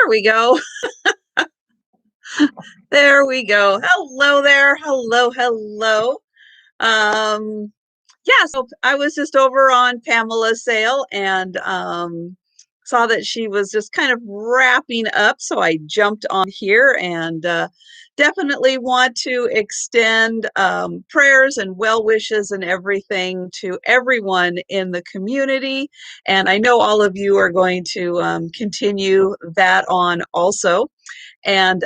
There we go. There we go. Hello there. Hello, hello. Yeah, so I was just over on Pamela's sale and saw that she was just kind of wrapping up. So I jumped on here and definitely want to extend prayers and well wishes and everything to everyone in the community. And I know all of you are going to continue that on also. And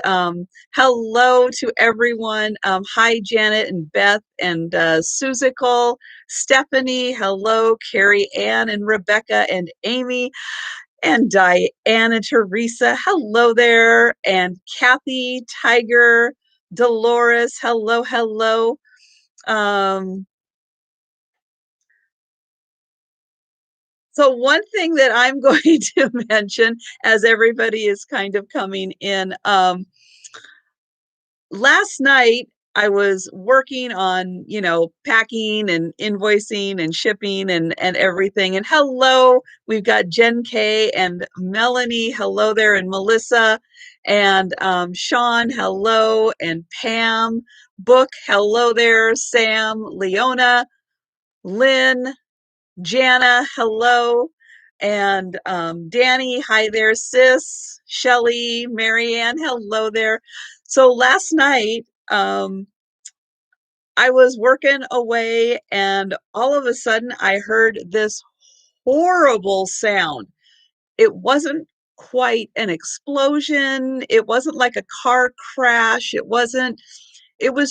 hello to everyone. Hi, Janet and Beth and Susical, Stephanie. Hello, Carrie Ann and Rebecca and Amy and Diane and Teresa. Hello there. And Kathy, Tiger, Dolores. Hello, hello. Um, so one thing that I'm going to mention as everybody is kind of coming in, last night I was working on, packing and invoicing and shipping and everything. And hello, we've got Jen K and Melanie. Hello there, and Melissa and Sean. Hello, and Pam. Book. Hello there, Sam, Leona, Lynn, Jana. Hello. And Danny, hi there, sis, Shelly, Marianne, hello there. So last night, I was working away and all of a sudden I heard this horrible sound. It wasn't quite an explosion. It wasn't like a car crash. It was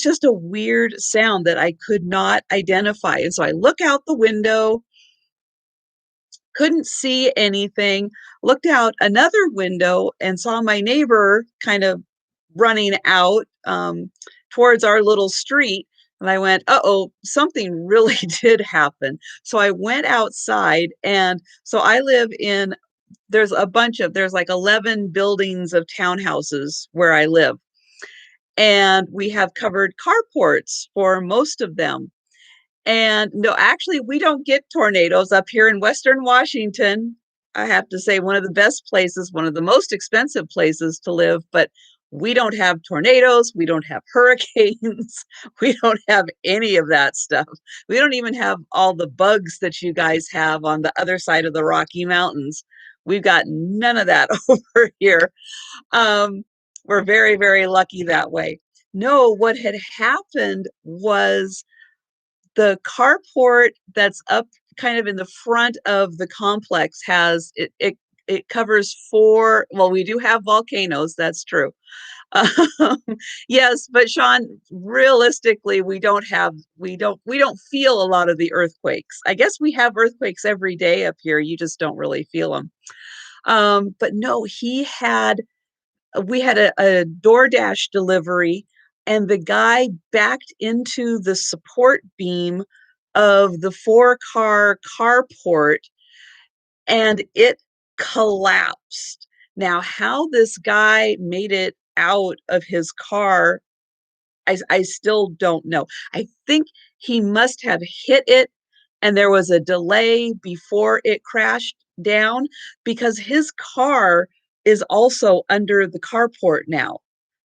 just a weird sound that I could not identify. And so I look out the window, couldn't see anything, looked out another window and saw my neighbor kind of running out towards our little street. And I went, uh-oh, something really did happen. So I went outside. And so I live in, there's like 11 buildings of townhouses where I live. And we have covered carports for most of them. And no, actually, we don't get tornadoes up here in Western Washington. I have to say, one of the best places, one of the most expensive places to live, but we don't have tornadoes. We don't have hurricanes. We don't have any of that stuff. We don't even have all the bugs that you guys have on the other side of the Rocky Mountains. We've got none of that over here. Um, we're very, very lucky that way. No, what had happened was the carport that's up kind of in the front of the complex has it covers four. Well, we do have volcanoes, that's true. um, yes, but Sean, realistically, we don't feel a lot of the earthquakes. I guess we have earthquakes every day up here, you just don't really feel them. But no, we had a DoorDash delivery, and the guy backed into the support beam of the four-car carport, and it collapsed. Now, how this guy made it out of his car, I still don't know. I think he must have hit it, and there was a delay before it crashed down because his car is also under the carport now.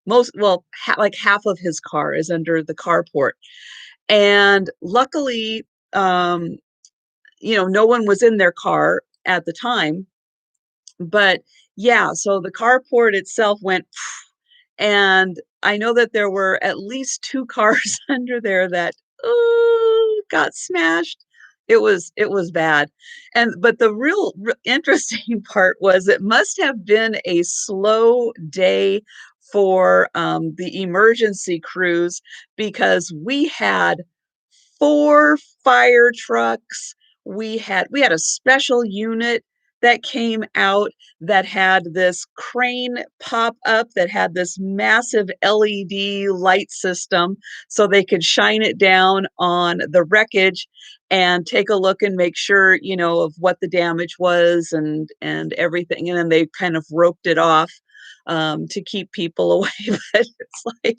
Like half of his car is under the carport. And luckily, um, no one was in their car at the time. But yeah, so the carport itself went, and I know that there were at least two cars under there that got smashed. It was bad. But the real interesting part was it must have been a slow day for the emergency crews, because we had four fire trucks. We had a special unit that came out that had this crane pop up that had this massive LED light system so they could shine it down on the wreckage and take a look and make sure, of what the damage was and everything. And then they kind of roped it off to keep people away. But it's like,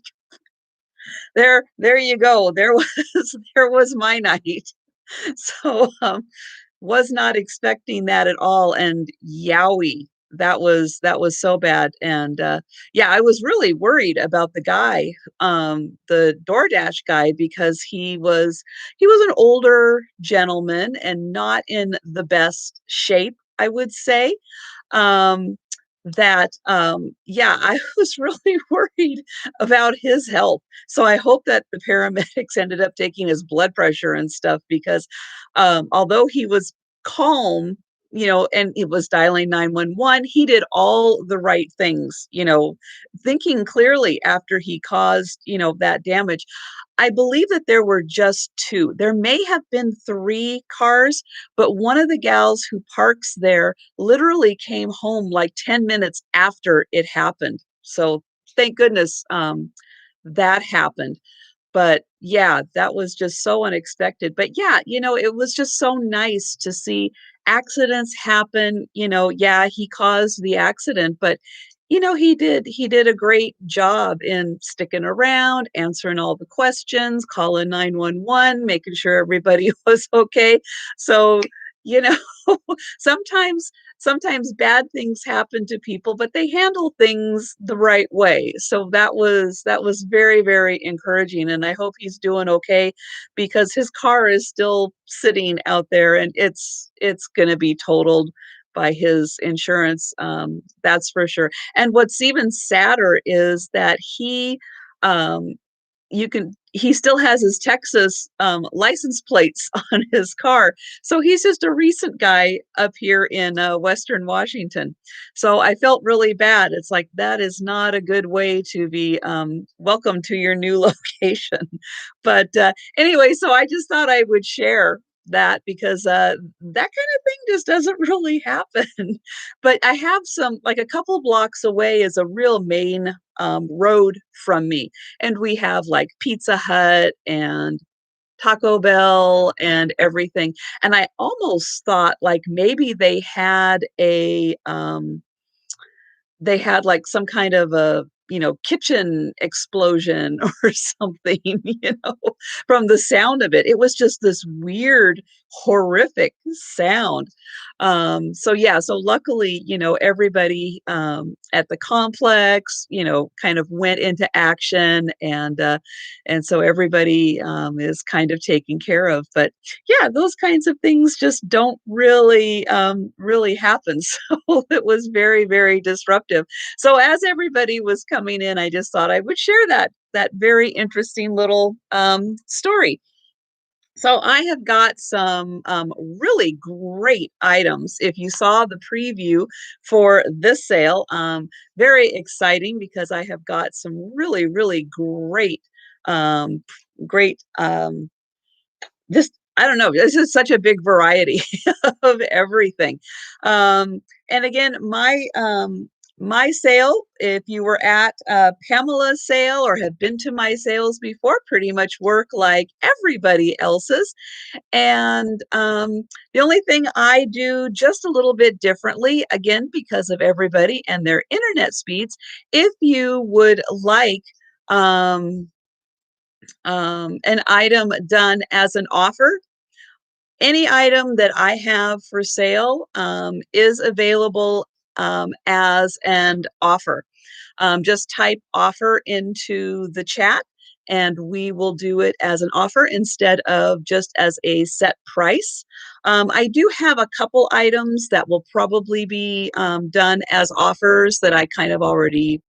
there you go. There was my night. So was not expecting that at all. And yowie, that was so bad. And yeah, I was really worried about the guy, the DoorDash guy, because he was an older gentleman and not in the best shape, I would say. um, yeah, I was really worried about his health. So I hope that the paramedics ended up taking his blood pressure and stuff, because although he was calm, and it was dialing 911, he did all the right things, thinking clearly after he caused, that damage. I believe that there were just two. There may have been three cars, but one of the gals who parks there literally came home like 10 minutes after it happened. So thank goodness that happened. But yeah, that was just so unexpected. But yeah, it was just so nice to see accidents happen. Yeah, he caused the accident, but he did a great job in sticking around, answering all the questions, calling 911, making sure everybody was okay. So, you know, sometimes sometimes bad things happen to people, but they handle things the right way. So that was very, very encouraging, and I hope he's doing okay, because his car is still sitting out there, and it's going to be totaled by his insurance. That's for sure. And what's even sadder is that um, he still has his Texas license plates on his car. So he's just a recent guy up here in Western Washington. So I felt really bad. It's like, that is not a good way to be welcome to your new location. But anyway, so I just thought I would share that, because that kind of thing just doesn't really happen. But I have some, like a couple blocks away is a real main road from me, and we have like Pizza Hut and Taco Bell and everything. And I almost thought like maybe they had like some kind of a kitchen explosion or something, from the sound of it. It was just this weird, horrific sound. So yeah, so luckily, everybody at the complex, kind of went into action, and so everybody is kind of taken care of. But yeah, those kinds of things just don't really happen. So it was very, very disruptive. So as everybody was coming in, I just thought I would share that very interesting little story. So I have got some really great items. If you saw the preview for this sale, very exciting, because I have got some really, really um, great just, I don't know, this is such a big variety of everything. And again, my sale, if you were at Pamela's sale or have been to my sales before, pretty much work like everybody else's. And the only thing I do just a little bit differently, again, because of everybody and their internet speeds, if you would like um, an item done as an offer, any item that I have for sale is available as an offer. Just type offer into the chat, and we will do it as an offer instead of just as a set price. I do have a couple items that will probably be done as offers that I kind of already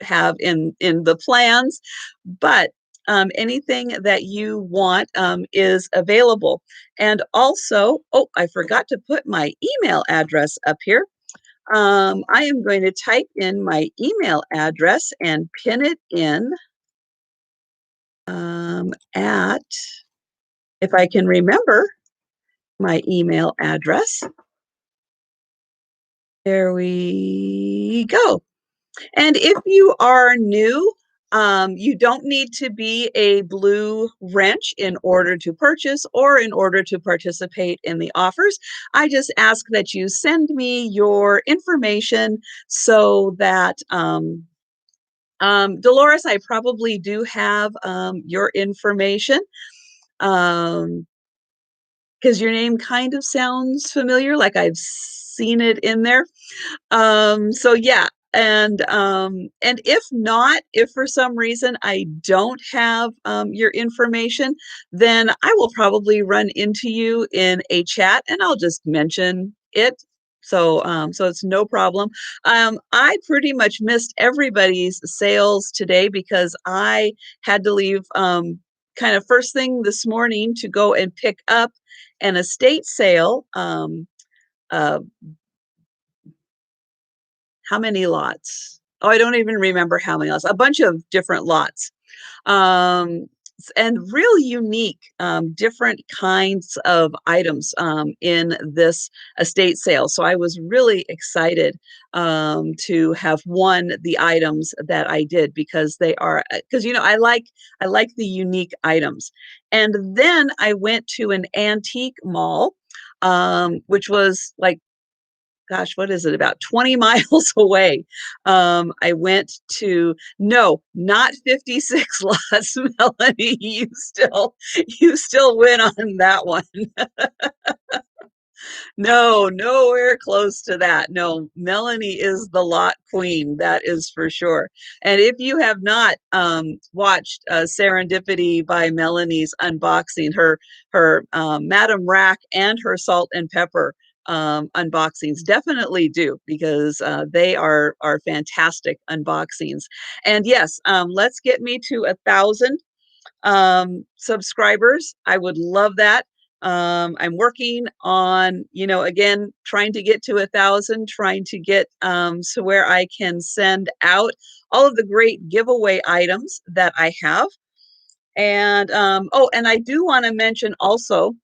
have in the plans, but anything that you want is available. And also, oh, I forgot to put my email address up here. I am going to type in my email address and pin it in at, if I can remember my email address. There we go. And if you are new, you don't need to be a blue wrench in order to purchase or in order to participate in the offers. I just ask that you send me your information so that Dolores, I probably do have your information. Because your name kind of sounds familiar, like I've seen it in there. So yeah, and if not, if for some reason I don't have your information, then I will probably run into you in a chat and I'll just mention it. So it's no problem. I pretty much missed everybody's sales today because I had to leave kind of first thing this morning to go and pick up an estate sale. Uh, how many lots? Oh, I don't even remember how many lots. A bunch of different lots. And real unique, different kinds of items in this estate sale. So I was really excited to have won the items that I did because they are because I like the unique items. And then I went to an antique mall, which was like gosh, what is it, about 20 miles away. I went to no, not 56 lots, Melanie. You still win on that one. No, nowhere close to that. No, Melanie is the lot queen, that is for sure. And if you have not watched Serendipity by Melanie's unboxing, her Madame Rack and her salt and pepper unboxings, definitely do because they are fantastic unboxings. And yes, let's get me to 1,000 subscribers. I would love that. I'm working on, again, trying to get to 1,000, trying to get so where I can send out all of the great giveaway items that I have. And oh, and I do want to mention also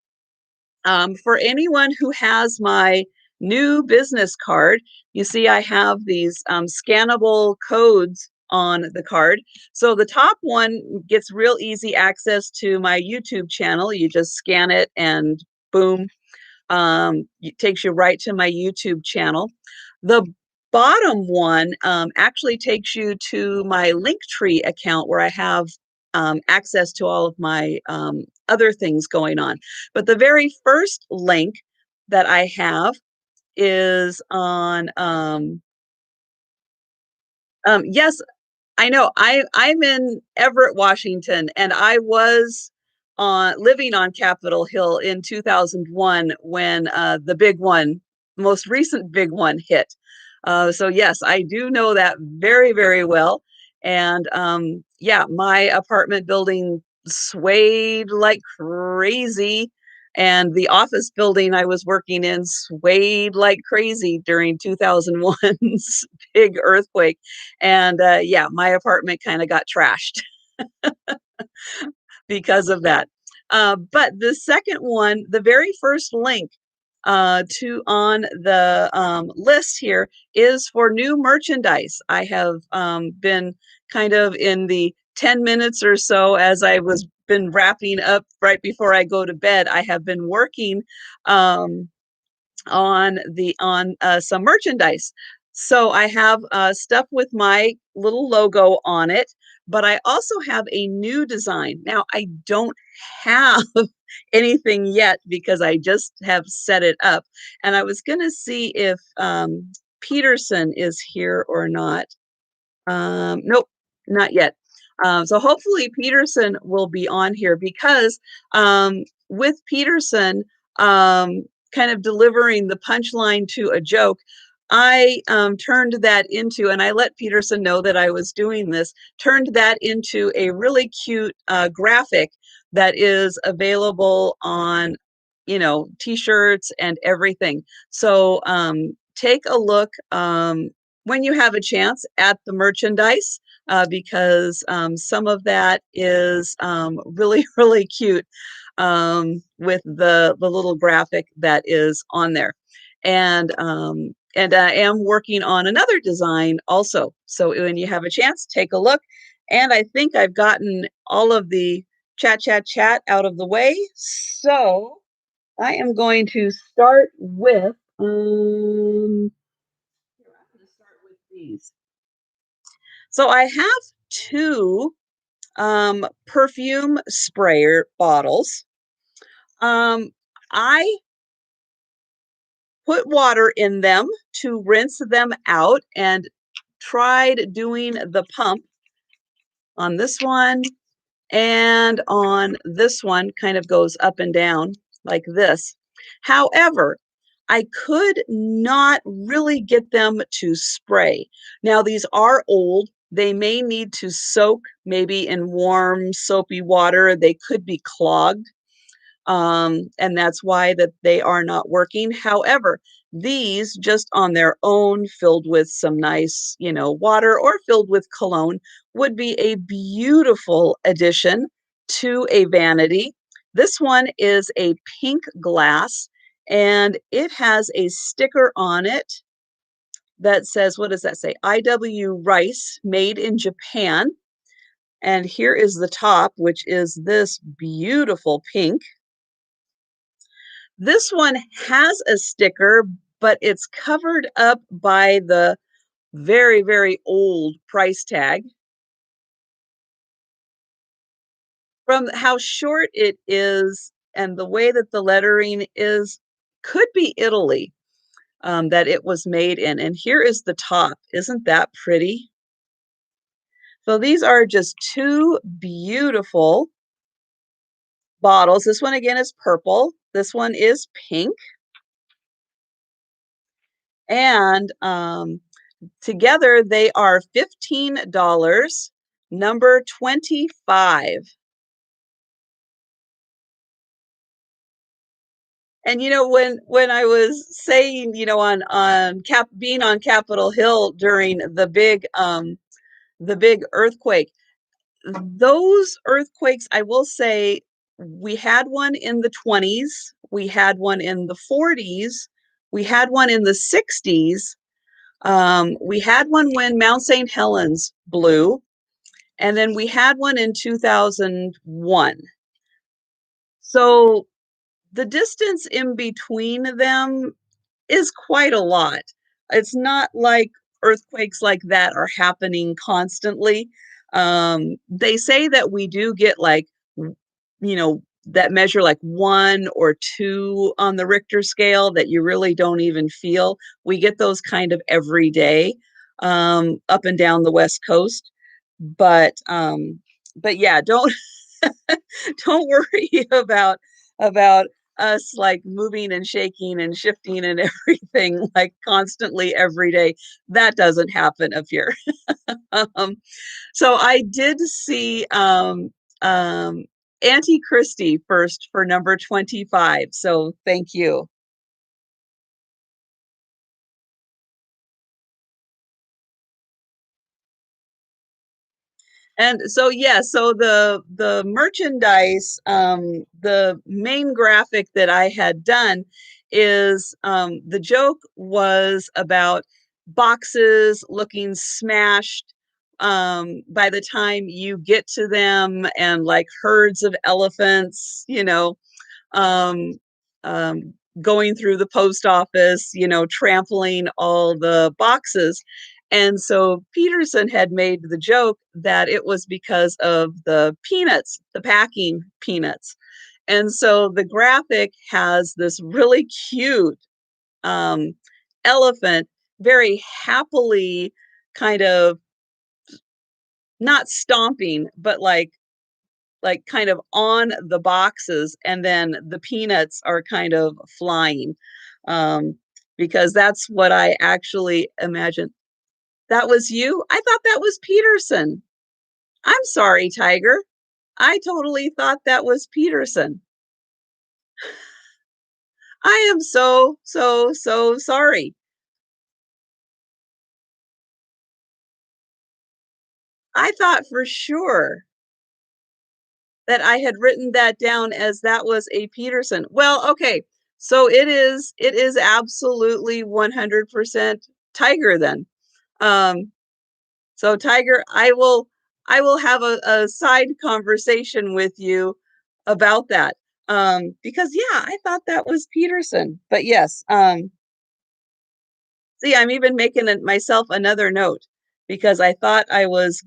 for anyone who has my new business card, you see I have these scannable codes on the card. So the top one gets real easy access to my YouTube channel. You just scan it and boom, it takes you right to my YouTube channel. The bottom one actually takes you to my Linktree account where I have access to all of my other things going on. But the very first link that I have is on, yes, I know. I'm in Everett, Washington, and I was on living on Capitol Hill in 2001 when the big one, most recent big one hit. So yes, I do know that very, very well. And yeah, my apartment building swayed like crazy. And the office building I was working in swayed like crazy during 2001's big earthquake. And yeah, my apartment kind of got trashed because of that. But the second one, the very first link to on the list here is for new merchandise. I have been kind of in the 10 minutes or so as I was been wrapping up right before I go to bed. I have been working on some merchandise. So I have stuff with my little logo on it, but I also have a new design. Now I don't have anything yet because I just have set it up, and I was going to see if Peterson is here or not. Nope, not yet. So hopefully Peterson will be on here because with Peterson kind of delivering the punchline to a joke, I turned that into, and I let Peterson know that I was doing this, turned that into a really cute graphic that is available on, t-shirts and everything. So take a look. When you have a chance at the merchandise because some of that is really, really cute with the little graphic that is on there. And I am working on another design also. So when you have a chance, take a look. And I think I've gotten all of the chat out of the way. So I am going to start with here, I'm going to start with these. So I have two perfume sprayer bottles. Um, I put water in them to rinse them out and tried doing the pump on this one and on this one, kind of goes up and down like this. However, I could not really get them to spray. Now, these are old. They may need to soak maybe in warm, soapy water. They could be clogged, and that's why that they are not working. However, these just on their own, filled with some nice, water or filled with cologne, would be a beautiful addition to a vanity. This one is a pink glass, and it has a sticker on it that says, what does that say? IW Rice, made in Japan. And here is the top, which is this beautiful pink. This one has a sticker, but it's covered up by the very, very old price tag. From how short it is and the way that the lettering is, could be Italy, that it was made in. And here is the top. Isn't that pretty? So these are just two beautiful bottles. This one again is purple. This one is pink. And together they are $15, number 25. And when I was saying, on being on Capitol Hill during the big earthquake, those earthquakes, I will say, we had one in the 20s, we had one in the 40s, we had one in the 60s, we had one when Mount St. Helens blew, and then we had one in 2001. So the distance in between them is quite a lot. It's not like earthquakes like that are happening constantly. They say that we do get like, that measure like 1 or 2 on the Richter scale that you really don't even feel. We get those kind of every day, up and down the West Coast. But yeah, don't don't worry about us like moving and shaking and shifting and everything like constantly every day. That doesn't happen up here. um, so I did see Auntie Christie first for number 25. So thank you. And so yeah, so the merchandise, the main graphic that I had done is, the joke was about boxes looking smashed by the time you get to them, and like herds of elephants, um, going through the post office, trampling all the boxes. And so Peterson had made the joke that it was because of the peanuts, the packing peanuts. And so the graphic has this really cute um, elephant, very happily kind of not stomping, but like kind of on the boxes, and then the peanuts are kind of flying, um, because that's what I actually imagined. That was you? I thought that was Peterson. I'm sorry, Tiger. I totally thought that was Peterson. I am so, so, so sorry. I thought for sure that I had written that down as that was a Peterson. Well, okay. So it is absolutely 100% Tiger then. Um, so Tiger, I will have a side conversation with you about that. Because yeah, I thought that was Peterson. But yes, see, I'm even making myself another note because I thought I was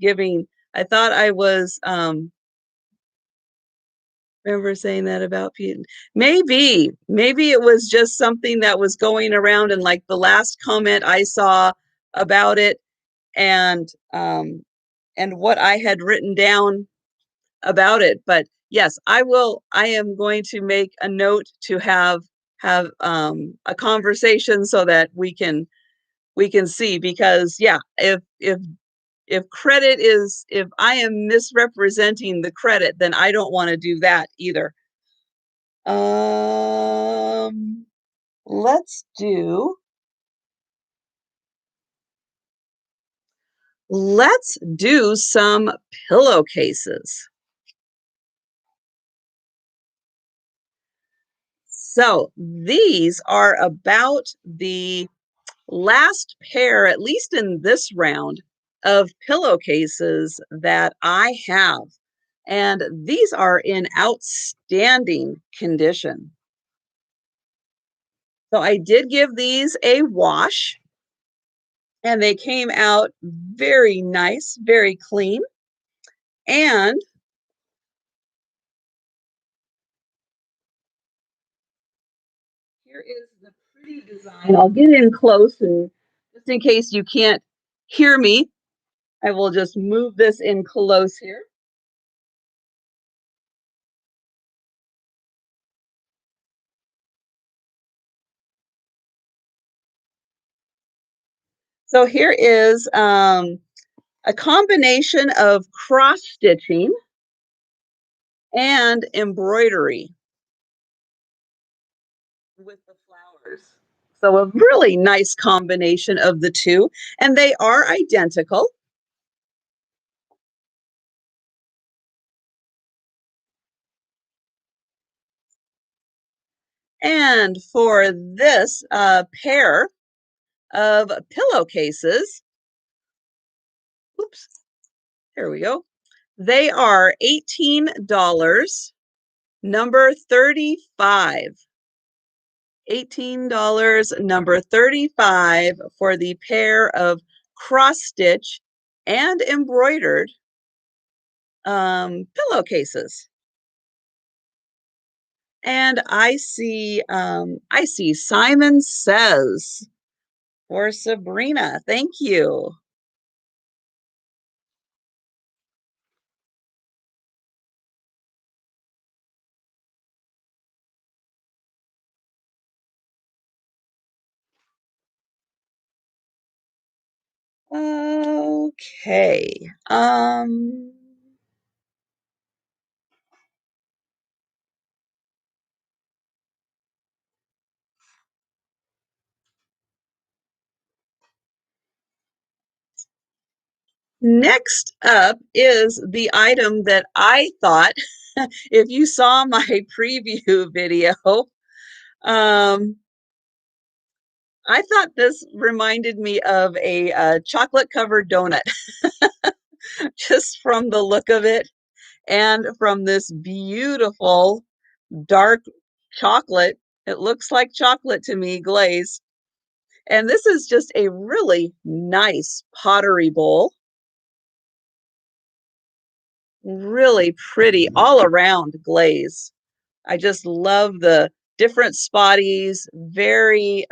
Remember saying that about Pete? Maybe it was just something that was going around and like the last comment I saw about it and what I had written down about it. But yes, I am going to make a note to have a conversation so that we can see because yeah, if credit is if I am misrepresenting the credit, then I don't want to do that either. Um, let's do let's do some pillowcases. So these are about the last pair, at least in this round, of pillowcases that I have. And these are in outstanding condition. So I did give these a wash and they came out very nice, very clean. And here is the pretty design. I'll get in close and just in case you can't hear me, I will just move this in close here. So here is a combination of cross stitching and embroidery with the flowers. So a really nice combination of the two, and they are identical. And for this pair of pillowcases, oops, here we go. They are $18, number 35. $18, number 35 for the pair of cross stitch and embroidered pillowcases. And I see Simon Says for Sabrina. Thank you. Okay. Next up is the item that I thought, if you saw my preview video, um, I thought this reminded me of a chocolate covered donut, just from the look of it and from this beautiful dark chocolate. It looks like chocolate to me, glaze. And this is just a really nice pottery bowl. Really pretty all around glaze. I just love the different spotties, very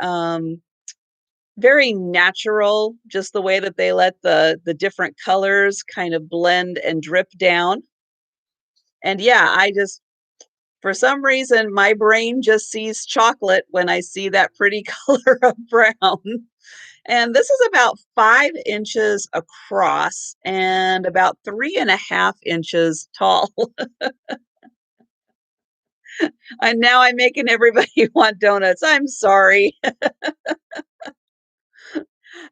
natural, just the way that they let the different colors kind of blend and drip down. And yeah, I just for some reason my brain just sees chocolate when I see that pretty color of brown. And this is about 5 inches across and about 3.5 inches tall. And now I'm making everybody want donuts. I'm sorry.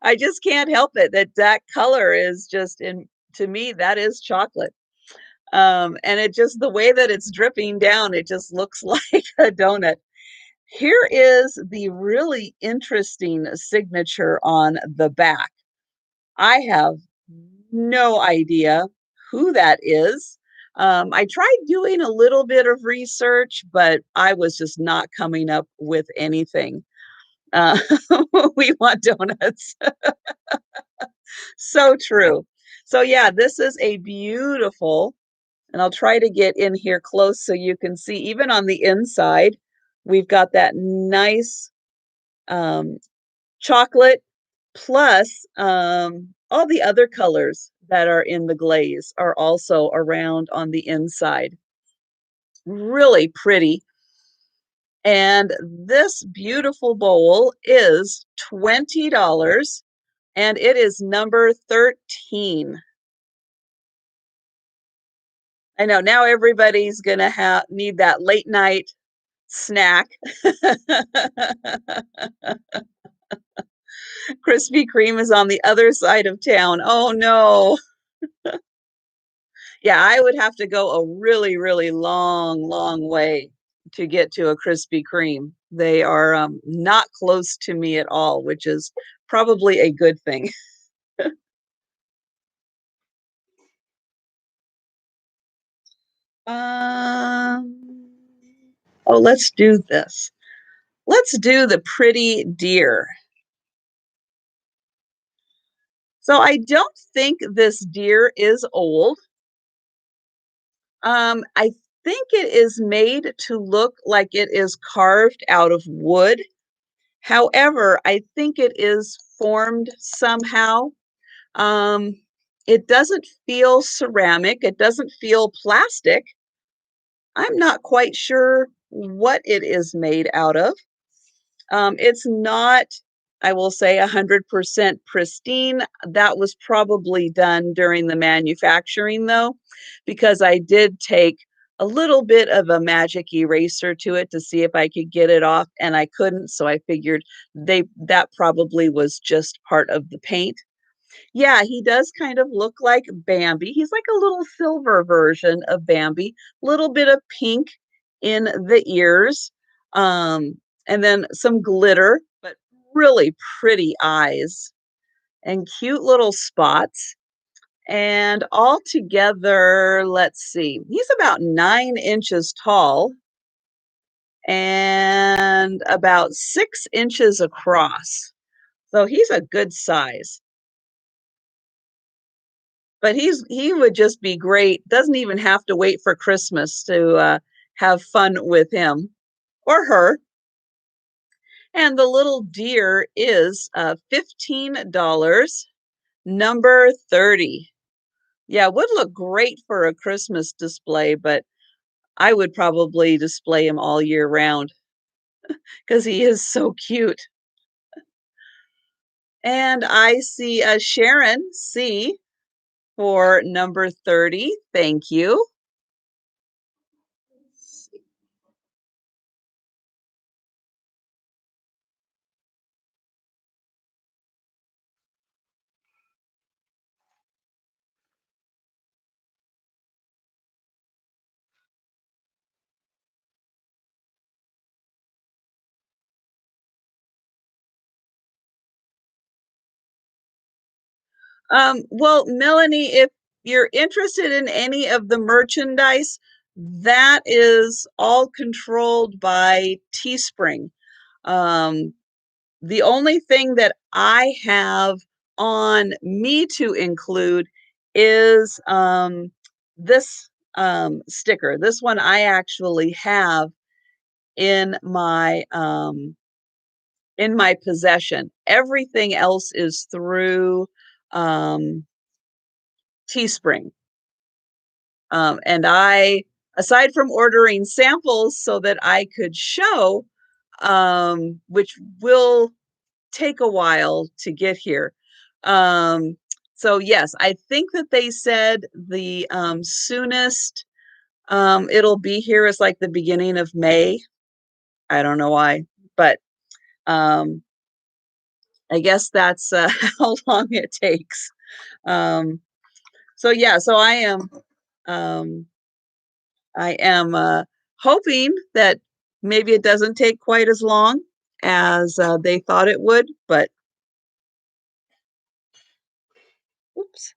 I just can't help it that that color is just in to me that is chocolate. And it just the way that it's dripping down, it just looks like a donut. Here is the really interesting signature on the back. I have no idea who that is. I tried doing a little bit of research, but I was just not coming up with anything. Uh, we want donuts. So true. So yeah, this is a beautiful And I'll try to get in here close so you can see even on the inside, we've got that nice um, chocolate plus all the other colors that are in the glaze are also around on the inside. Really pretty. And this beautiful bowl is $20 and it is number 13. I know now everybody's gonna have need that late night snack. Krispy Kreme is on the other side of town. Oh no. Yeah, I would have to go a really, really long, long way to get to a Krispy Kreme. They are not close to me at all, which is probably a good thing. Um, oh, let's do this. Let's do the pretty deer. So I don't think this deer is old. I think it is made to look like it is carved out of wood. However, I think it is formed somehow. Um, it doesn't feel ceramic. It doesn't feel plastic. I'm not quite sure what it is made out of. It's not, I will say, 100% pristine. That was probably done during the manufacturing, though, because I did take a little bit of a magic eraser to it to see if I could get it off, and I couldn't. So I figured that probably was just part of the paint. Yeah, he does kind of look like Bambi. He's like a little silver version of Bambi, little bit of pink in the ears, um, and then some glitter, but really pretty eyes and cute little spots. And all together, let's see, he's about 9 inches tall and about 6 inches across. So he's a good size. But he would just be great. Doesn't even have to wait for Christmas to have fun with him or her. And the little deer is $15, number 30. Yeah, would look great for a Christmas display, but I would probably display him all year round because he is so cute. And I see Sharon C for number 30. Thank you. Well, Melanie, if you're interested in any of the merchandise, that is all controlled by Teespring. Um, the only thing that I have on me to include is this sticker. This one I actually have in my possession. Everything else is through um, Teespring. And I, aside from ordering samples so that I could show, which will take a while to get here. Um, so yes, I think that they said the soonest it'll be here is like the beginning of May. I don't know why, but um, I guess that's how long it takes. Um, so yeah, so um, I am hoping that maybe it doesn't take quite as long as they thought it would, but oops,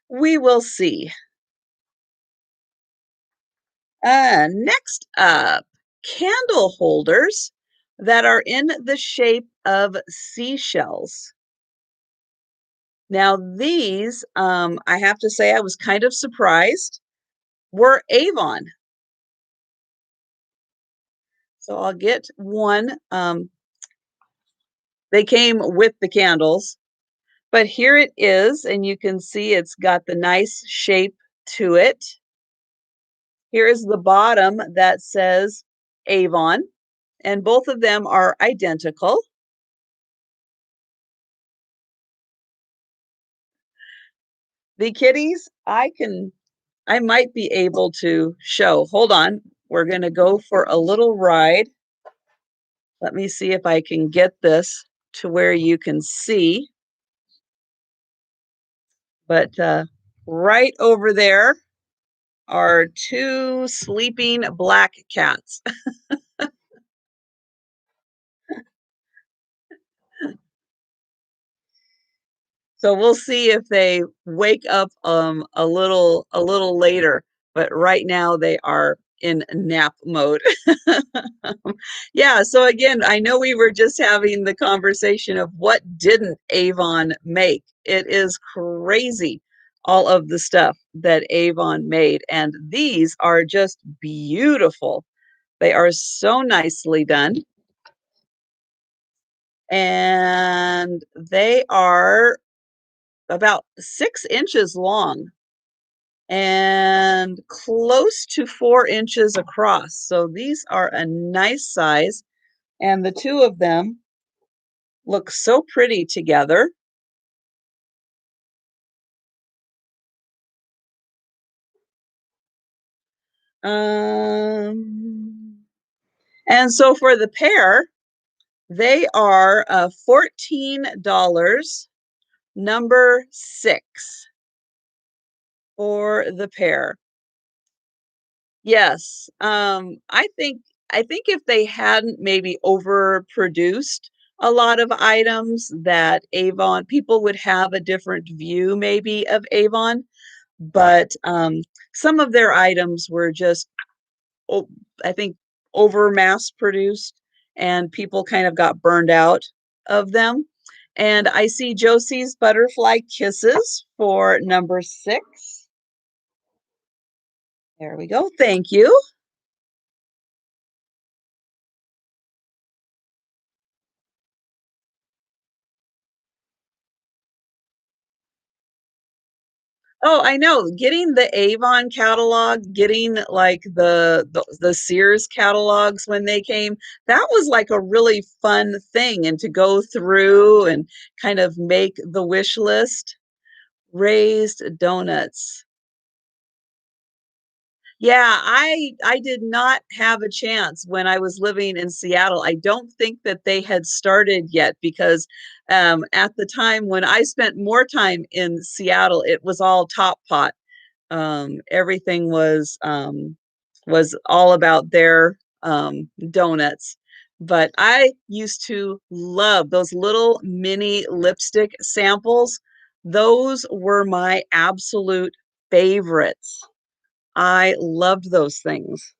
we will see. Next up, candle holders that are in the shape of seashells. Now, these, I have to say, I was kind of surprised were Avon. So I'll get one. They came with the candles, but here it is, and you can see it's got the nice shape to it. Here is the bottom that says Avon, and both of them are identical. The kitties, I might be able to show. Hold on. We're going to go for a little ride. Let me see if I can get this to where you can see. But right over there are two sleeping black cats. So we'll see if they wake up a little later, but right now they are in nap mode. Yeah, so again, I know we were just having the conversation of what didn't Avon make. It is crazy all of the stuff that Avon made, and these are just beautiful. They are so nicely done, and they are about 6 inches long and close to 4 inches across. So these are a nice size, and the two of them look so pretty together. Um, and so for the pair, they are $14, number 6 for the pair. Yes, I think if they hadn't maybe overproduced a lot of items that Avon people would have a different view maybe of Avon, but some of their items were just o- I think over mass produced and people kind of got burned out of them. And I see Josie's Butterfly Kisses for number 6. There we go. Thank you. Oh, I know. Getting the Avon catalog, getting like the Sears catalogs when they came, that was like a really fun thing. And to go through and kind of make the wish list. Raised donuts. Yeah, I did not have a chance when I was living in Seattle. I don't think that they had started yet because at the time when I spent more time in Seattle, it was all Top Pot. Everything was all about their donuts. But I used to love those little mini lipstick samples. Those were my absolute favorites. I loved those things.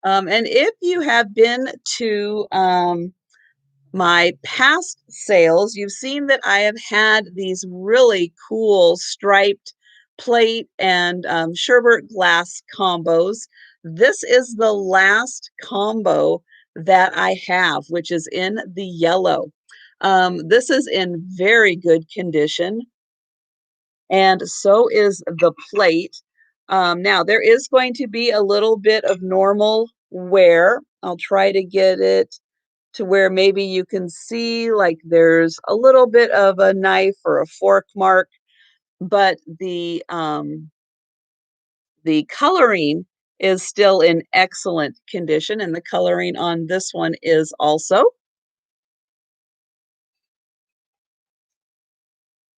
And if you have been to my past sales, you've seen that I have had these really cool striped plate and sherbet glass combos. This is the last combo that I have, which is in the yellow. This is in very good condition, and so is the plate. Now, there is going to be a little bit of normal wear. I'll try to get it to where maybe you can see like there's a little bit of a knife or a fork mark, but the coloring is still in excellent condition, and the coloring on this one is also.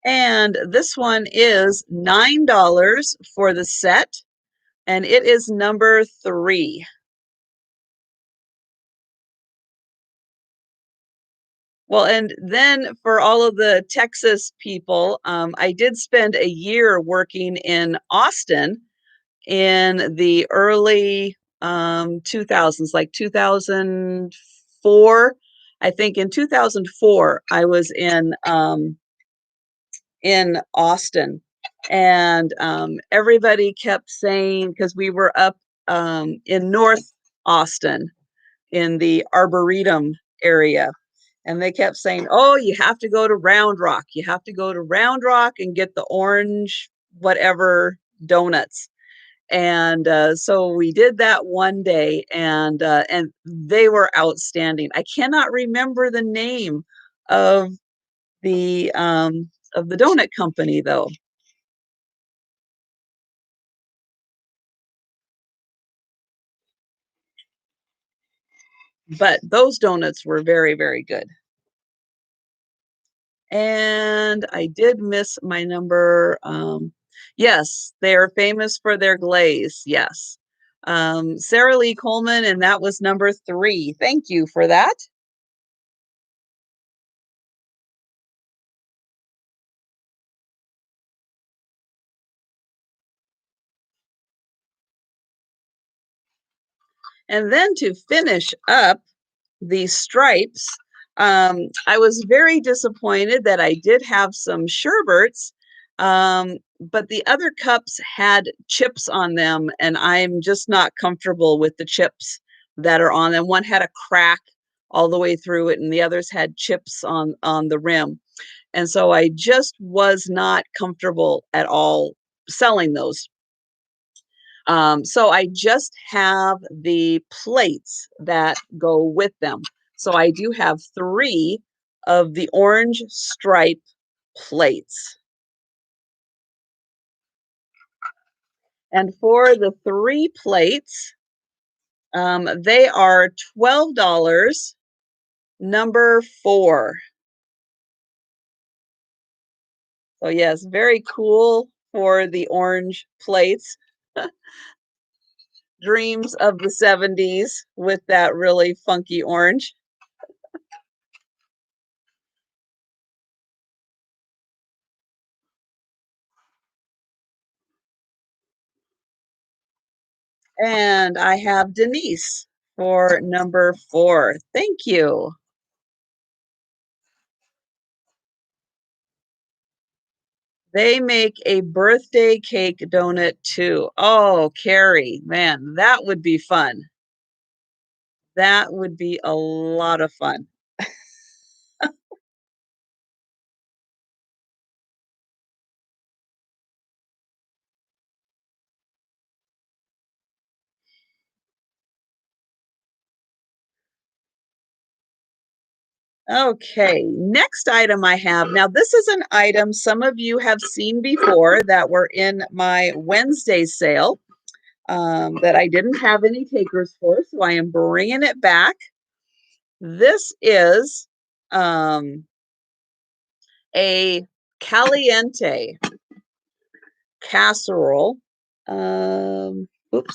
And this one is $9 for the set, and it is number 3. Well, and then for all of the Texas people, I did spend a year working in Austin in the early 2000s, like 2004. I think in 2004, I was in Austin. And everybody kept saying, because we were up in North Austin in the Arboretum area, and they kept saying, oh, you have to go to Round Rock. You have to go to Round Rock and get the orange whatever donuts. And so we did that one day, and they were outstanding. I cannot remember the name of the donut company though. But those donuts were very, very good. And I did miss my number. Yes, they are famous for their glaze. Yes. Sarah Lee Coleman, and that was number 3. Thank you for that. And then to finish up the stripes, I was very disappointed that I did have some sherbets, but the other cups had chips on them, and I'm just not comfortable with the chips that are on them. One had a crack all the way through it, and the others had chips on the rim. And so I just was not comfortable at all selling those. So I just have the plates that go with them. So I do have 3 of the orange stripe plates. And for the 3 plates, they are $12, number 4. So yes, very cool for the orange plates. Dreams of the 70s with that really funky orange. And I have Denise for number 4. Thank you. They make a birthday cake donut too. Oh, Carrie, man, that would be fun. That would be a lot of fun. Okay, next item I have. Now, this is an item some of you have seen before that were in my Wednesday sale that I didn't have any takers for, so I am bringing it back. This is a caliente casserole. Oops, let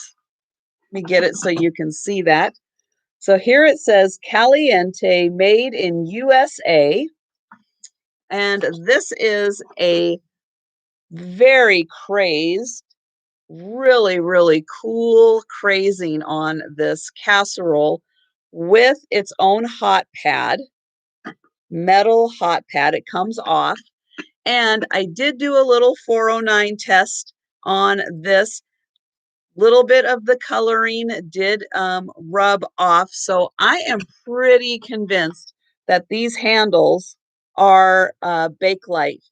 me get it so you can see that. So here it says caliente made in USA. And this is a very crazed, really, really cool crazing on this casserole with its own hot pad, metal hot pad. It comes off. And I did do a little 409 test on this. Little bit of the coloring did rub off. So I am pretty convinced that these handles are Bakelite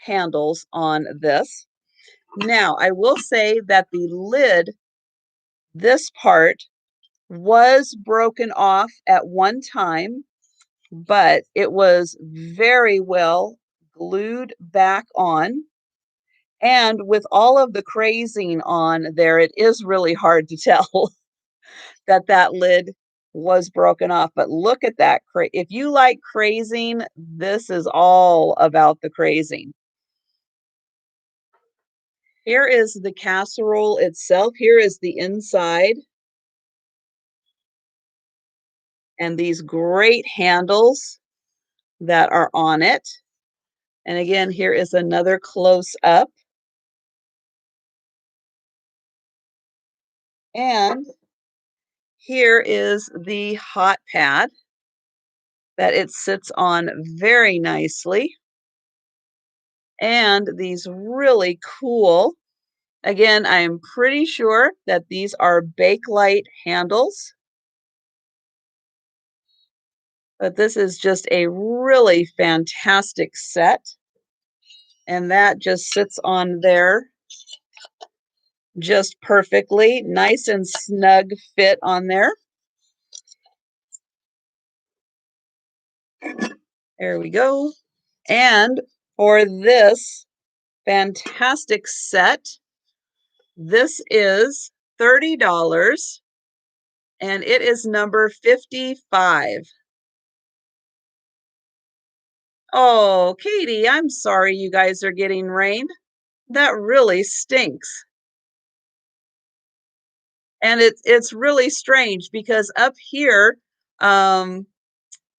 handles on this. Now, I will say that the lid, this part, was broken off at one time, but it was very well glued back on. And with all of the crazing on there, it is really hard to tell that that lid was broken off. But look at that. If you like crazing, this is all about the crazing. Here is the casserole itself. Here is the inside. And these great handles that are on it. And again, here is another close up. And here is the hot pad that it sits on very nicely. and these really cool, again, I am pretty sure that these are Bakelite handles, but this is just a really fantastic set. And that just sits on there just perfectly. Nice and snug fit on there. There we go. And for this fantastic set, this is $30 and it is number 55. Oh, Katie, I'm sorry you guys are getting rained. That really stinks. And it's really strange because up here, in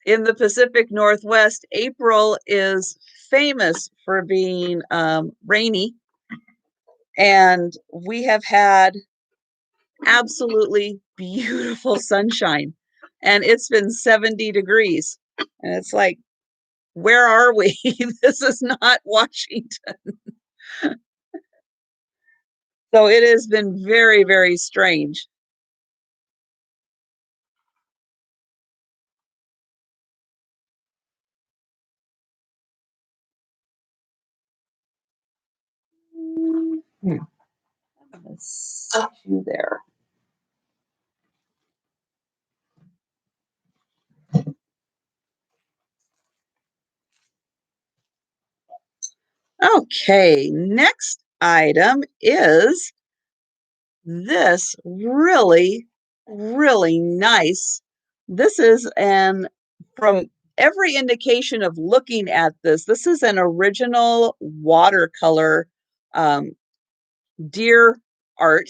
the Pacific Northwest, April is famous for being rainy, and we have had absolutely beautiful sunshine, and it's been 70 degrees, and it's like, where are we? This is not Washington. So it has been very, very strange. Hmm. I'm going to set you there. Okay, next item is this really, really nice. This is from every indication of looking at this, this is an original watercolor um, deer art.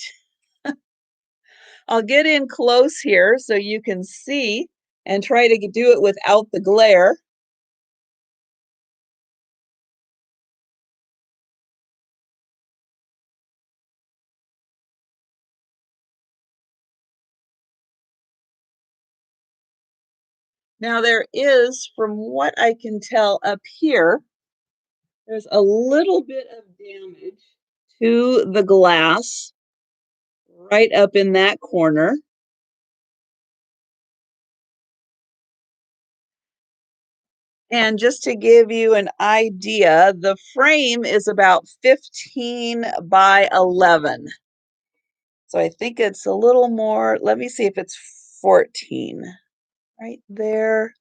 I'll get in close here so you can see and try to do it without the glare. Now there is, from what I can tell up here, there's a little bit of damage to the glass right up in that corner. And just to give you an idea, the frame is about 15 by 11. So I think it's a little more, let me see if it's 14 right there.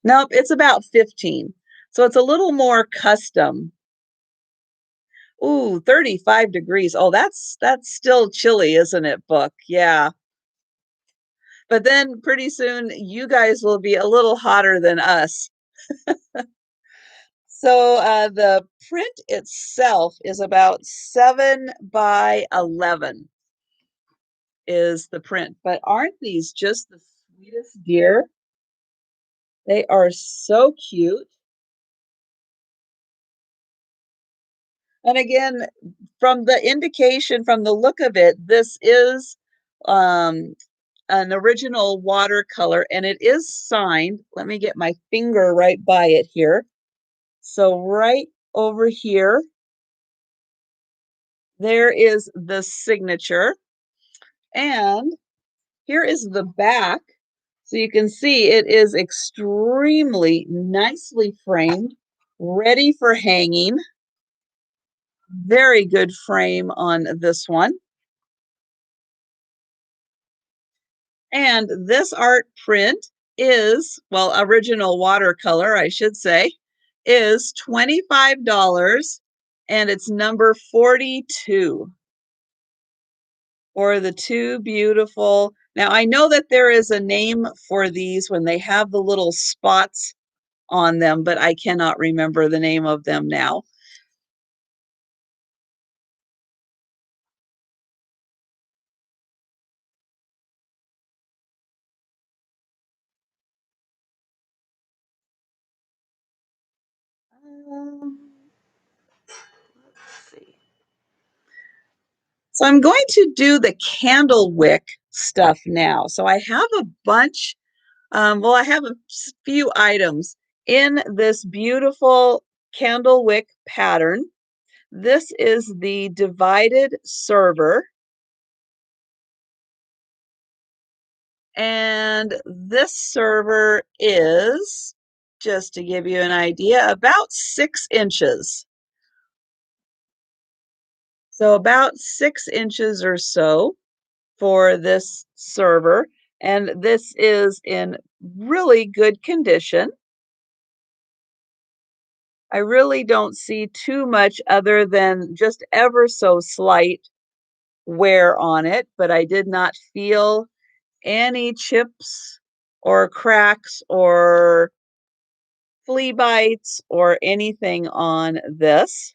Nope, it's about 15. So it's a little more custom. Ooh, 35 degrees. Oh, that's still chilly, isn't it, Book? Yeah. But then pretty soon you guys will be a little hotter than us. So the print itself is about 7 by 11 is the print. But aren't these just the sweetest deer? They are so cute. And again, from the indication, from the look of it, this is um, an original watercolor and it is signed. Let me get my finger right by it here. So right over here, there is the signature. And here is the back. So you can see it is extremely nicely framed, ready for hanging. Very good frame on this one. And this art print is, well, original watercolor, I should say, is $25 and it's number 42 for the two beautiful. Now, I know that there is a name for these when they have the little spots on them, but I cannot remember the name of them now. Um, let's see. So I'm going to do the candle wick stuff now. So I have a bunch, well, I have a few items in this beautiful candle wick pattern. This is the divided server. And this server is, just to give you an idea, about 6 inches. So about 6 inches or so for this server. And this is in really good condition. I really don't see too much other than just ever so slight wear on it, but I did not feel any chips or cracks or flea bites or anything on this.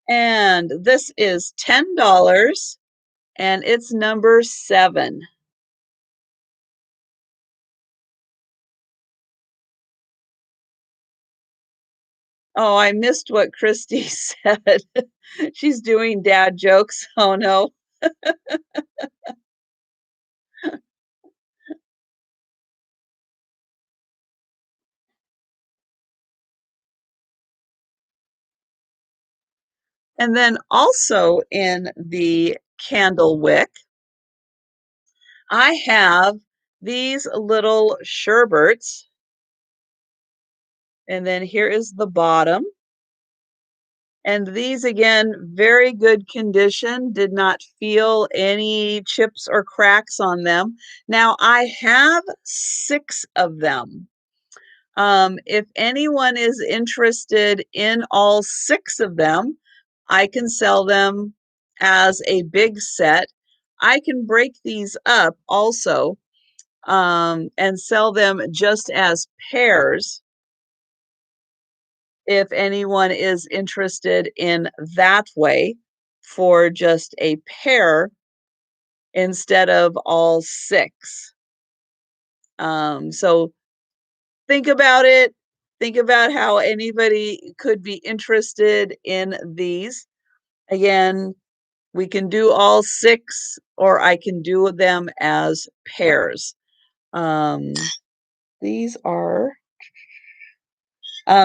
And this is $10 and it's number 7. Oh, I missed what Christy said. She's doing dad jokes. Oh no. And then also in the candle wick, I have these little sherbets. And then here is the bottom. And these again, very good condition, did not feel any chips or cracks on them. Now I have 6 of them. If anyone is interested in all 6 of them, I can sell them as a big set. I can break these up also and sell them just as pairs if anyone is interested in that way for just a pair instead of all 6. So think about it. Think about how anybody could be interested in these. Again, we can do all 6 or I can do them as pairs. Um, these are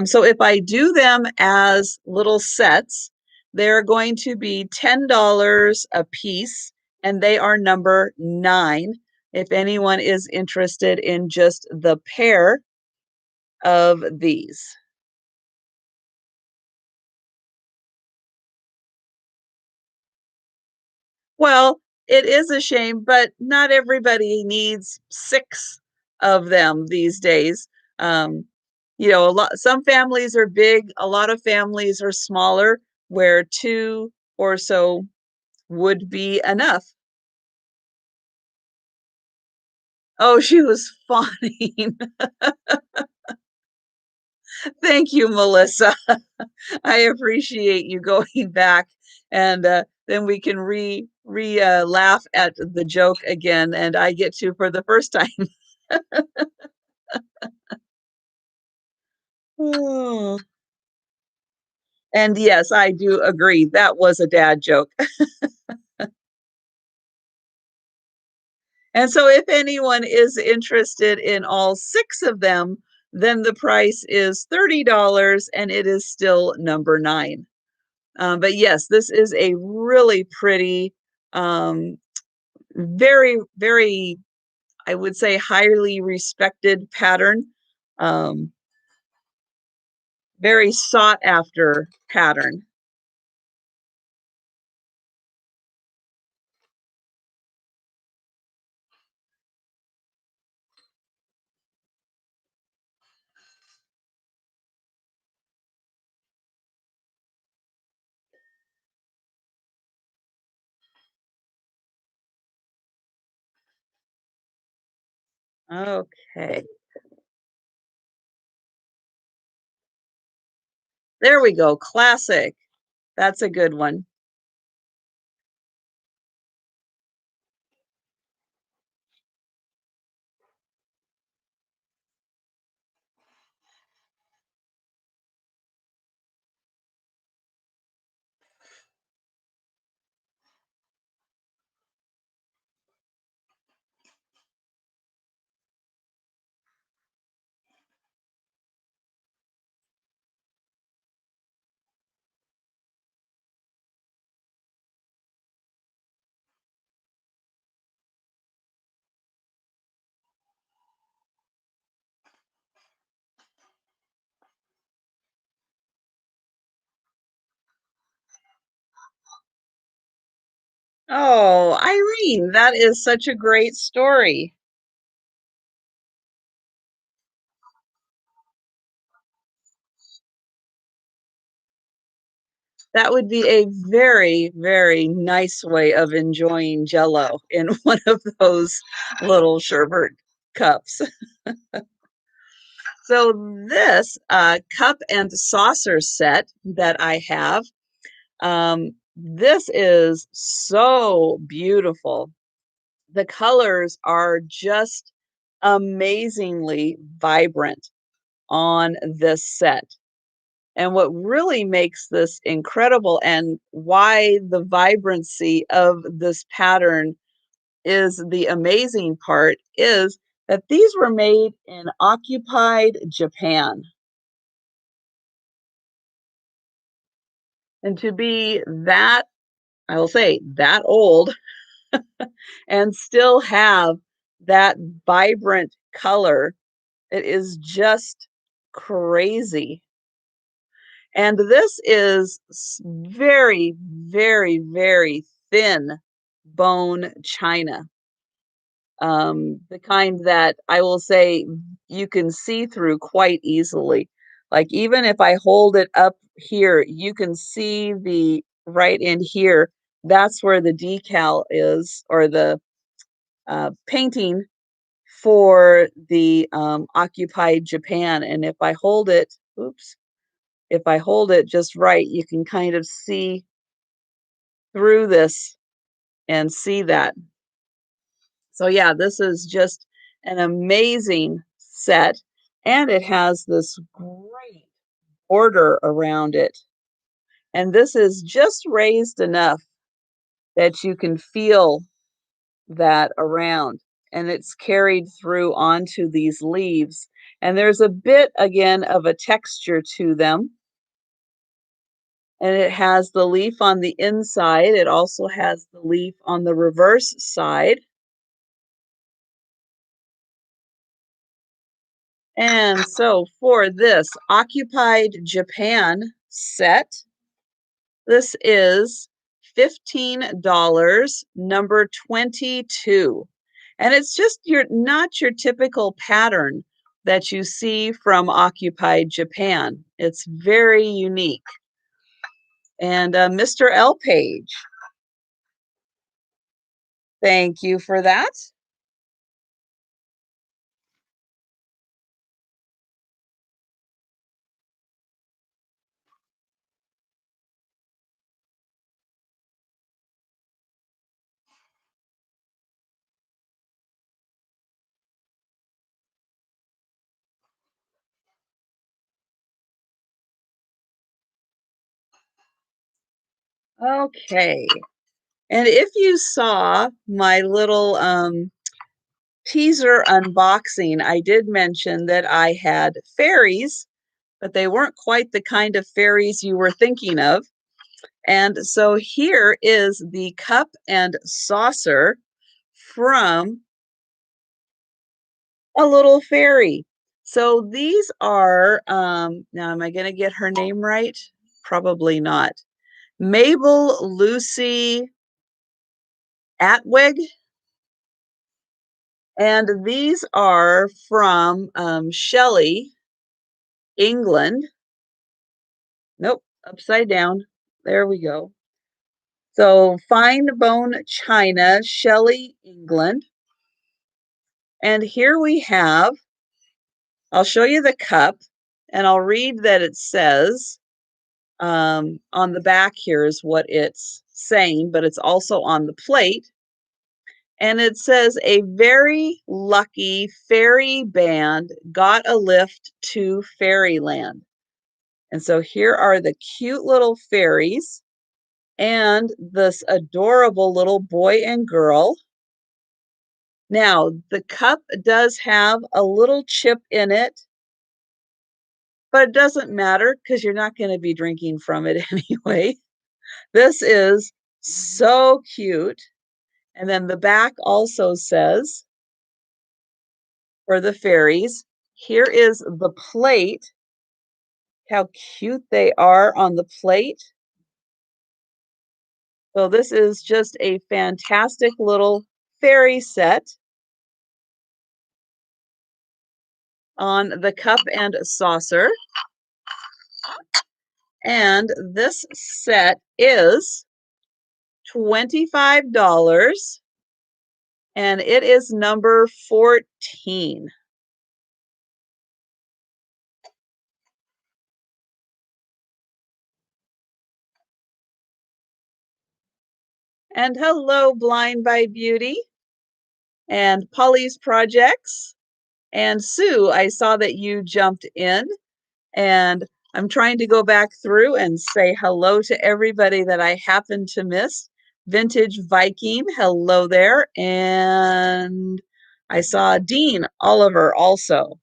so if I do them as little sets, they're going to be $10 a piece, and they are number 9. If anyone is interested in just the pair of these. Well, it is a shame, but not everybody needs 6 of them these days. Um, some families are big, a lot of families are smaller, where 2 or so would be enough. Oh, she was fawning. Thank you, Melissa. I appreciate you going back and then we can laugh at the joke again and I get to for the first time. Oh. And yes, I do agree. That was a dad joke. And so if anyone is interested in all 6 of them, then the price is $30 and it is still number 9. But yes, this is a really pretty, um, very, very, I would say, highly respected pattern. Um, very sought after pattern. Okay, there we go. Classic. That's a good one. Oh, Irene, that is such a great story. That would be a very, very nice way of enjoying Jello in one of those little sherbet cups. So this cup and saucer set that I have, this is so beautiful. The colors are just amazingly vibrant on this set. And what really makes this incredible and why the vibrancy of this pattern is the amazing part is that these were made in occupied Japan. And to be that, I will say, that old and still have that vibrant color, it is just crazy. And this is very, very, very thin bone china. The kind that I will say you can see through quite easily. Like even if I hold it up here, you can see the right in here. That's where the decal is, or the painting for the occupied Japan. And if I hold it, oops, if I hold it just right, you can kind of see through this and see that. So yeah, this is just an amazing set, and it has this great border around it. And this is just raised enough that you can feel that around, and it's carried through onto these leaves. And there's a bit again of a texture to them. And it has the leaf on the inside. It also has the leaf on the reverse side. And so for this Occupied Japan set, this is $15, number 22. And it's just not your typical pattern that you see from Occupied Japan. It's very unique. And Mr. L. Page, thank you for that. Okay. And if you saw my little teaser unboxing, I did mention that I had fairies, but they weren't quite the kind of fairies you were thinking of. And so here is the cup and saucer from a little fairy. So these are, now am I going to get her name right? Probably not. Mabel Lucy Atwig. And these are from Shelley, England. Nope, upside down. There we go. So fine bone china, Shelley, England. And here we have, I'll show you the cup and I'll read that it says on the back here is what it's saying, but it's also on the plate. And it says, a very lucky fairy band got a lift to fairyland. And so here are the cute little fairies and this adorable little boy and girl. Now, the cup does have a little chip in it, but it doesn't matter because you're not going to be drinking from it anyway. This is so cute. And then the back also says, for the fairies, here is the plate. How cute they are on the plate. So this is just a fantastic little fairy set on the cup and saucer. And this set is $25 and it is number 14. And hello, Blind by Beauty and Polly's Projects. And Sue, I saw that you jumped in, and I'm trying to go back through and say hello to everybody that I happened to miss. Vintage Viking, hello there. And I saw Dean Oliver also.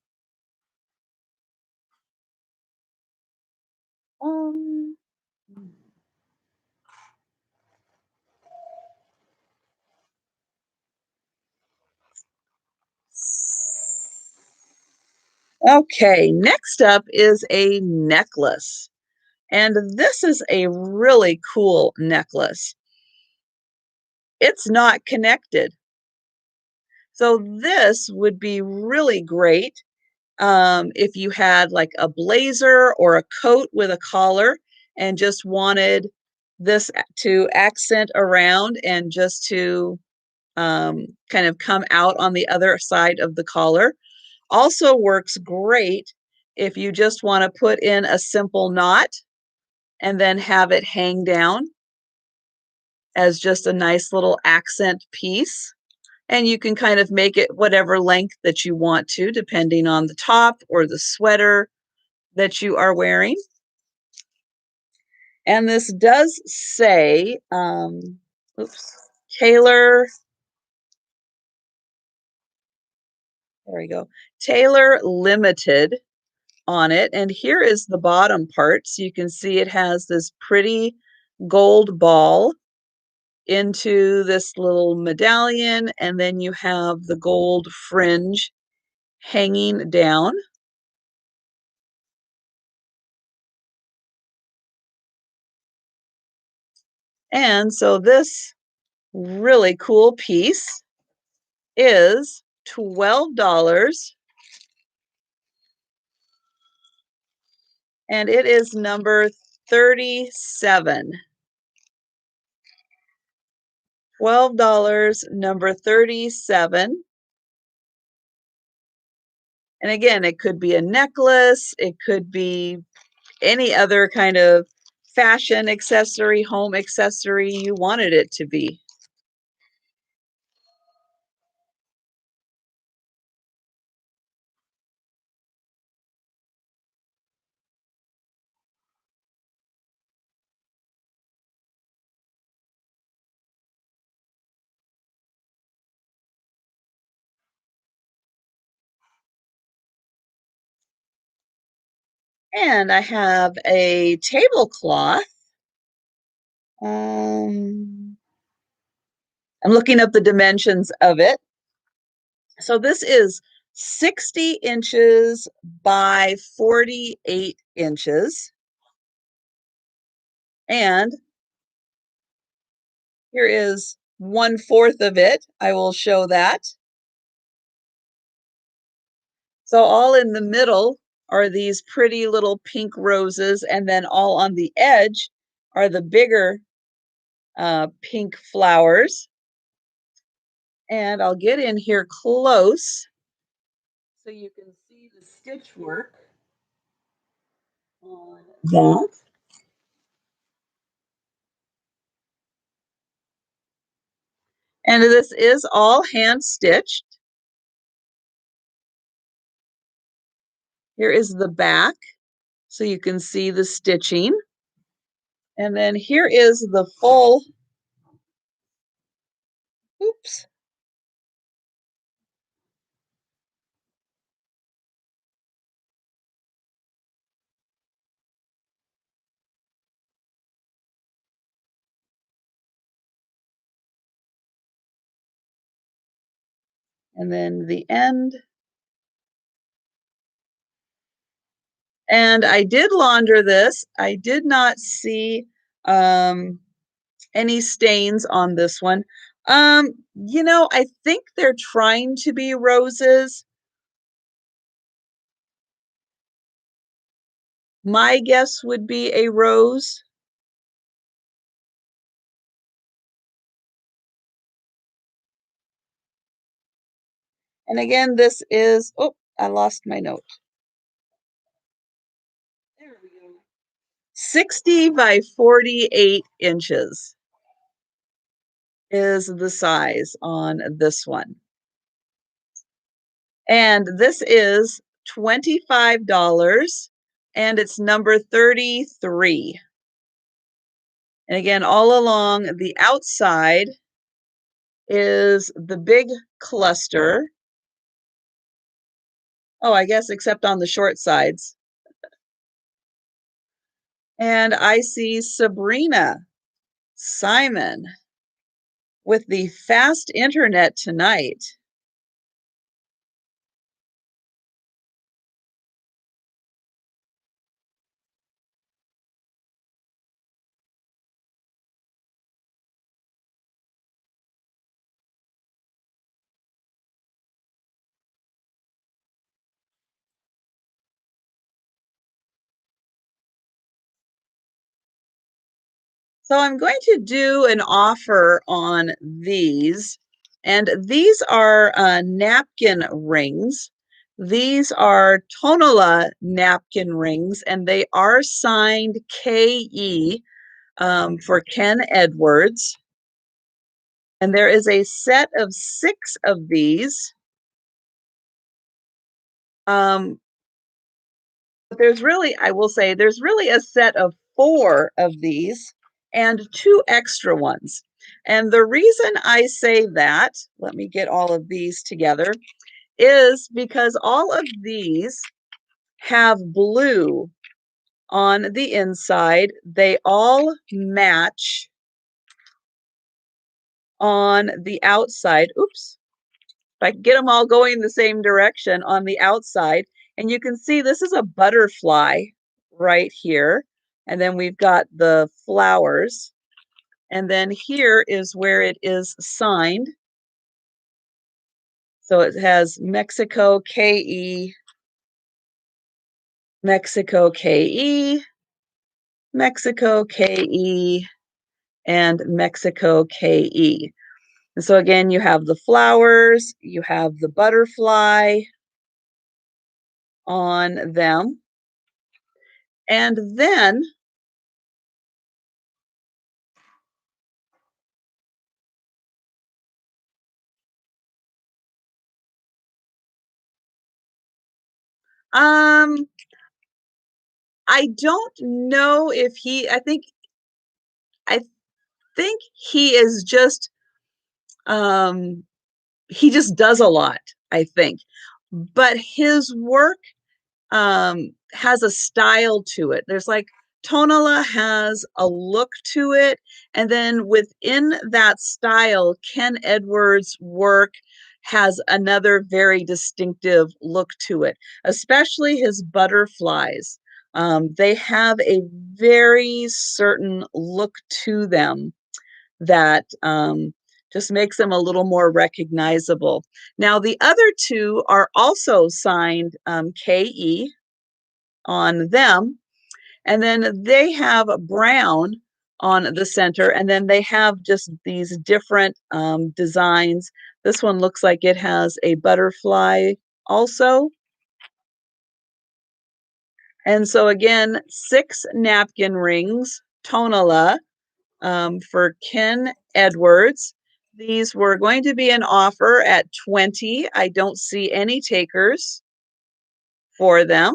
Um, okay, next up is a necklace. And this is a really cool necklace. It's not connected. So this would be really great if you had like a blazer or a coat with a collar and just wanted this to accent around and just to kind of come out on the other side of the collar. Also works great if you just want to put in a simple knot and then have it hang down as just a nice little accent piece. And you can kind of make it whatever length that you want to, depending on the top or the sweater that you are wearing. And this does say, oops, Tailor, there we go, Tailor Limited on it. And here is the bottom part. So you can see it has this pretty gold ball into this little medallion, and then you have the gold fringe hanging down. And so this really cool piece is $12 and it is number 37. $12, number 37. And again, it could be a necklace, it could be any other kind of fashion accessory, home accessory you wanted it to be. And I have a tablecloth. I'm looking up the dimensions of it. So this is 60 inches by 48 inches. And here is 1/4 of it. I will show that. So all in the middle are these pretty little pink roses, and then all on the edge are the bigger pink flowers. And I'll get in here close so you can see the stitch work on that. And this is all hand stitched. Here is the back so you can see the stitching. And then here is the full, oops. And then the end. And I did launder this. I did not see Any stains on this one? I think they're trying to be roses. My guess would be a rose. And again, this is, oh, I lost my note. There we go. 60 by 48 inches is the size on this one. And this is $25 and it's number 33. And again, all along the outside is the big cluster. Oh, I guess except on the short sides. And I see Sabrina Simon with the fast internet tonight. So I'm going to do an offer on these, and these are napkin rings. These are Tonala napkin rings, and they are signed KE for Ken Edwards. And there is a set of 6 of these. But there's really, I will say, there's really a set of 4 of these and 2 extra ones. And the reason I say that, let me get all of these together, is because all of these have blue on the inside. They all match on the outside. Oops. If I can get them all going the same direction on the outside. And you can see this is a butterfly right here. And then we've got the flowers. And then here is where it is signed. So it has Mexico KE, Mexico KE, Mexico KE, and Mexico KE. And so again, you have the flowers, you have the butterfly on them. And then um I don't know if I think he is just he just does a lot, I think. But his work has a style to it. There's like Tonala has a look to it, and then within that style, Ken Edwards' work has another very distinctive look to it, especially his butterflies. They have a very certain look to them that just makes them a little more recognizable. Now, the other 2 are also signed KE on them, and then they have brown on the center, and then they have just these different designs. This one looks like it has a butterfly also. And so again, 6 napkin rings, Tonala, for Ken Edwards. These were going to be an offer at 20. I don't see any takers for them.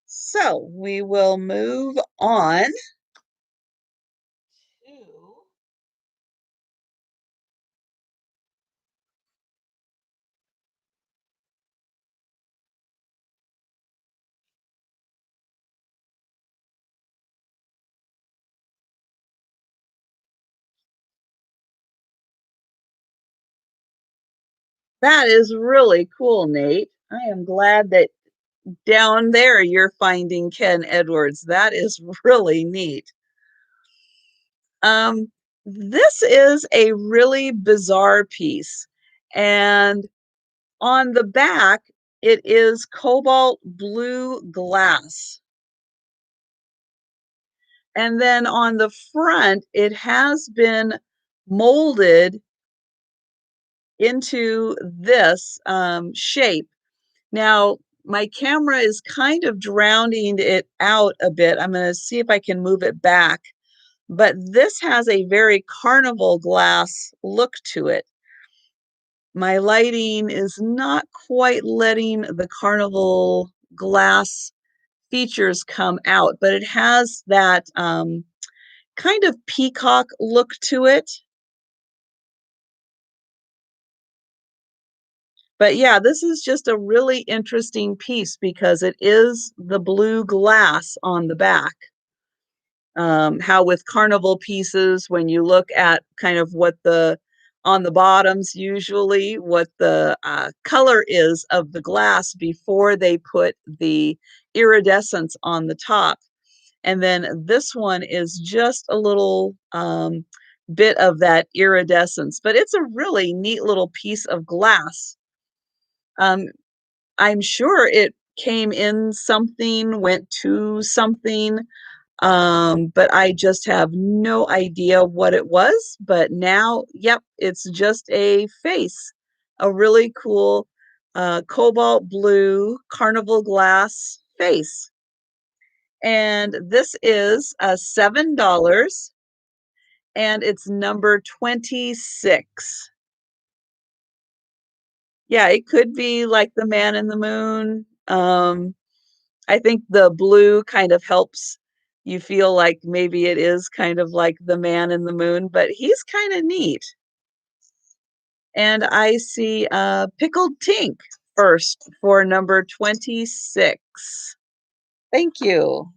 So we will move on to That is really cool, Nate. I am glad that down there you're finding Ken Edwards. That is really neat. Um, this is a really bizarre piece. And on the back, it is cobalt blue glass. And then on the front, it has been molded into this shape. Now, my camera is kind of drowning it out a bit. I'm going to see if I can move it back. But this has a very carnival glass look to it. My lighting is not quite letting the carnival glass features come out, but it has that kind of peacock look to it. But yeah, this is just a really interesting piece because it is the blue glass on the back. How with carnival pieces, when you look at kind of what the on the bottoms, usually what the color is of the glass before they put the iridescence on the top. And then this one is just a little bit of that iridescence, but it's a really neat little piece of glass. Um, I'm sure it came in something, went to something, but I just have no idea what it was. But now, yep, it's just a face, a really cool cobalt blue carnival glass face. And this is $7 and it's number 26. Yeah, it could be like the man in the moon. I think the blue kind of helps you feel like maybe it is kind of like the man in the moon, but he's kind of neat. And I see pickled tink first for number 26. Thank you.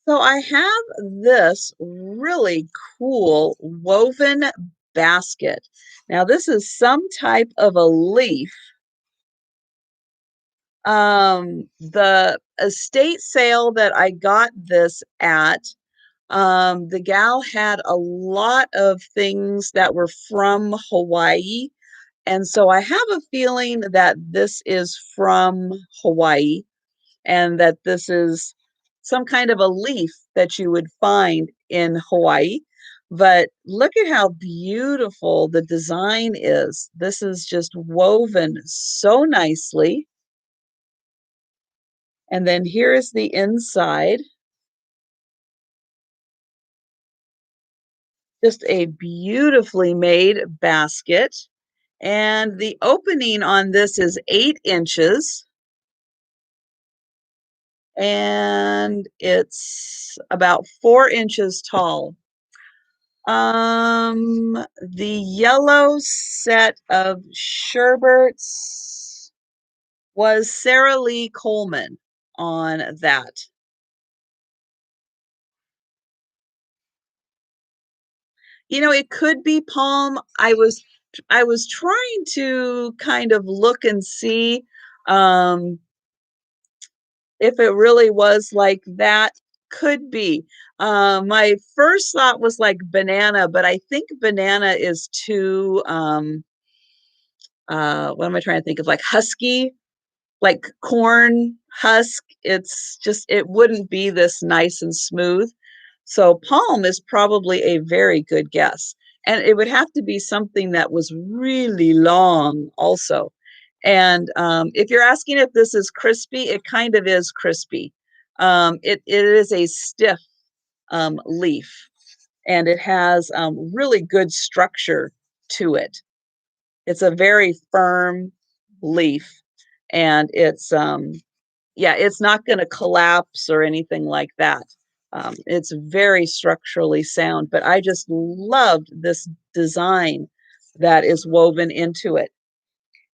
So I have this really cool woven basket. Now this is some type of a leaf. The estate sale that I got this at, the gal had a lot of things that were from Hawaii. And so I have a feeling that this is from Hawaii and that this is some kind of a leaf that you would find in Hawaii. But look at how beautiful the design is. This is just woven so nicely. And then here is the inside. Just a beautifully made basket. And the opening on this is 8 inches. And it's about 4 inches tall. The yellow set of Sherberts was Sarah Lee Coleman on that. You know, it could be palm. I was trying to kind of look and see um if it really was like that. Could be. My first thought was like banana, but I think banana is too what am I trying to think of? Like husky, like corn husk. It's just it wouldn't be this nice and smooth. So palm is probably a very good guess. And it would have to be something that was really long also. And if you're asking if this is crispy, it kind of is crispy. It is a stiff leaf and it has really good structure to it. It's a very firm leaf and yeah, it's not going to collapse or anything like that. It's very structurally sound, but I just loved this design that is woven into it.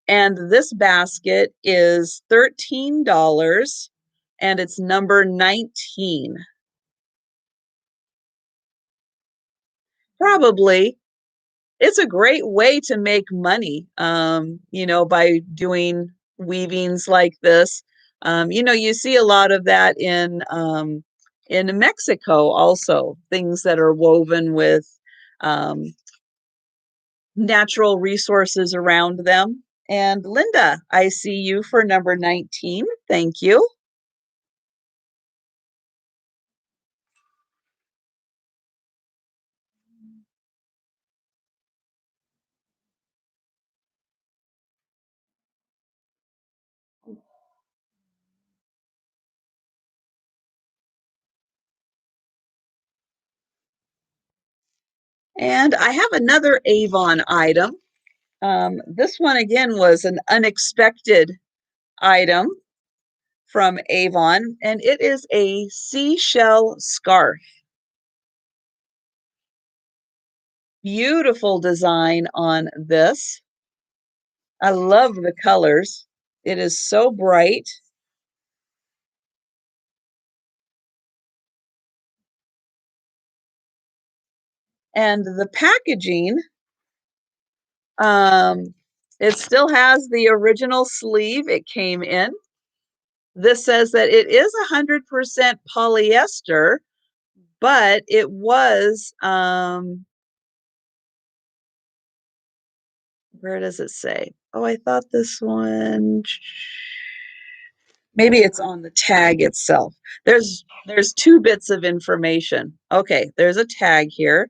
And this basket is $13 and it's number 19. Probably. It's a great way to make money, by doing weavings like this. You see a lot of that in Mexico also, things that are woven with um, natural resources around them. And Linda, I see you for number 19. Thank you. And I have another Avon item. This one again was an unexpected item from Avon, and it is a seashell scarf. Beautiful design on this. I love the colors. It is so bright. And the packaging, um, it still has the original sleeve it came in. This says that it is 100% polyester, but it was, where does it say? Oh, I thought this one, maybe it's on the tag itself. There's two bits of information. Okay, there's a tag here,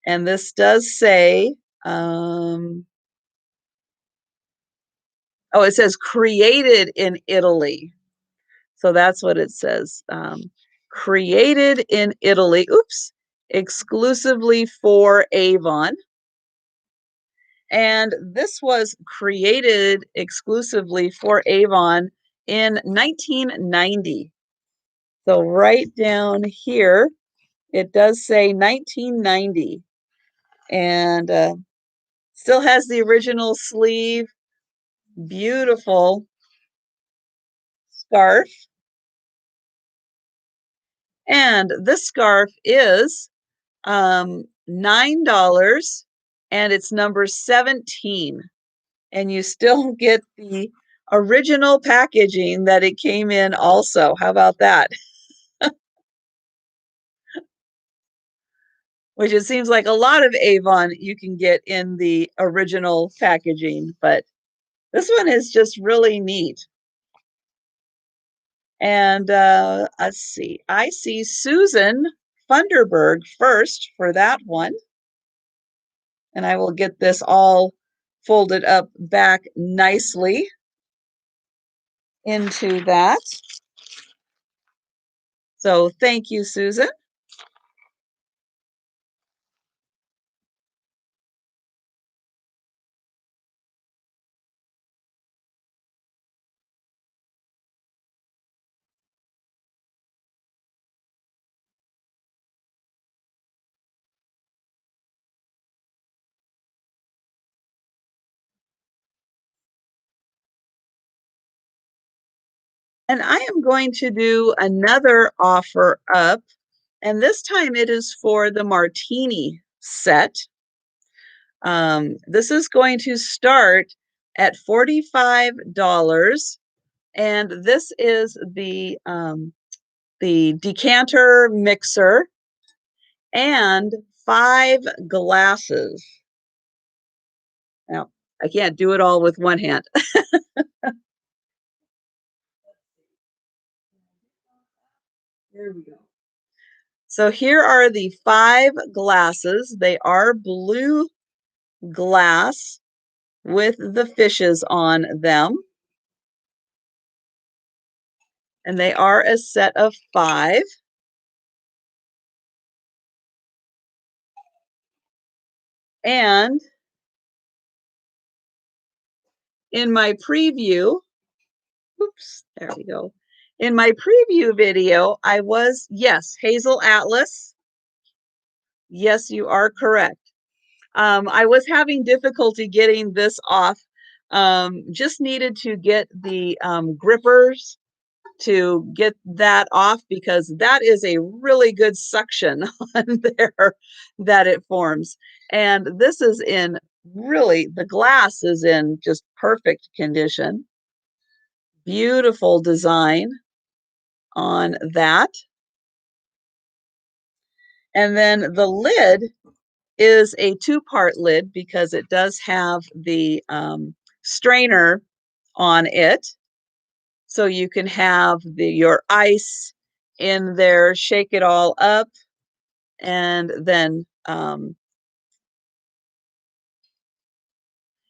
and this does say, oh, it says created in Italy. So that's what it says. Created in Italy. Oops. Exclusively for Avon. And this was created exclusively for Avon in 1990. So right down here, it does say 1990. And still has the original sleeve. Beautiful scarf. And this scarf is $9 and it's number 17. And you still get the original packaging that it came in also. How about that? Which it seems like a lot of Avon you can get in the original packaging, but this one is just really neat. And let's see, I see Susan Funderburg first for that one. And I will get this all folded up back nicely into that. So thank you, Susan. And I am going to do another offer up, and this time it is for the martini set. This is going to start at $45, and this is the decanter mixer and 5 glasses. Now, I can't do it all with one hand. There we go. So here are the 5 glasses. They are blue glass with the fishes on them. And they are a set of 5. And in my preview, oops, there we go. In my preview video, I was, yes, Hazel Atlas. Yes, you are correct. I was having difficulty getting this off. Just needed to get the grippers to get that off because that is a really good suction on there that it forms. And this is in really, the glass is in just perfect condition. Beautiful design on that. And then the lid is a two-part lid because it does have the strainer on it. So you can have your ice in there, shake it all up, and then,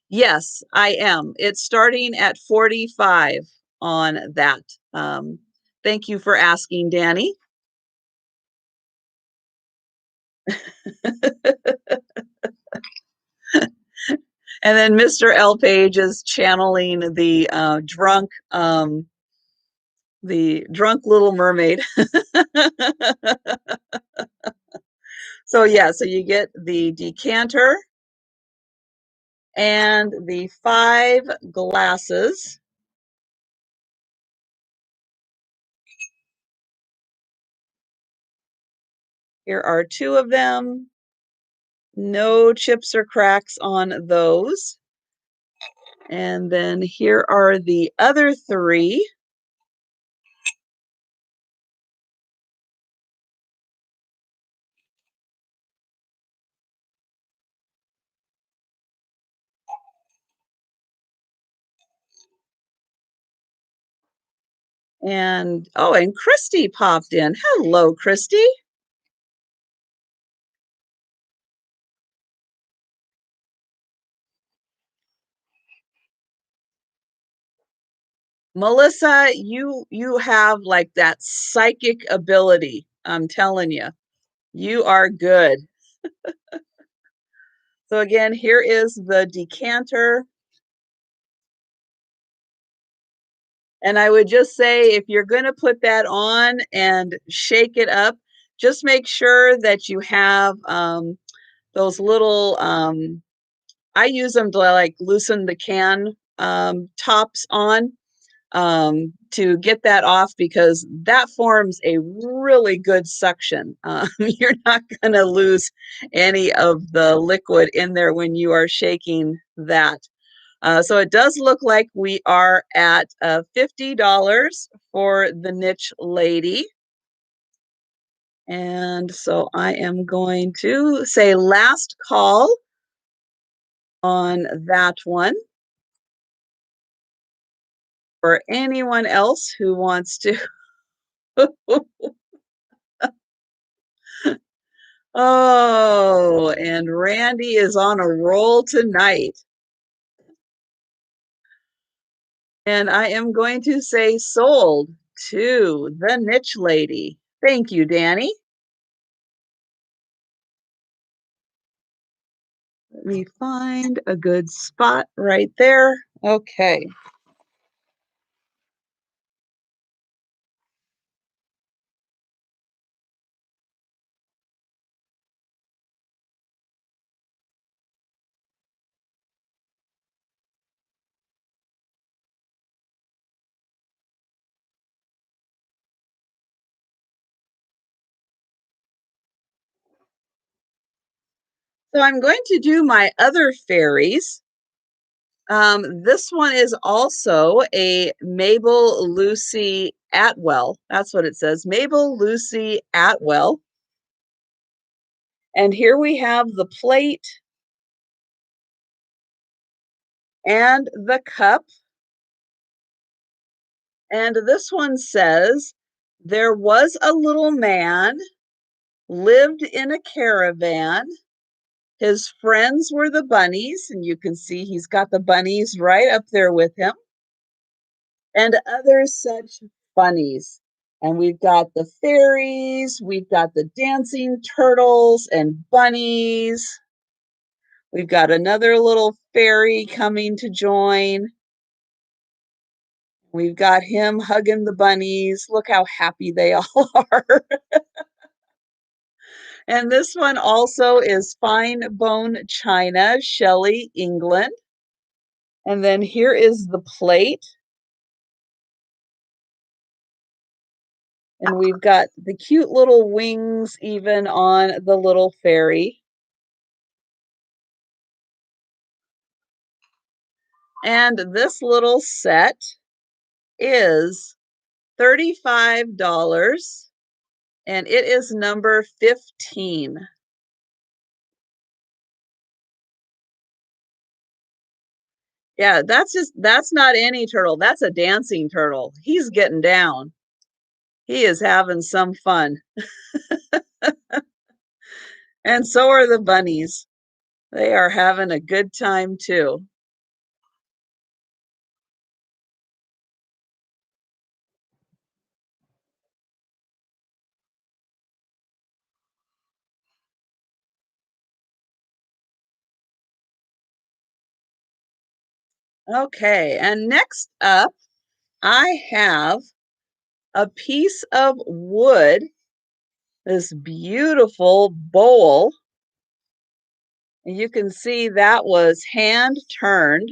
yes, I am. It's starting at 45 on that. Thank you for asking, Danny. And then Mr. L. Page is channeling the drunk Little Mermaid. So yeah, so you get the decanter and the 5 glasses. Here are 2 of them. No chips or cracks on those. And then here are the other 3. And oh, and Christy popped in. Hello, Christy. Melissa, you have like that psychic ability. I'm telling you. You are good. So again, here is the decanter. And I would just say, if you're going to put that on and shake it up, just make sure that you have those little, I use them to like loosen the can tops on to get that off because that forms a really good suction. You're not going to lose any of the liquid in there when you are shaking that. So it does look like we are at $50 for the niche lady. And so I am going to say last call on that one for anyone else who wants to. Oh, and Randy is on a roll tonight. And I am going to say sold to the niche lady. Thank you, Danny. Let me find a good spot right there. Okay. So I'm going to do my other fairies. This one is also a Mabel Lucy Atwell. That's what it says, Mabel Lucy Atwell. And here we have the plate and the cup. And this one says, there was a little man, lived in a caravan. His friends were the bunnies, and you can see he's got the bunnies right up there with him, and other such funnies. And we've got the fairies, we've got the dancing turtles and bunnies. We've got another little fairy coming to join. We've got him hugging the bunnies. Look how happy they all are. And this one also is fine bone china, Shelley, England. And then here is the plate. And we've got the cute little wings even on the little fairy. And this little set is $35 and it is number 15. Yeah, that's not any turtle. That's a dancing turtle. He's getting down. He is having some fun. And so are the bunnies. They are having a good time too. Okay, and next up, I have a piece of wood, this beautiful bowl. And you can see that was hand turned.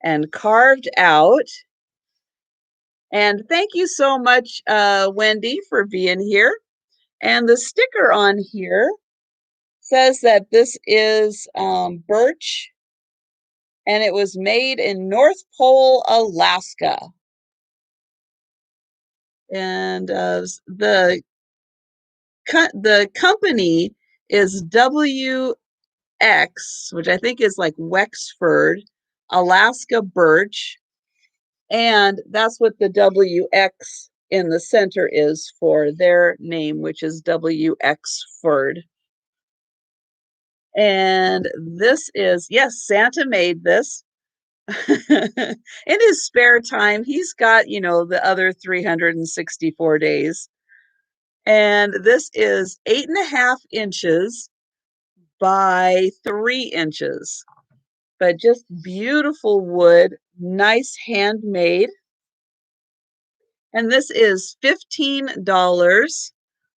And carved out. And thank you so much, Wendy, for being here. And the sticker on here says that this is birch and it was made in North Pole, Alaska. And the company is WX, which I think is like Wexford, Alaska birch. And that's what the WX in the center is for their name, which is WX And this is, yes, Santa made this. In his spare time. He's got, the other 364 days. And this is 8.5 inches by 3 inches. But just beautiful wood, nice handmade. And this is $15,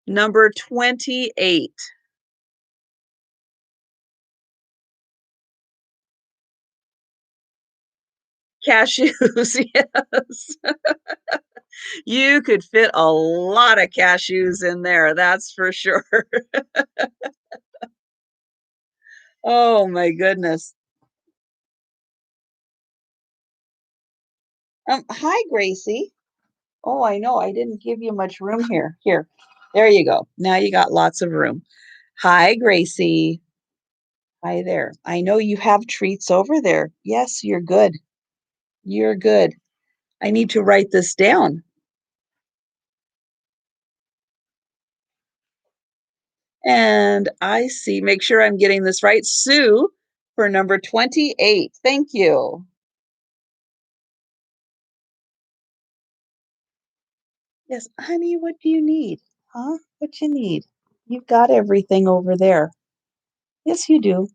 number 28. Cashews, yes. You could fit a lot of cashews in there, that's for sure. Oh my goodness. Hi, Gracie. Oh, I know, I didn't give you much room here. Here, there you go. Now you got lots of room. Hi, Gracie. Hi there. I know you have treats over there. Yes, you're good. You're good. I need to write this down. And I see, make sure I'm getting this right. Sue for number 28. Thank you. Yes, honey, what do you need? Huh? What you need? You've got everything over there. Yes, you do.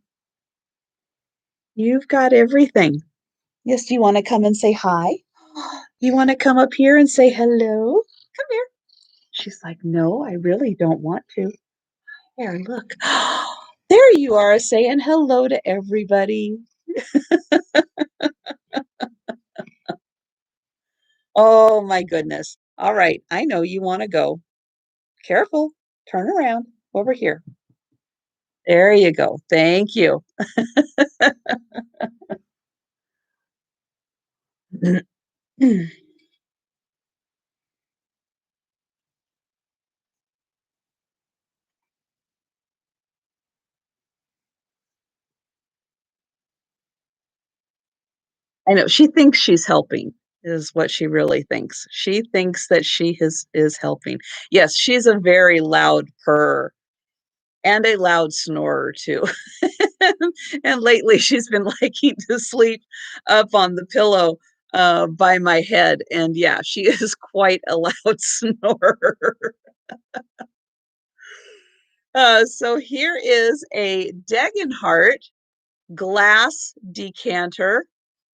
You've got everything. Yes, do you want to come and say hi? You want to come up here and say hello? Come here. She's like, no, I really don't want to. Here, look. There you are saying hello to everybody. Oh my goodness. All right. I know you want to go. Careful. Turn around over here. There you go. Thank you. I know she thinks she's helping is what she really thinks. She thinks that she is helping. Yes, she's a very loud purr and a loud snorer too. And lately she's been liking to sleep up on the pillow by my head. And yeah, she is quite a loud snorer. So here is a Degenhart glass decanter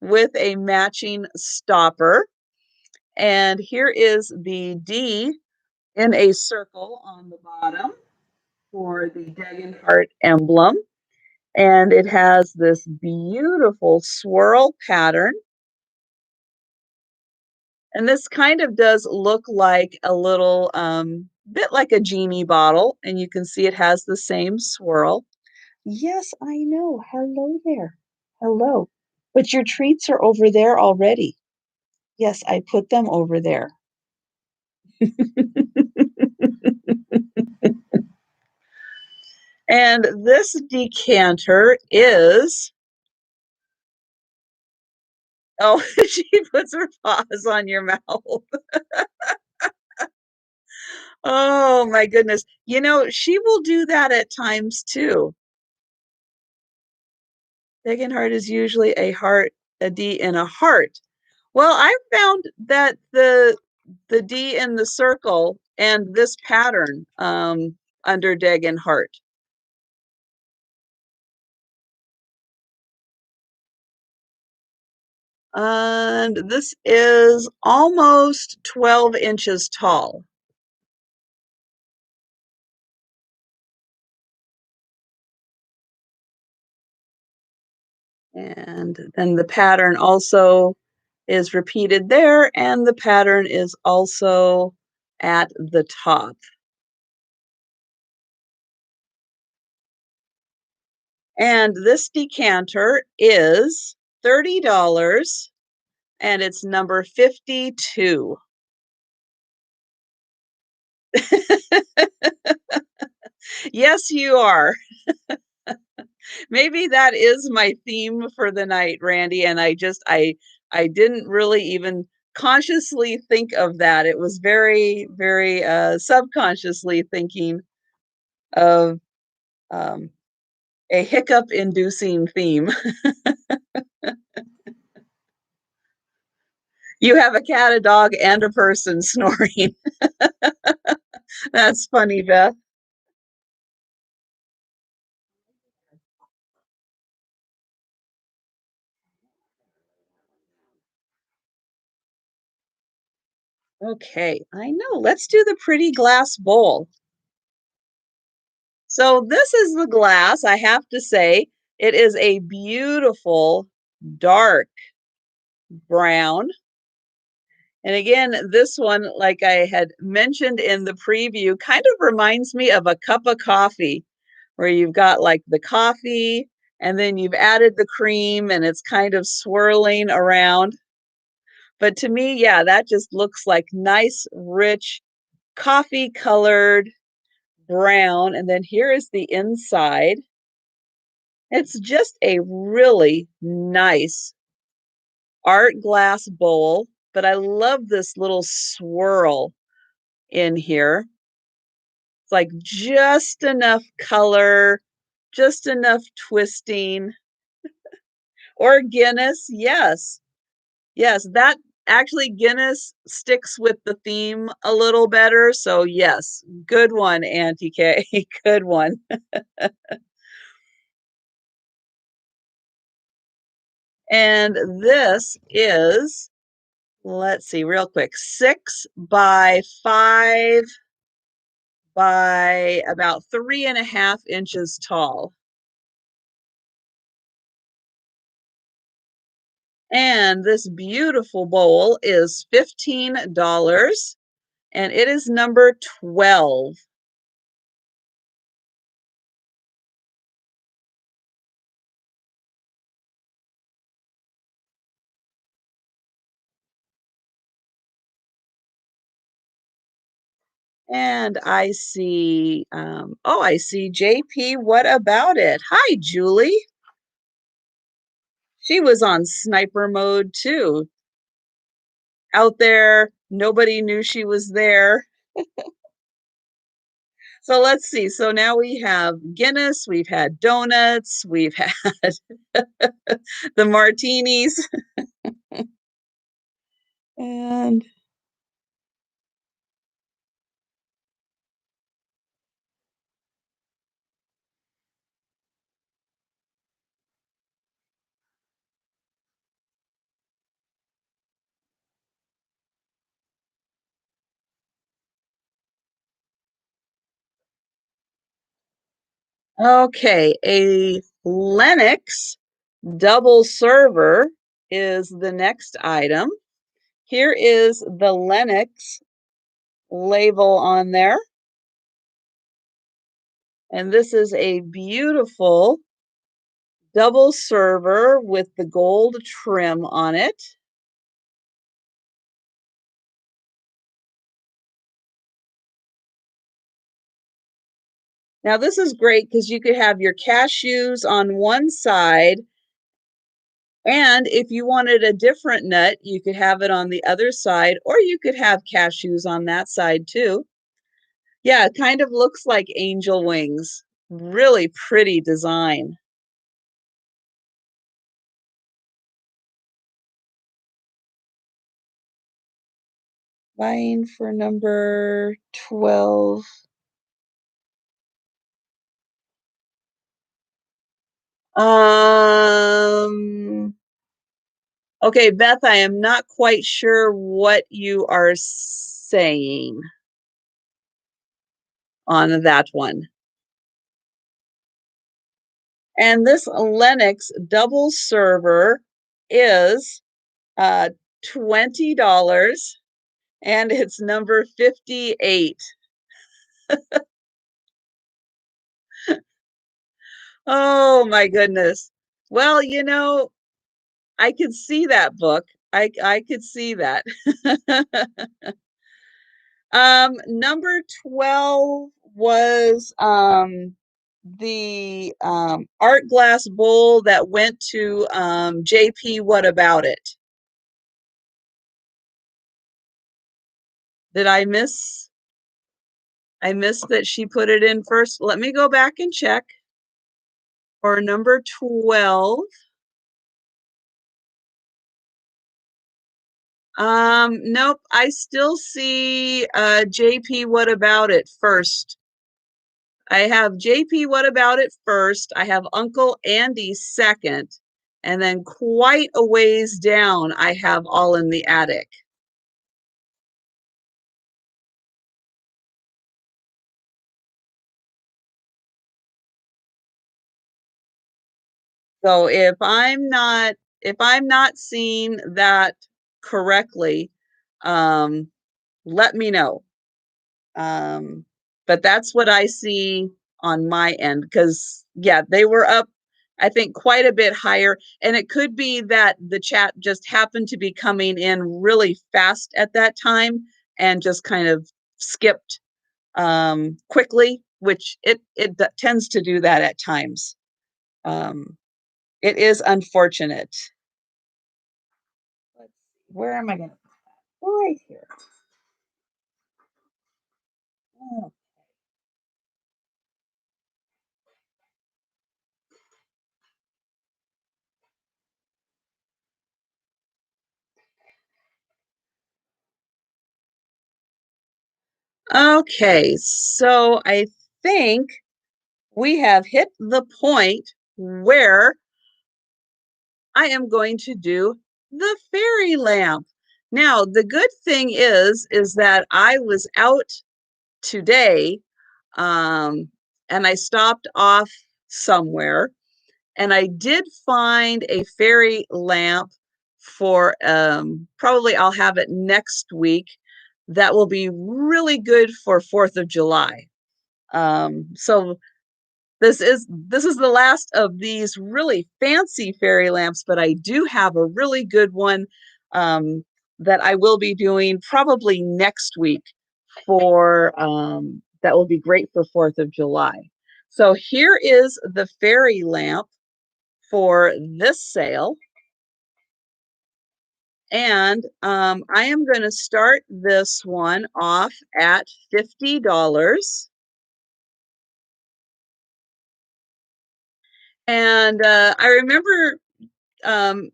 with a matching stopper. And here is the D in a circle on the bottom for the Degenhart emblem. And it has this beautiful swirl pattern. And this kind of does look like a little bit like a genie bottle. And you can see it has the same swirl. Yes, I know. Hello there. Hello. But your treats are over there already. Yes, I put them over there. And this decanter is, oh, she puts her paws on your mouth. Oh my goodness. You know, she will do that at times too. Degenhart is usually a heart, a D and a heart. Well, I found that the D in the circle and this pattern under Degenhart. And this is almost 12 inches tall. And then the pattern also is repeated there, and the pattern is also at the top. And this decanter is $30 and it's number 52. Yes, you are. Maybe that is my theme for the night, Randy, and I didn't really even consciously think of that. It was very subconsciously thinking of um, a hiccup-inducing theme. You have a cat, a dog, and a person snoring. That's funny, Beth. Okay, I know. Let's do the pretty glass bowl. So this is the glass, I have to say. It is a beautiful dark brown. And again, this one, like I had mentioned in the preview, kind of reminds me of a cup of coffee, where you've got like the coffee and then you've added the cream and it's kind of swirling around. But to me, yeah, that just looks like nice, rich, coffee colored brown. And then here is the inside. It's just a really nice art glass bowl, but I love this little swirl in here. It's like just enough color, just enough twisting. Or Guinness, yes. Yes, that actually Guinness sticks with the theme a little better. So yes, good one, Auntie K. Good one. And this is, let's see, real quick, 6 by 5 by about 3.5 inches tall. And this beautiful bowl is $15 and it is number 12. And I see, oh, I see JP. What about it? Hi, Julie. She was on sniper mode too. Out there, nobody knew she was there. So let's see. So now we have Guinness, we've had donuts, we've had the martinis, and Okay, a Lennox double server is the next item. Here is the Lennox label on there. And this is a beautiful double server with the gold trim on it. Now this is great because you could have your cashews on one side, and if you wanted a different nut, you could have it on the other side, or you could have cashews on that side too. Yeah, it kind of looks like angel wings. Really pretty design. Buying for number 12. Um, okay, Beth, I am not quite sure what you are saying on that one. And this Lennox double server is $20 and it's number 58. Oh my goodness. Well, I could see that book. I could see that. Number 12 was the art glass bowl that went to JP. What about it? Did I miss? I missed that she put it in first. Let me go back and check for number 12. Nope, I still see JP. What about it first? I have JP. What about it first? I have Uncle Andy second, and then quite a ways down, I have All in the Attic. So if I'm not seeing that correctly, um, let me know. Um, but that's what I see on my end because, yeah, they were up, I think, quite a bit higher. And it could be that the chat just happened to be coming in really fast at that time and just kind of skipped quickly, which it tends to do that at times. Um, it is unfortunate. Where am I going to? Right here. Oh. Okay, so I think we have hit the point where I am going to do the fairy lamp. Now, the good thing is that I was out today, um, and I stopped off somewhere, and I did find a fairy lamp for probably I'll have it next week. That will be really good for 4th of July. So this is the last of these really fancy fairy lamps, but I do have a really good one um, that I will be doing probably next week for that will be great for 4th of July. So here is the fairy lamp for this sale. And I am going to start this one off at $50. And I remember um,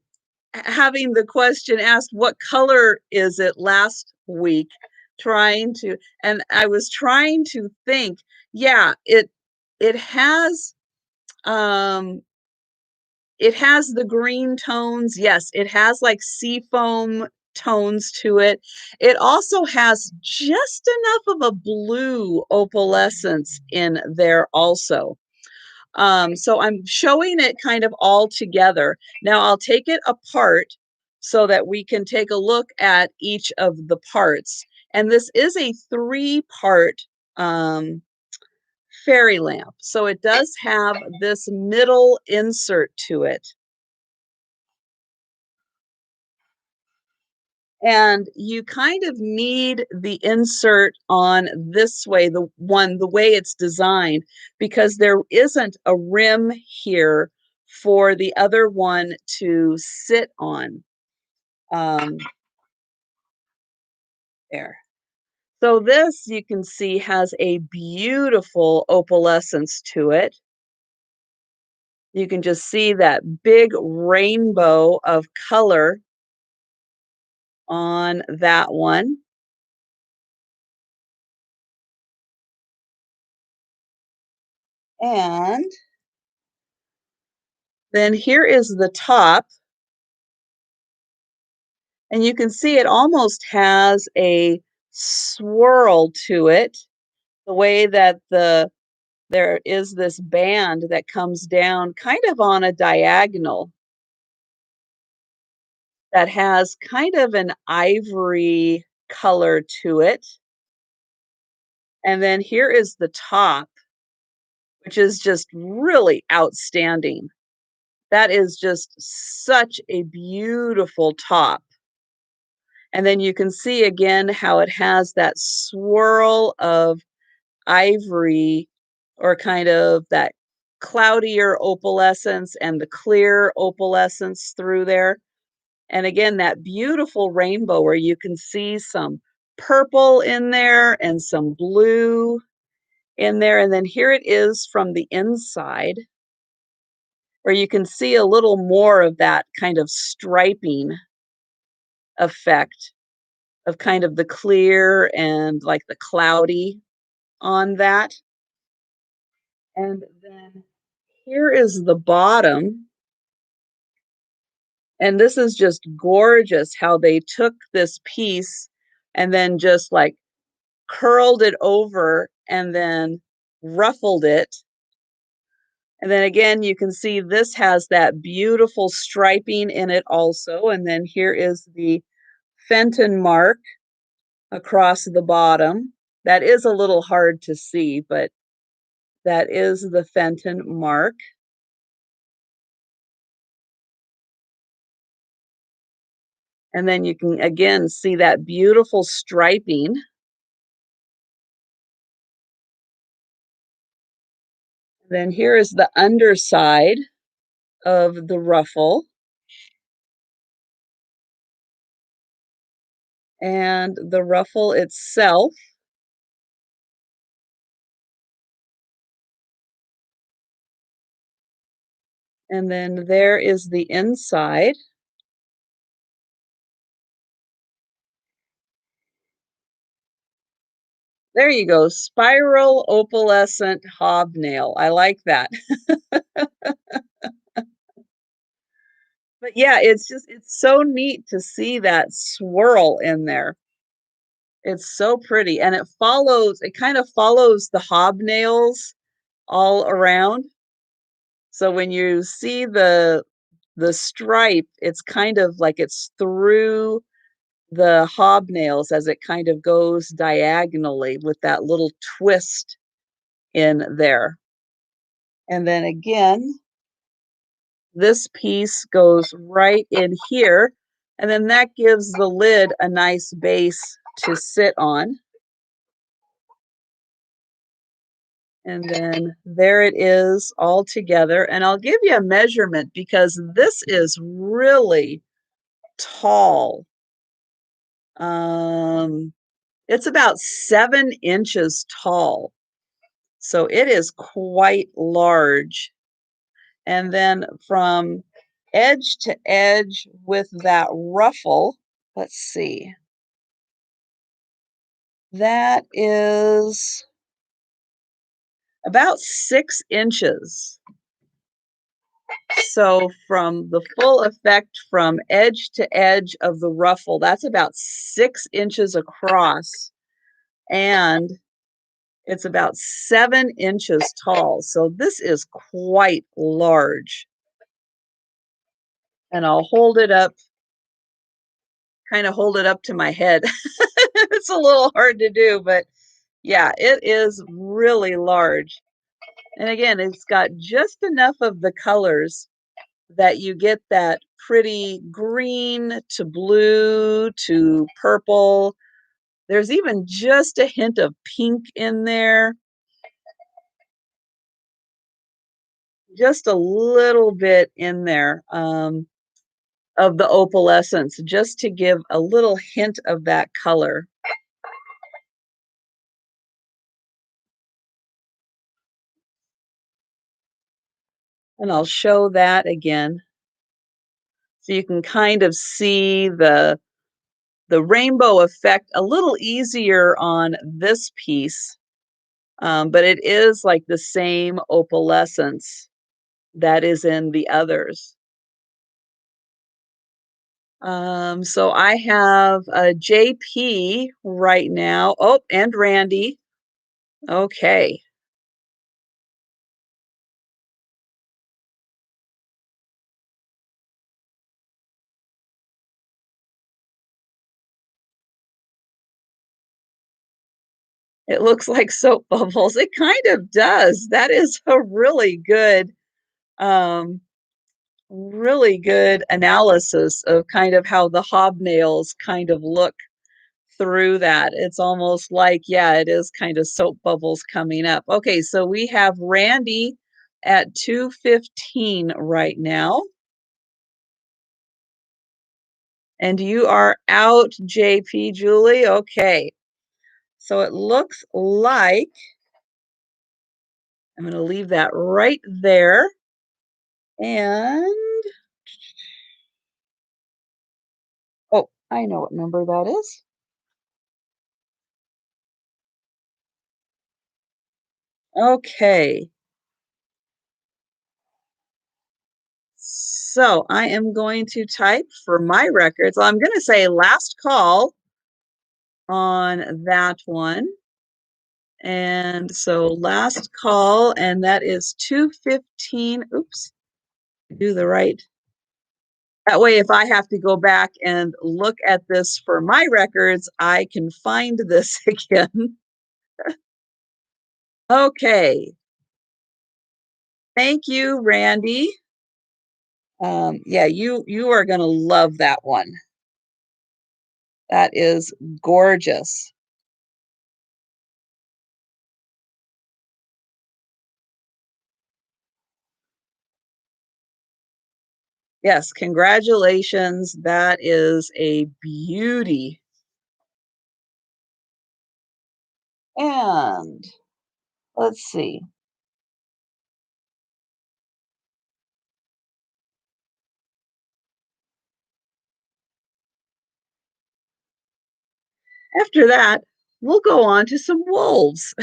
having the question asked, what color is it last week? And I was trying to think, yeah, it has um it has the green tones. Yes, it has like seafoam tones to it. It also has just enough of a blue opalescence in there also. So I'm showing it kind of all together. Now I'll take it apart so that we can take a look at each of the parts. And this is a 3-part fairy lamp. So it does have this middle insert to it. And you kind of need the insert on this way, the way it's designed, because there isn't a rim here for the other one to sit on. Um, there. So this, you can see, has a beautiful opalescence to it. You can just see that big rainbow of color on that one. And then here is the top. And you can see it almost has a swirl to it, the way that there is this band that comes down kind of on a diagonal that has kind of an ivory color to it. And then here is the top, which is just really outstanding. That is just such a beautiful top. And then you can see again how it has that swirl of ivory, or kind of that cloudier opalescence and the clear opalescence through there. And again, that beautiful rainbow where you can see some purple in there and some blue in there. And then here it is from the inside, where you can see a little more of that kind of striping effect of kind of the clear and like the cloudy on that. And then here is the bottom. And this is just gorgeous how they took this piece and then just like curled it over and then ruffled it. And then again, you can see this has that beautiful striping in it also. And then here is the Fenton mark across the bottom. That is a little hard to see, but that is the Fenton mark. And then you can again see that beautiful striping. Then here is the underside of the ruffle. And the ruffle itself. And then there is the inside. There you go, spiral opalescent hobnail. I like that. But yeah, it's so neat to see that swirl in there. It's so pretty, and it kind of follows the hobnails all around. So when you see the stripe, it's kind of like it's through the hobnails as it kind of goes diagonally with that little twist in there. And then again, this piece goes right in here, and then that gives the lid a nice base to sit on. And then there it is all together. And I'll give you a measurement because this is really tall. It's about 7 inches tall. So it is quite large. And then from edge to edge with that ruffle, let's see, that is about 6 inches. So from the full effect from edge to edge of the ruffle, that's about 6 inches across. And It's about 7 inches tall, so this is quite large. And I'll hold it up, kind of hold it up to my head. It's a little hard to do, but yeah, it is really large. And again, it's got just enough of the colors that you get that pretty green to blue to purple. There's even just a hint of pink in there, just a little bit in there of the opalescence, just to give a little hint of that color. And I'll show that again. So you can kind of see the rainbow effect a little easier on this piece, but it is like the same opalescence that is in the others. So I have a JP right now. Oh, and Randy. Okay. It looks like soap bubbles. It kind of does. That is a um, really good analysis of kind of how the hobnails kind of look through that. It's almost like, yeah, it is kind of soap bubbles coming up. Okay, so we have Randy at 215 right now. And you are out, JP Julie. Okay. So it looks like I'm going to leave that right there. And oh, I know what number that is. Okay. So I am going to type for my records. I'm going to say last call on that one. And so last call, and that is 215. Oops, do the right. That way, if I have to go back and look at this for my records, I can find this again. Okay. Thank you, Randy. Yeah, you are going to love that one. That is gorgeous. Yes, congratulations. That is a beauty. And let's see. After that, we'll go on to some wolves.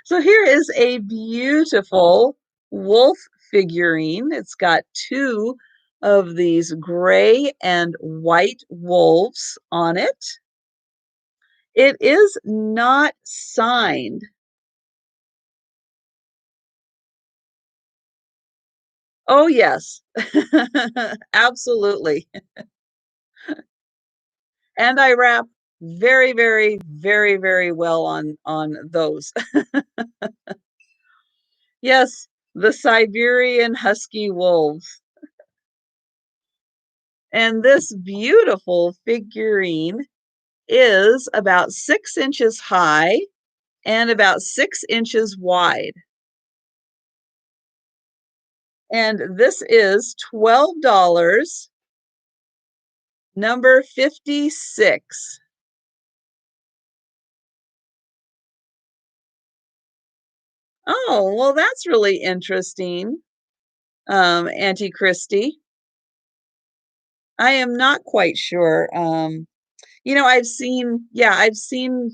So here is a beautiful wolf figurine. It's got two of these gray and white wolves on it. It is not signed. Oh, yes. Absolutely. And I wrap very, very, very, very well on those. Yes, the Siberian Husky wolves. And this beautiful figurine is about 6 inches high and about 6 inches wide. And this is $12, number 56. Oh, well, that's really interesting, Auntie Christie. I am not quite sure. I've seen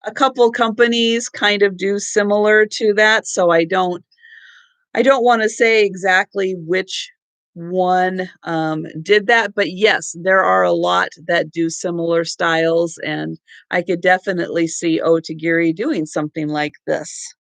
a couple companies kind of do similar to that, so I don't want to say exactly one did that, but yes, there are a lot that do similar styles, and I could definitely see Otagiri doing something like this.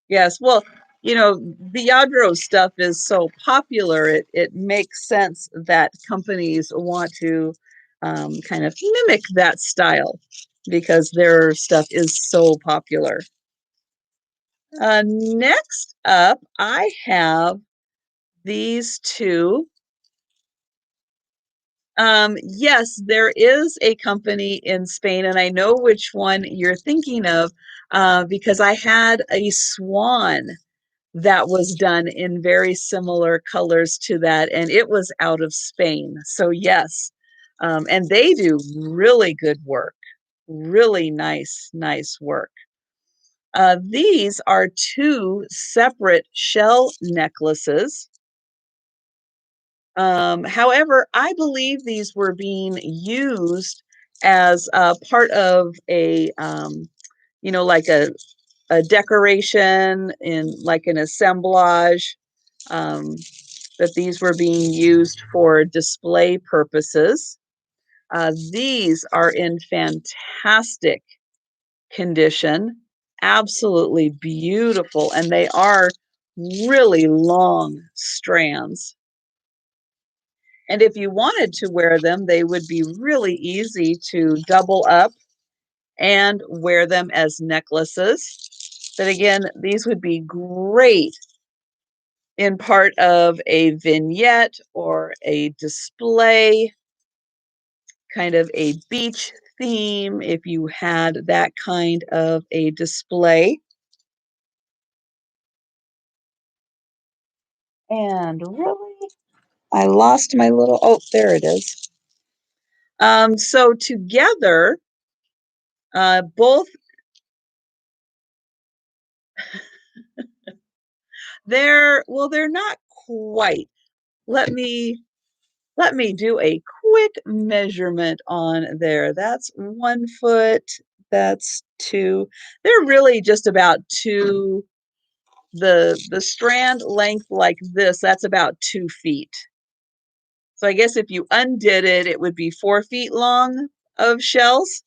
Yes, well, Viadro stuff is so popular, it makes sense that companies want to kind of mimic that style because their stuff is so popular. Next up, I have these two. Yes, there is a company in Spain, and I know which one you're thinking of because I had a swan that was done in very similar colors to that, and it was out of Spain. So, yes, and they do really good work, really nice, nice work. These are two separate shell necklaces. However, I believe these were being used as part of like a decoration in like an assemblage, um, that these were being used for display purposes. These are in fantastic condition, absolutely beautiful, and they are really long strands. And if you wanted to wear them, they would be really easy to double up and wear them as necklaces. But again, these would be great in part of a vignette or a display, kind of a beach theme if you had that kind of a display. And really, I lost my little, oh, there it is. So together, both they're not quite. Let me let me do a quick measurement on there. That's 1 foot, that's two. They're really just about two, the strand length like this, that's about 2 feet. So I guess if you undid it, it would be 4 feet long of shells.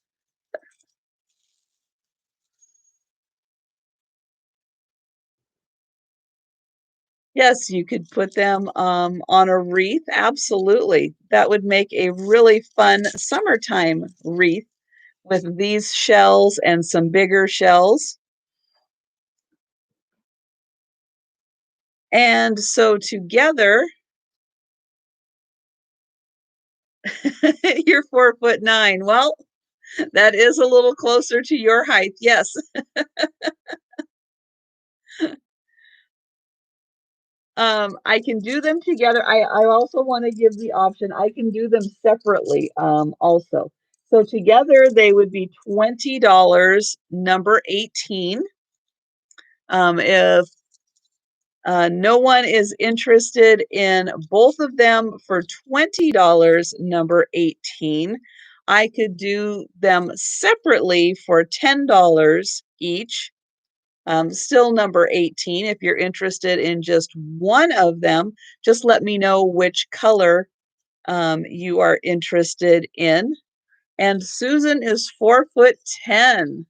Yes, you could put them on a wreath. Absolutely. That would make a really fun summertime wreath with these shells and some bigger shells. And so together, you're 4'9". Well, that is a little closer to your height. Yes. I can do them together. I also want to give the option. I can do them separately also. So together they would be $20, number 18. If no one is interested in both of them for $20, number 18, I could do them separately for $10 each. Still number 18. If you're interested in just one of them, just let me know which color you are interested in. And Susan is 4'10".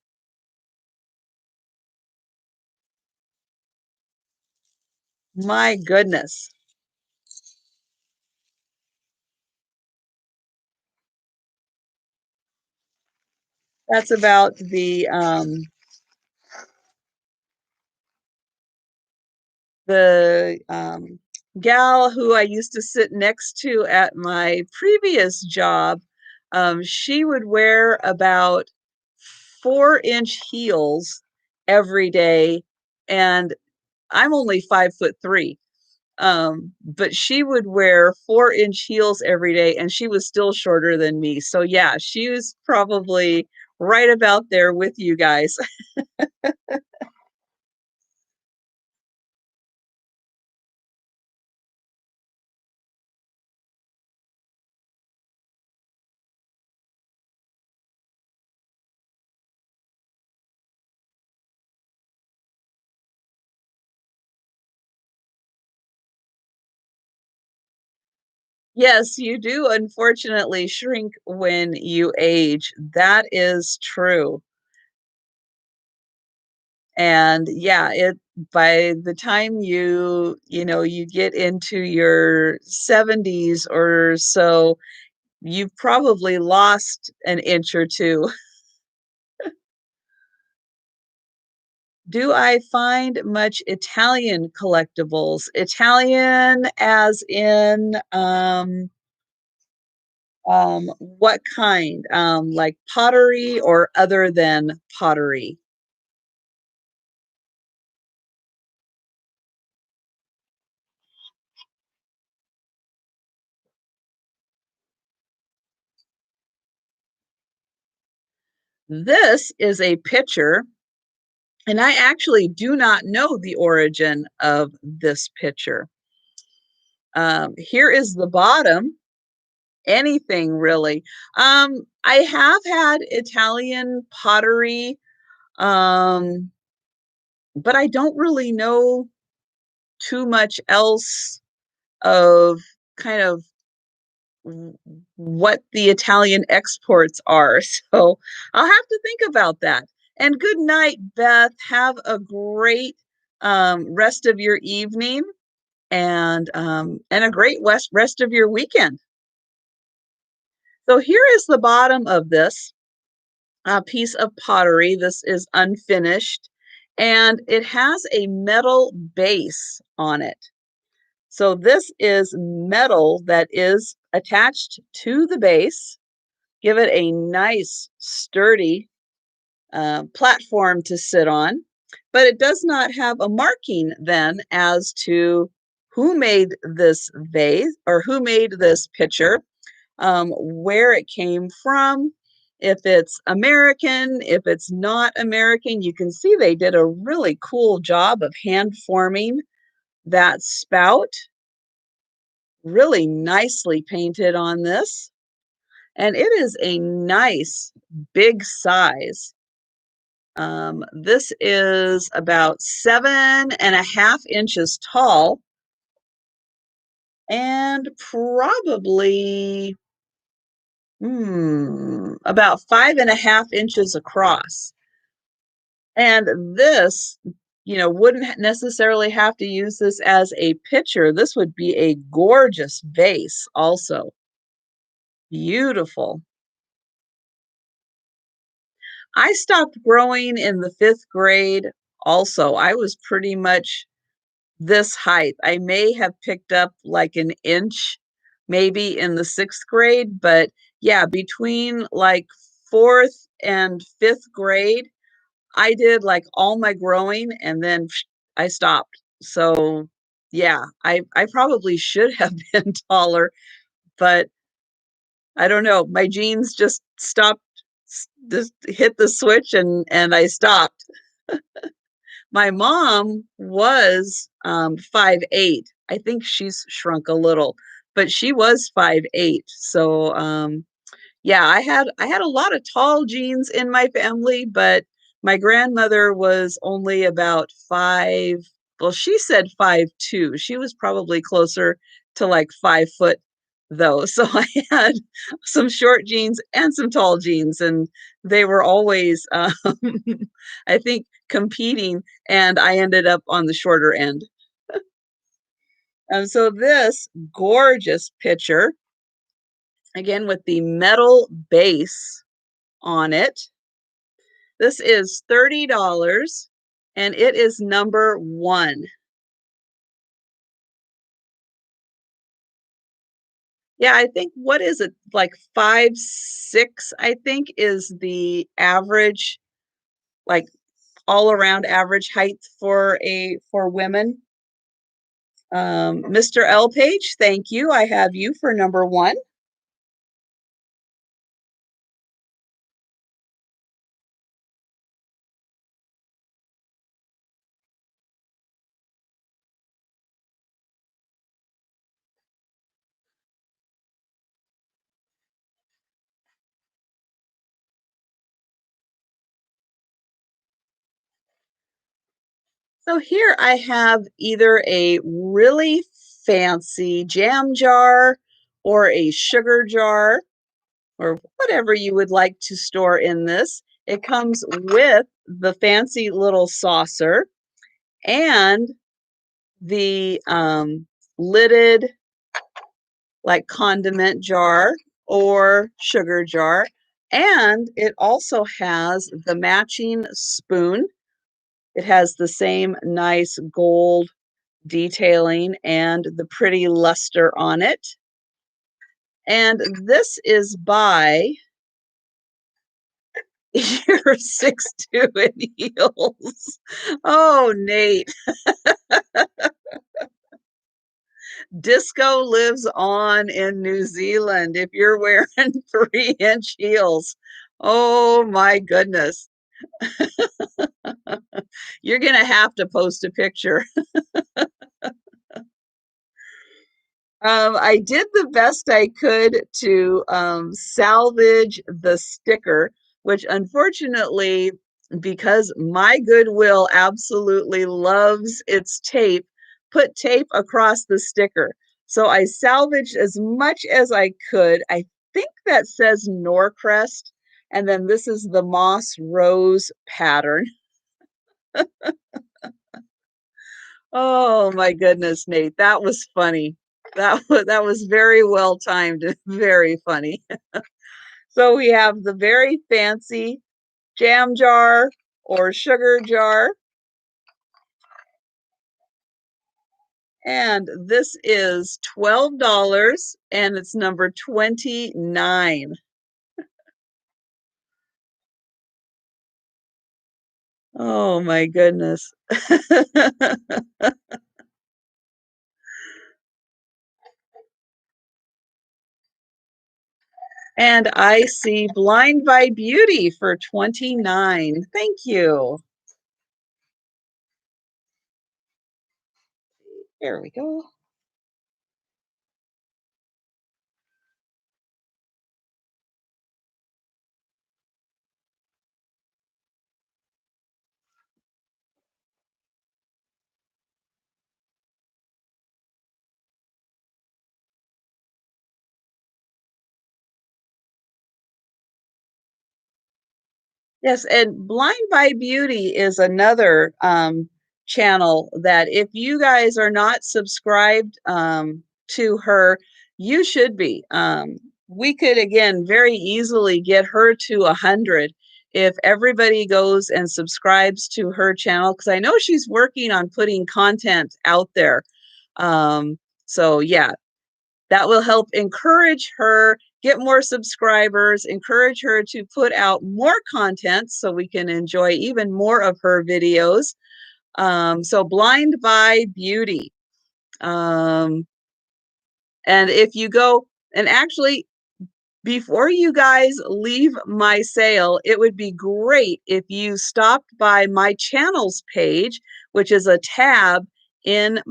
My goodness. That's about the gal who I used to sit next to at my previous job. She would wear about 4-inch heels every day, and I'm only 5'3". But she would wear 4-inch heels every day, and she was still shorter than me. So yeah, she was probably right about there with you guys. Yes, you do unfortunately shrink when you age. That is true. And yeah, it by the time you get into your 70s or so, you've probably lost an inch or two. Do I find much Italian collectibles? Italian as in, what kind? Like pottery or other than pottery? This is a picture, and I actually do not know the origin of this picture. Here is the bottom. Anything really. I have had Italian pottery, um, but I don't really know too much else of kind of w- what the Italian exports are. So I'll have to think about that. And good night, Beth. Have a great rest of your evening and a great rest of your weekend. So here is the bottom of this piece of pottery. This is unfinished, and it has a metal base on it. So this is metal that is attached to the base. Give it a nice, sturdy platform to sit on, but it does not have a marking then as to who made this vase or who made this pitcher, where it came from, if it's American, if it's not American. You can see they did a really cool job of hand forming that spout, really nicely painted on this. And it is a nice big size. This is about 7.5 inches tall and probably about 5.5 inches across. And this, wouldn't necessarily have to use this as a pitcher. This would be a gorgeous vase also. Beautiful. I stopped growing in the 5th grade also. I was pretty much this height. I may have picked up like an inch maybe in the 6th grade, but yeah, between like 4th and 5th grade, I did like all my growing and then I stopped. So yeah, I probably should have been taller, but I don't know. My genes just stopped, just hit the switch and I stopped. My mom was 5'8". I think she's shrunk a little, but she was 5'8". So yeah, I had a lot of tall genes in my family, but my grandmother was only about well, she said 5'2". She was probably closer to like 5 foot though. So I had some short genes and some tall genes, and they were always, I think, competing, and I ended up on the shorter end. And so this gorgeous picture, again with the metal base on it. This is $30 and it is number 1. Yeah, I think what is it? Like 5'6", I think is the average, like all around average height for women. Mr. L Page, thank you. I have you for number 1. So here I have either a really fancy jam jar or a sugar jar, or whatever you would like to store in this. It comes with the fancy little saucer and the lidded like condiment jar or sugar jar. And it also has the matching spoon. It has the same nice gold detailing and the pretty luster on it. And this is by You're 6'2" in heels. Oh, Nate. Disco lives on in New Zealand if you're wearing 3-inch heels. Oh my goodness. You're going to have to post a picture. I did the best I could to salvage the sticker, which unfortunately, because my Goodwill absolutely loves its tape, put tape across the sticker. So I salvaged as much as I could. I think that says Norcrest, and then this is the moss rose pattern. Oh my goodness, Nate, that was funny. That was very well timed and very funny. So we have the very fancy jam jar or sugar jar. And this is $12 and it's number 29. Oh my goodness. And I see Blind by Beauty for 29. Thank you. There we go. Yes, and Blind by Beauty is another channel that if you guys are not subscribed to her, you should be. We could, again, very easily get her to 100 if everybody goes and subscribes to her channel, because I know she's working on putting content out there. So yeah, that will help encourage her, get more subscribers, encourage her to put out more content so we can enjoy even more of her videos. So Blind by Beauty. Um, and if you go, and actually, before you guys leave my sale, it would be great if you stopped by my channels page, which is a tab in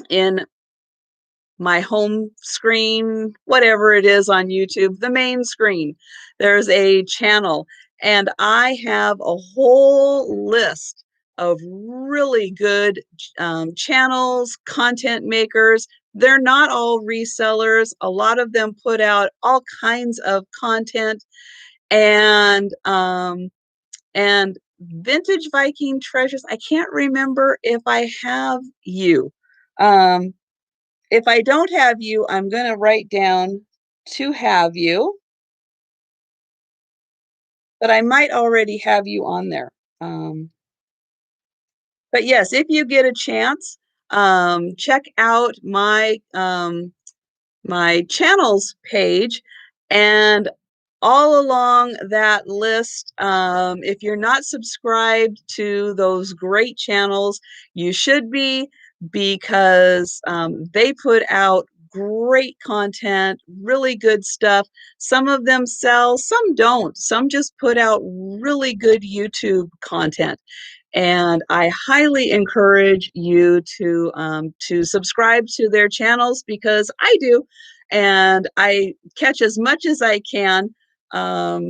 in my home screen, whatever it is on YouTube, the main screen. There's a channel, and I have a whole list of really good channels, content makers. They're not all resellers. A lot of them put out all kinds of content, and Vintage Viking Treasures. I can't remember if I have you. Um, if I don't have you, I'm going to write down to have you, but I might already have you on there. Um, but yes, if you get a chance, check out my channels page, and all along that list, if you're not subscribed to those great channels, you should be, because they put out great content, really good stuff. Some of them sell, some don't. Some just put out really good YouTube content. And I highly encourage you to subscribe to their channels, because I do, and I catch as much as I can. A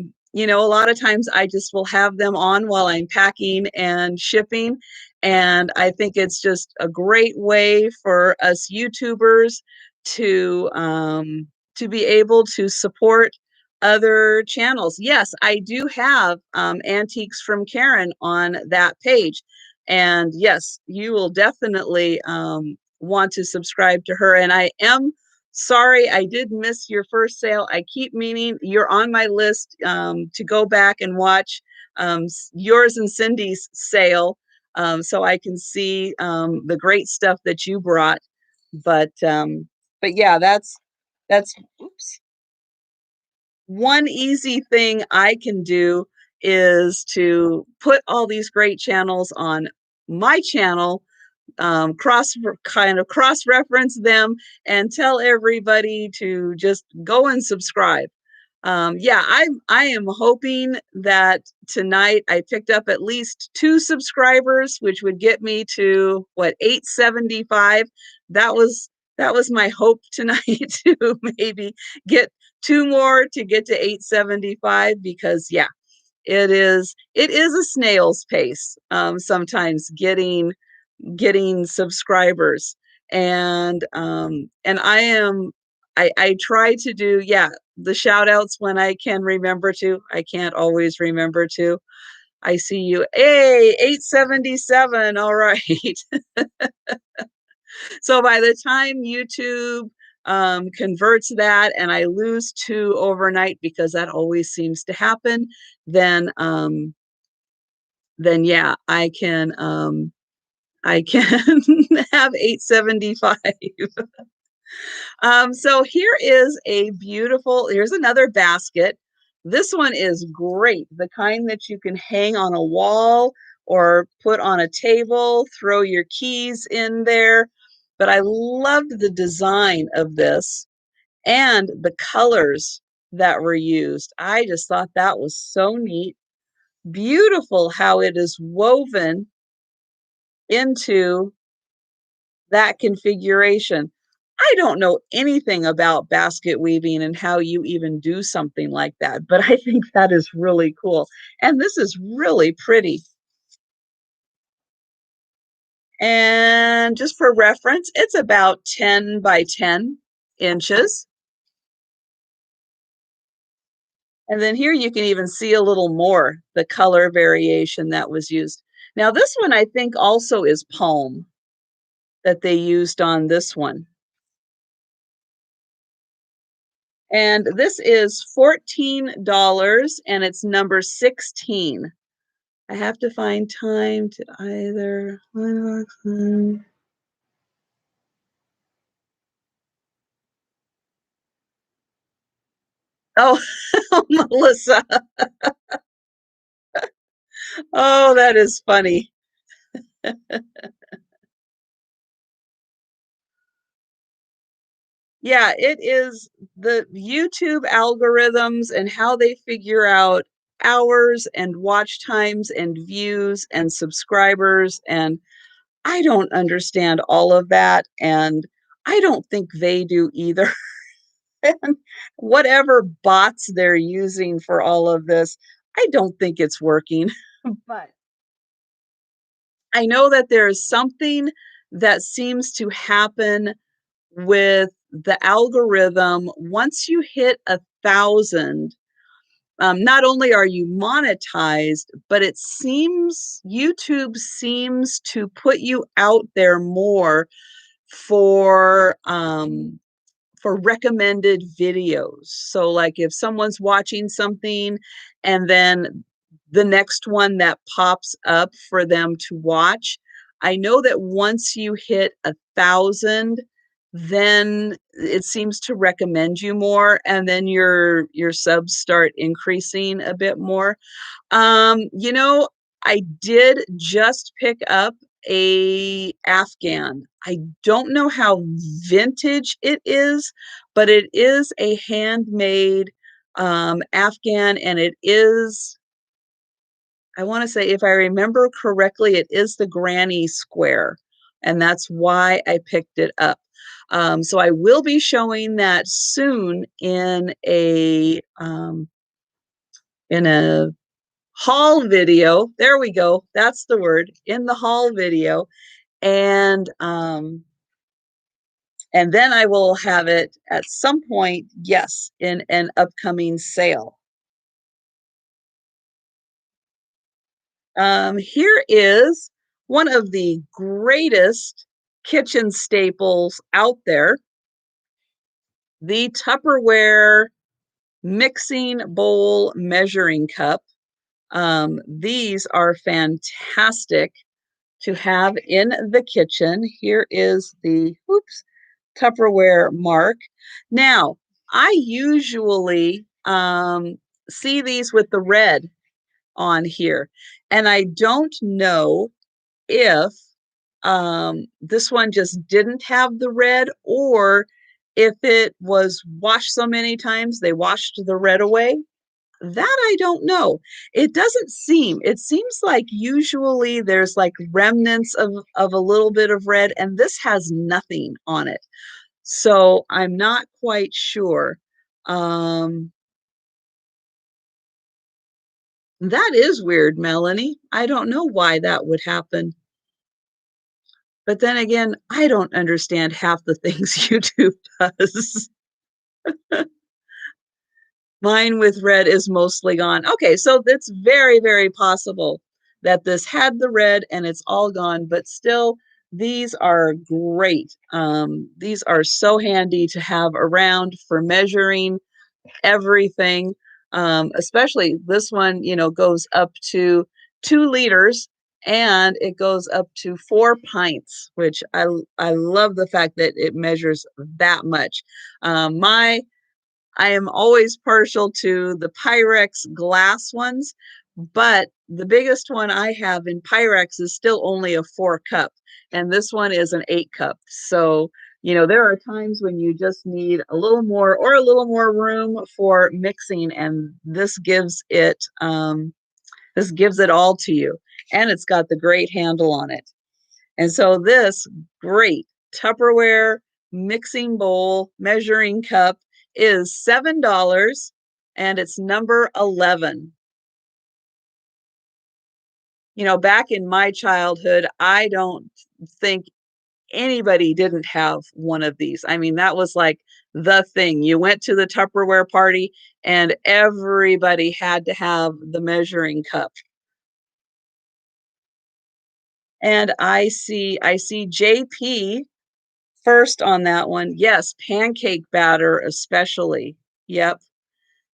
lot of times I just will have them on while I'm packing and shipping, and I think it's just a great way for us YouTubers to be able to support other channels. Yes, I do have Antiques from Karen on that page. And yes, you will definitely want to subscribe to her. And I am sorry I did miss your first sale. I keep meaning you're on my list to go back and watch yours and Cindy's sale so I can see the great stuff that you brought. But yeah, that's oops. One easy thing I can do is to put all these great channels on my channel, kind of cross reference them and tell everybody to just go and subscribe. Yeah, I am hoping that tonight I picked up at least 2 subscribers, which would get me to what, 875. That was my hope tonight to maybe get 2 more to get to 875 because yeah, it is a snail's pace sometimes getting subscribers. And I try to do, yeah, the shout outs when I can remember to. I can't always remember to. I see you. Hey, 877. All right. So by the time YouTube converts that and I lose 2 overnight, because that always seems to happen, then yeah, I can have 875. So here's another basket. This one is great, the kind that you can hang on a wall or put on a table, throw your keys in there. But I loved the design of this and the colors that were used. I just thought that was so neat. Beautiful how it is woven into that configuration. I don't know anything about basket weaving and how you even do something like that, but I think that is really cool. And this is really pretty. And just for reference, it's about 10 by 10 inches. And then here you can even see a little more, the color variation that was used. Now this one I think also is palm that they used on this one. And this is $14 and it's number 16. I have to find time to either. Oh, Melissa. Oh, that is funny. Yeah, it is the YouTube algorithms and how they figure out hours and watch times and views and subscribers. And I don't understand all of that. And I don't think they do either. And whatever bots they're using for all of this, I don't think it's working. But I know that there is something that seems to happen with the algorithm. Once you hit 1,000, not only are you monetized, but it seems YouTube seems to put you out there more for recommended videos. So like if someone's watching something and then the next one that pops up for them to watch, I know that once you hit 1,000, then it seems to recommend you more, and then your subs start increasing a bit more. You know, I did just pick up a Afghan. I don't know how vintage it is, but it is a handmade Afghan, and it is, I want to say, if I remember correctly, it is the granny square, and that's why I picked it up. So I will be showing that soon in a haul video. There we go. That's the word, in the haul video. And And then I will have it at some point, yes, in an upcoming sale. Here is one of the greatest kitchen staples out there, the Tupperware mixing bowl measuring cup. These are fantastic to have in the kitchen. Here is the Tupperware mark. Now, I usually see these with the red on here, and I don't know if this one just didn't have the red, or if it was washed so many times they washed the red away. That I don't know. It seems like usually there's like remnants of a little bit of red, and this has nothing on it. So I'm not quite sure. Um, that is weird, Melanie. I don't know why that would happen. But then again, I don't understand half the things YouTube does. Mine with red is mostly gone. Okay, so it's very, very possible that this had the red and it's all gone, but still, these are great. These are so handy to have around for measuring everything. Especially this one, goes up to 2 liters, and it goes up to 4 pints, which I love the fact that it measures that much. My I am always partial to the Pyrex glass ones, but the biggest one I have in Pyrex is still only a 4 cup, and this one is an 8 cup. So, there are times when you just need a little more or a little more room for mixing, and this gives it all to you, and it's got the great handle on it. And so this great Tupperware mixing bowl measuring cup is $7, and it's number 11. Back in my childhood, I don't think anybody didn't have one of these. I mean, that was like the thing. You went to the Tupperware party and everybody had to have the measuring cup. And I see JP first on that one. Yes, pancake batter especially. Yep.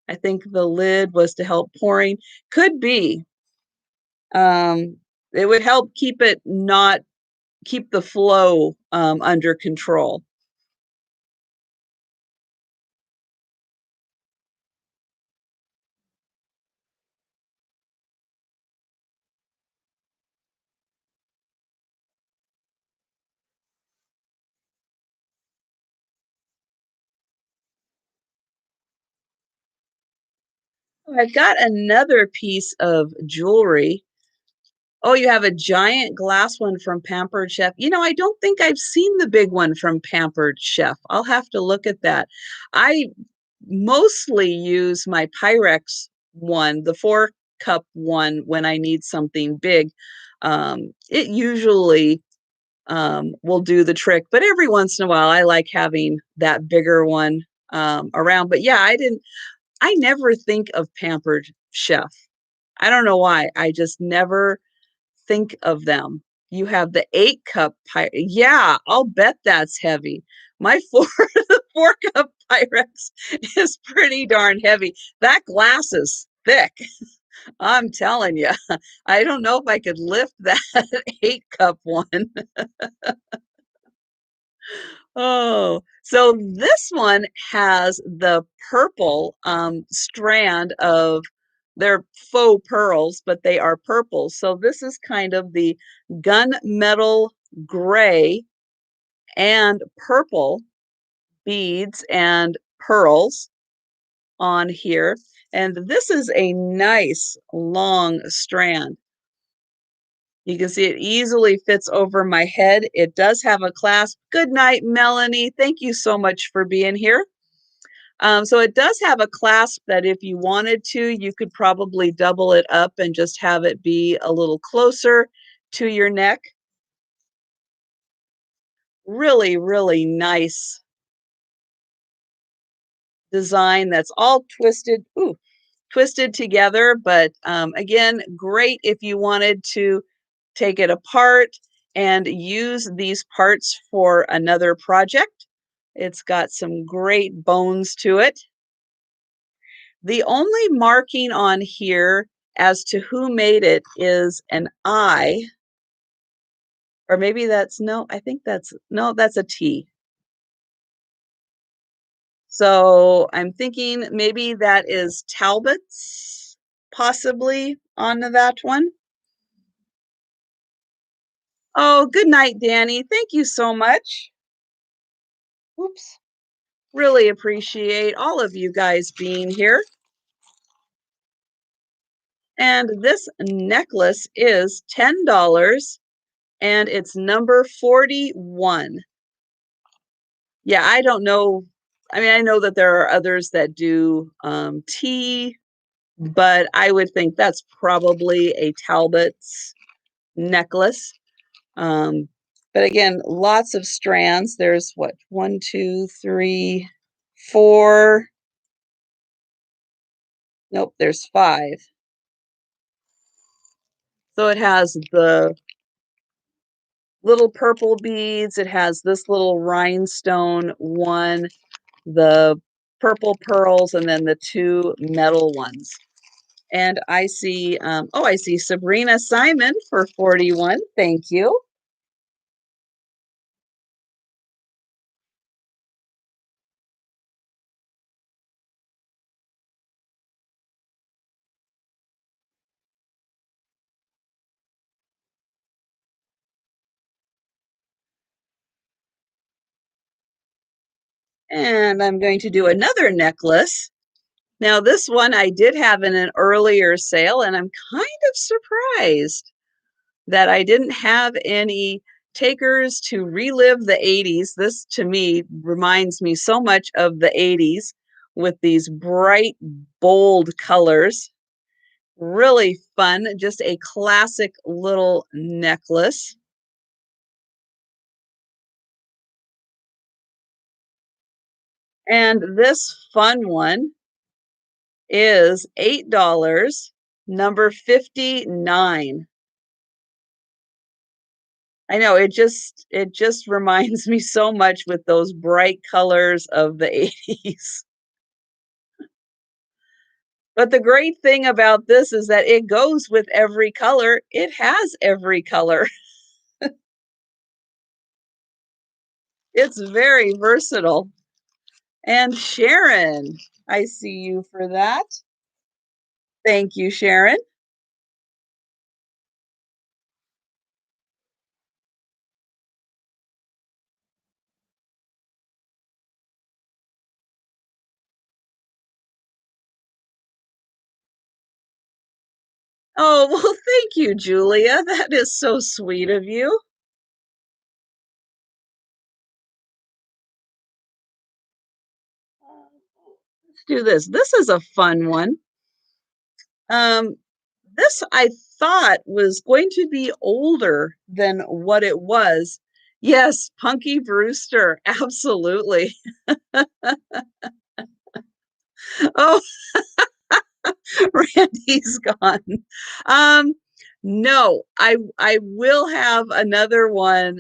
I think the lid was to help pouring. Could be. Um, it would help keep the flow under control. I've got another piece of jewelry. Oh, you have a giant glass one from Pampered Chef. I don't think I've seen the big one from Pampered Chef. I'll have to look at that. I mostly use my Pyrex one, the 4 cup one, when I need something big. It usually will do the trick, but every once in a while, I like having that bigger one around. But yeah, I never think of Pampered Chef. I don't know why. I just never think of them. You have the 8 cup Yeah, I'll bet that's heavy. My the 4 cup Pyrex is pretty darn heavy. That glass is thick. I'm telling you. I don't know if I could lift that 8 cup one. Oh, so this one has the purple strand of they're faux pearls, but they are purple. So this is kind of the gunmetal gray and purple beads and pearls on here. And this is a nice long strand. You can see it easily fits over my head. It does have a clasp. Good night, Melanie. Thank you so much for being here. So it does have a clasp that if you wanted to, you could probably double it up and just have it be a little closer to your neck. Really, really nice design that's all twisted. Ooh, twisted together, but again, great if you wanted to take it apart and use these parts for another project. It's got some great bones to it. The only marking on here as to who made it is an I, or maybe that's no, I think that's no, that's a T. So I'm thinking maybe that is Talbot's possibly on that one. Oh, good night, Danny. Thank you so much. Oops. Really appreciate all of you guys being here. And this necklace is $10 and it's number 41. Yeah, I don't know. I mean, I know that there are others that do tea, but I would think that's probably a Talbot's necklace. Um, but again, lots of strands. There's what, one, two, three, four. Nope, there's five. So it has the little purple beads. It has this little rhinestone one, the purple pearls, and then the two metal ones. And I see, oh, I see Sabrina Simon for 41. Thank you. And I'm going to do another necklace. Now, this one I did have in an earlier sale, and I'm kind of surprised that I didn't have any takers to relive the 80s. This to me reminds me so much of the 80s with these bright, bold colors. Really fun, just a classic little necklace. And this fun one is $8, number 59. I know it just reminds me so much with those bright colors of the 80s. But the great thing about this is that it goes with every color. It has every color. It's very versatile. And Sharon, I see you for that. Thank you, Sharon. Oh, well, thank you, Julia. That is so sweet of you. Let's do this. This is a fun one. Um, this I thought was going to be older than what it was. Yes, Punky Brewster, absolutely. Oh, Randy's gone. Um, no, I will have another one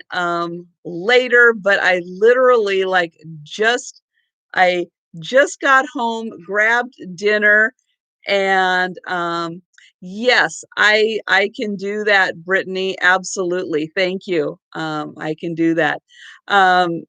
later, but I literally like I just got home, grabbed dinner, and yes, I can do that, Brittany. Absolutely. Thank you. I can do that. Um,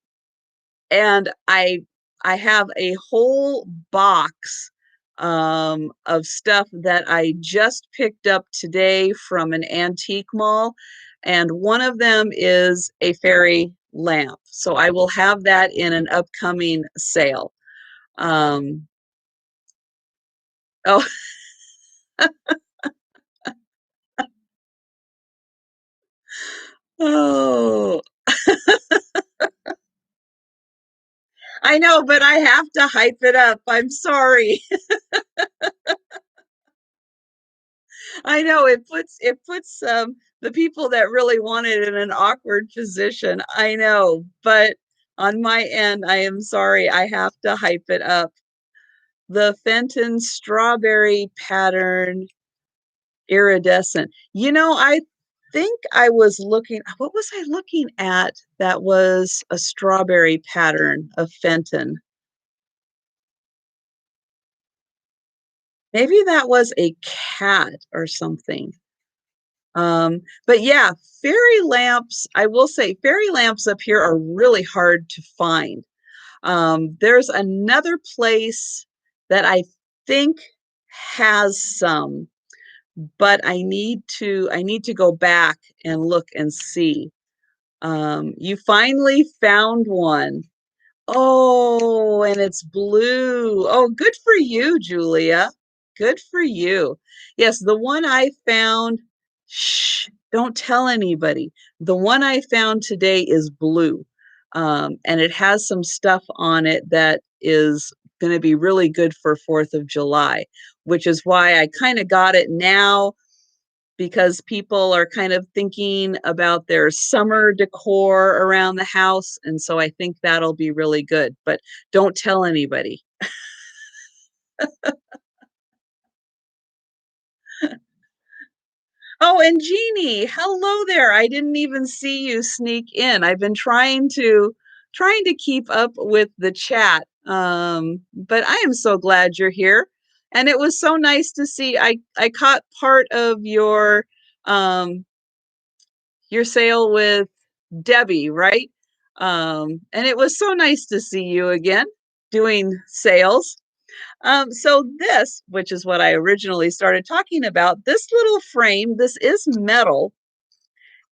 and I have a whole box of stuff that I just picked up today from an antique mall, and one of them is a fairy lamp. So I will have that in an upcoming sale. Um, oh, oh, I know, but I have to hype it up. I'm sorry. I know it puts the people that really want it in an awkward position. I know, but on my end, I am sorry, I have to hype it up. The Fenton strawberry pattern iridescent. I think I was looking, what was I looking at that was a strawberry pattern of Fenton? Maybe that was a cat or something. But yeah, fairy lamps, I will say fairy lamps up here are really hard to find. There's another place that I think has some, but I need to go back and look and see. You finally found one. Oh, and it's blue. Oh, good for you, Julia. Good for you. Yes, the one I found, shh, don't tell anybody. The one I found today is blue. And it has some stuff on it that is going to be really good for 4th of July, which is why I kind of got it now because people are kind of thinking about their summer decor around the house. And so I think that'll be really good, but don't tell anybody. Oh, and Jeannie, hello there. I didn't even see you sneak in. I've been trying to keep up with the chat. But I am so glad you're here. And it was so nice to see. I caught part of your sale with Debbie, right? And it was so nice to see you again doing sales. So this, which is what I originally started talking about, this little frame, this is metal.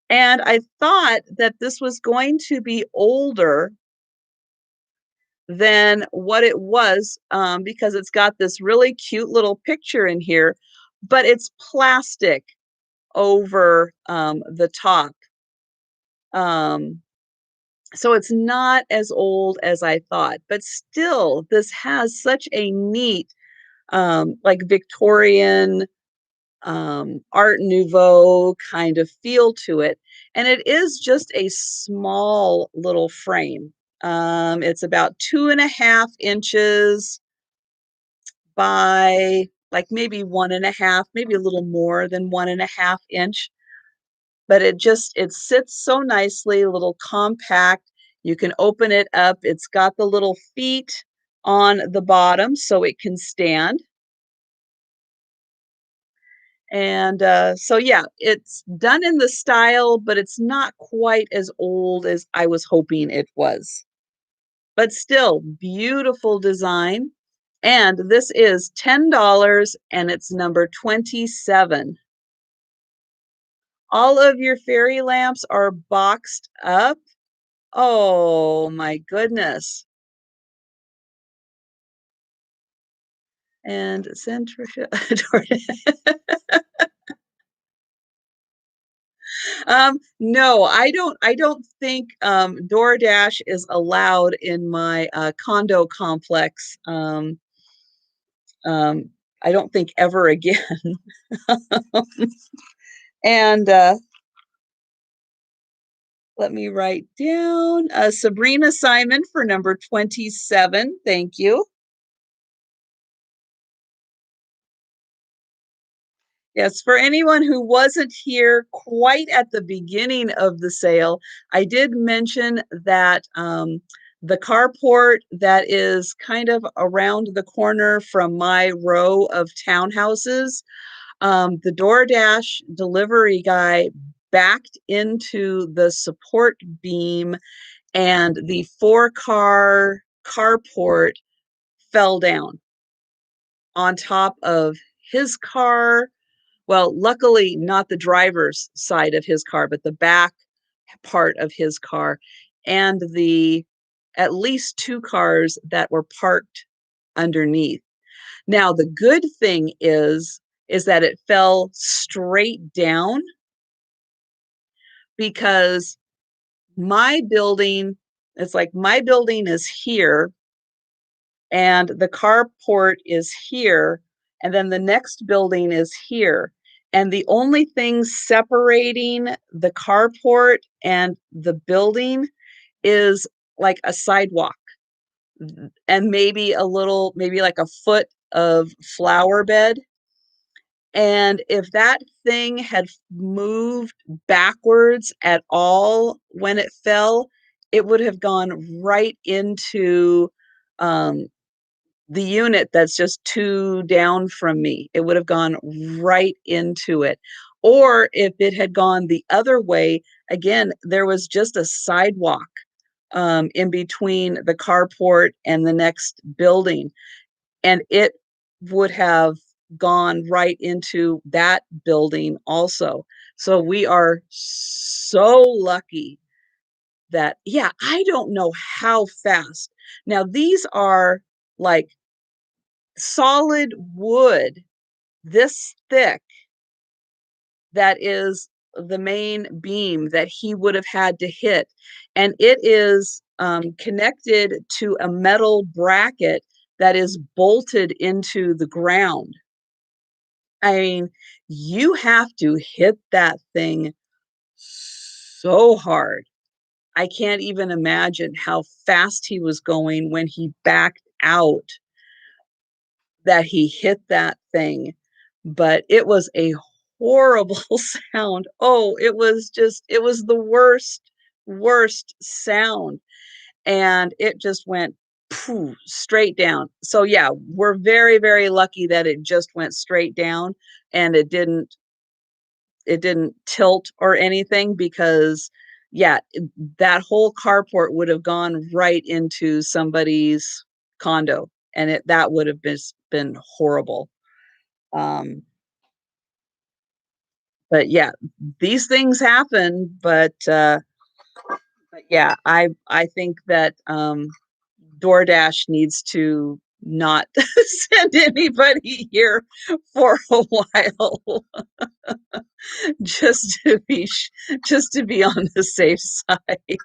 And I thought that this was going to be older than what it was because it's got this really cute little picture in here, but it's plastic over the top. Um, So it's not as old as I thought, but still, this has such a neat, like Victorian, Art Nouveau kind of feel to it. And it is just a small little frame. It's about 2.5 inches by like maybe 1.5, maybe a little more than 1.5 inch, but it sits so nicely, a little compact. You can open it up. It's got the little feet on the bottom so it can stand. And so, yeah, it's done in the style, but it's not quite as old as I was hoping it was. But still, beautiful design. And this is $10 and it's number 27. All of your fairy lamps are boxed up. Oh my goodness. And send Trisha. No, I don't think DoorDash is allowed in my condo complex. Um, I don't think ever again. And let me write down Sabrina Simon for number 27. Thank you. Yes, for anyone who wasn't here quite at the beginning of the sale, I did mention that the carport that is kind of around the corner from my row of townhouses, the DoorDash delivery guy backed into the support beam and the 4-car carport fell down on top of his car. Well, luckily, not the driver's side of his car, but the back part of his car and the at least 2 cars that were parked underneath. Now, the good thing is that it fell straight down because my building, it's like my building is here and the carport is here, and then the next building is here. and the only thing separating the carport and the building is like a sidewalk and maybe like a foot of flower bed. And if that thing had moved backwards at all when it fell, it would have gone right into um, the unit that's just 2 down from me. It would have gone right into it. Or if it had gone the other way, again, there was just a sidewalk in between the carport and the next building, and it would have gone right into that building also. So we are so lucky that, yeah, I don't know how fast. Now, these are like solid wood this thick that is the main beam that he would have had to hit. And it is connected to a metal bracket that is bolted into the ground. I mean, you have to hit that thing so hard. I can't even imagine how fast he was going when he backed out that he hit that thing. But it was a horrible sound. Oh, it was the worst sound. And it just went poof, straight down. So yeah, we're very, very lucky that it just went straight down and it didn't tilt or anything because yeah, that whole carport would have gone right into somebody's condo and that would have been horrible. Um, but yeah, these things happen, but yeah, I think that DoorDash needs to not send anybody here for a while just just to be on the safe side.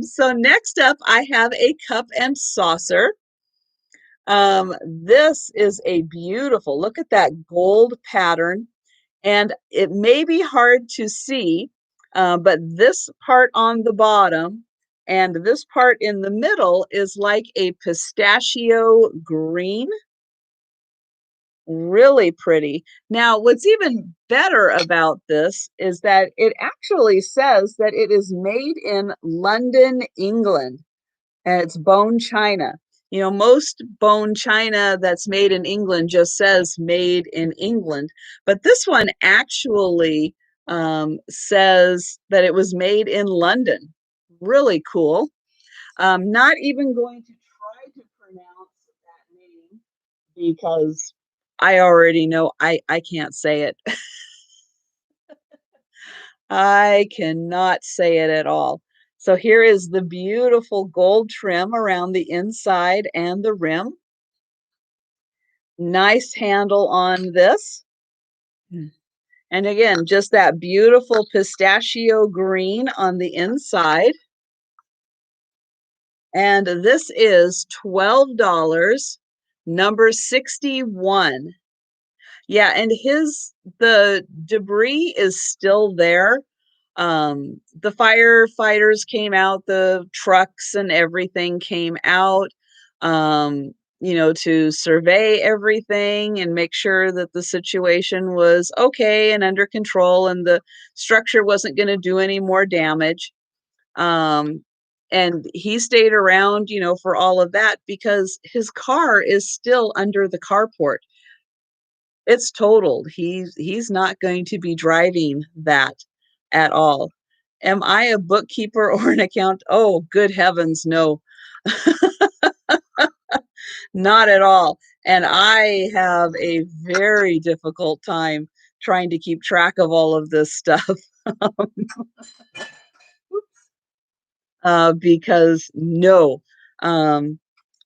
So next up, I have a cup and saucer. This is a beautiful, look at that gold pattern. And it may be hard to see, but this part on the bottom and this part in the middle is like a pistachio green. Really pretty. Now, what's even better about this is that it actually says that it is made in London, England, and it's bone china. You know, most bone china that's made in England just says made in England, but this one actually says that it was made in London. Really cool. Not even going to try to pronounce that name because I already know I can't say it. I cannot say it at all. So here is the beautiful gold trim around the inside and the rim. Nice handle on this. And again, just that beautiful pistachio green on the inside. And this is $12, number 61. Yeah, and the debris is still there. The firefighters came out, the trucks and everything came out, to survey everything and make sure that the situation was okay and under control and the structure wasn't going to do any more damage. Um, and he stayed around, for all of that because his car is still under the carport. It's totaled. He's not going to be driving that at all. Am I a bookkeeper or an account? Oh, good heavens, no. Not at all. And I have a very difficult time trying to keep track of all of this stuff because no, um,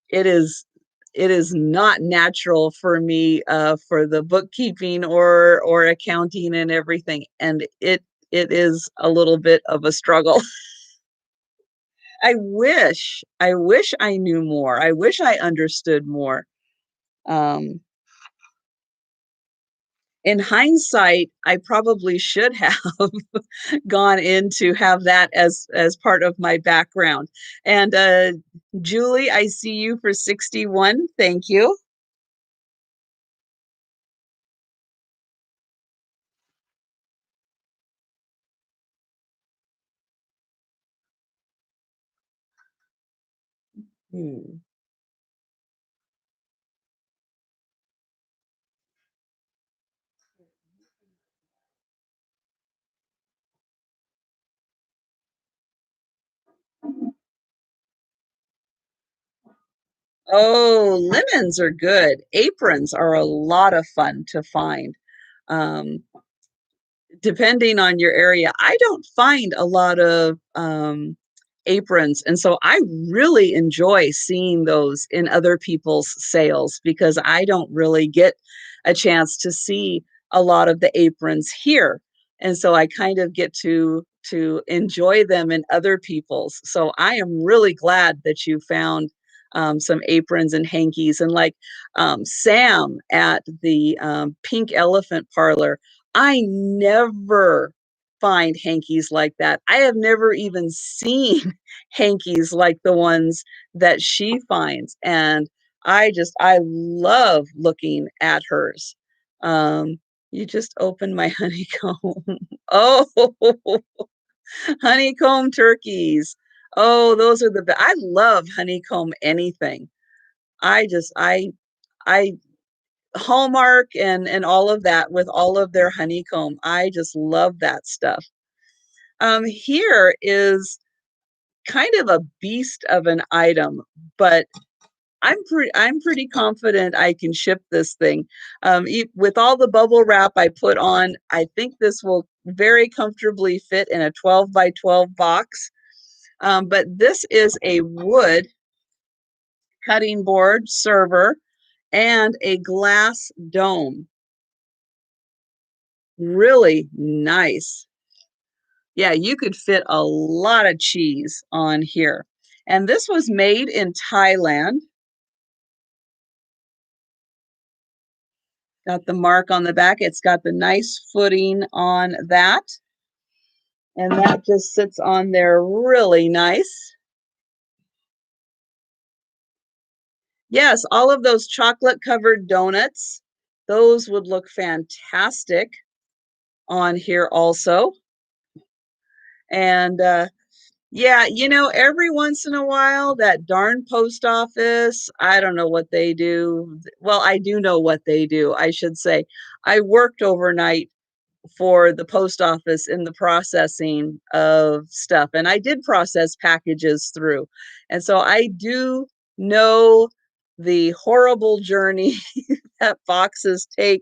it is it is not natural for me for the bookkeeping or accounting and everything, and it is a little bit of a struggle. I wish I knew more. I wish I understood more. Um, in hindsight, I probably should have gone in to have that as part of my background. And Julie, I see you for 61. Thank you. Hmm. Oh, linens are good. Aprons are a lot of fun to find. Um, Depending on your area, I don't find a lot of aprons. And so I really enjoy seeing those in other people's sales because I don't really get a chance to see a lot of the aprons here. And so I kind of get to enjoy them in other people's. So I am really glad that you found some aprons and hankies. And like Sam at the Pink Elephant Parlor, I never find hankies like that. I have never even seen hankies like the ones that she finds. And I love looking at hers. You just opened my honeycomb. Oh, honeycomb turkeys. Oh, those are the best. I love honeycomb anything. I Hallmark and all of that with all of their honeycomb. I just love that stuff. Here is kind of a beast of an item, but I'm pretty confident I can ship this thing. With all the bubble wrap I put on, I think this will very comfortably fit in a 12 by 12 box. But this is a wood cutting board server and a glass dome. Really nice. Yeah, you could fit a lot of cheese on here. And this was made in Thailand. Got the mark on the back. It's got the nice footing on that. And that just sits on there really nice. Yes, all of those chocolate covered donuts, those would look fantastic on here also. And yeah, every once in a while, that darn post office, I don't know what they do. Well, I do know what they do, I should say. I worked overnight for the post office in the processing of stuff, and I did process packages through. And so I do know the horrible journey that boxes take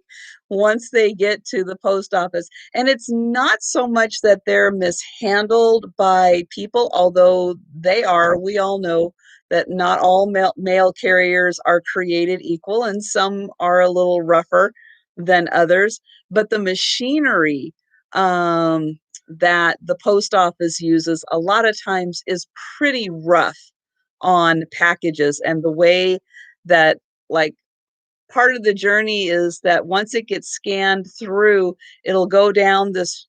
once they get to the post office. And it's not so much that they're mishandled by people, although they are. We all know that not all mail carriers are created equal, and some are a little rougher than others. But the machinery that the post office uses a lot of times is pretty rough on packages, and the way that, like, part of the journey is that once it gets scanned through, it'll go down this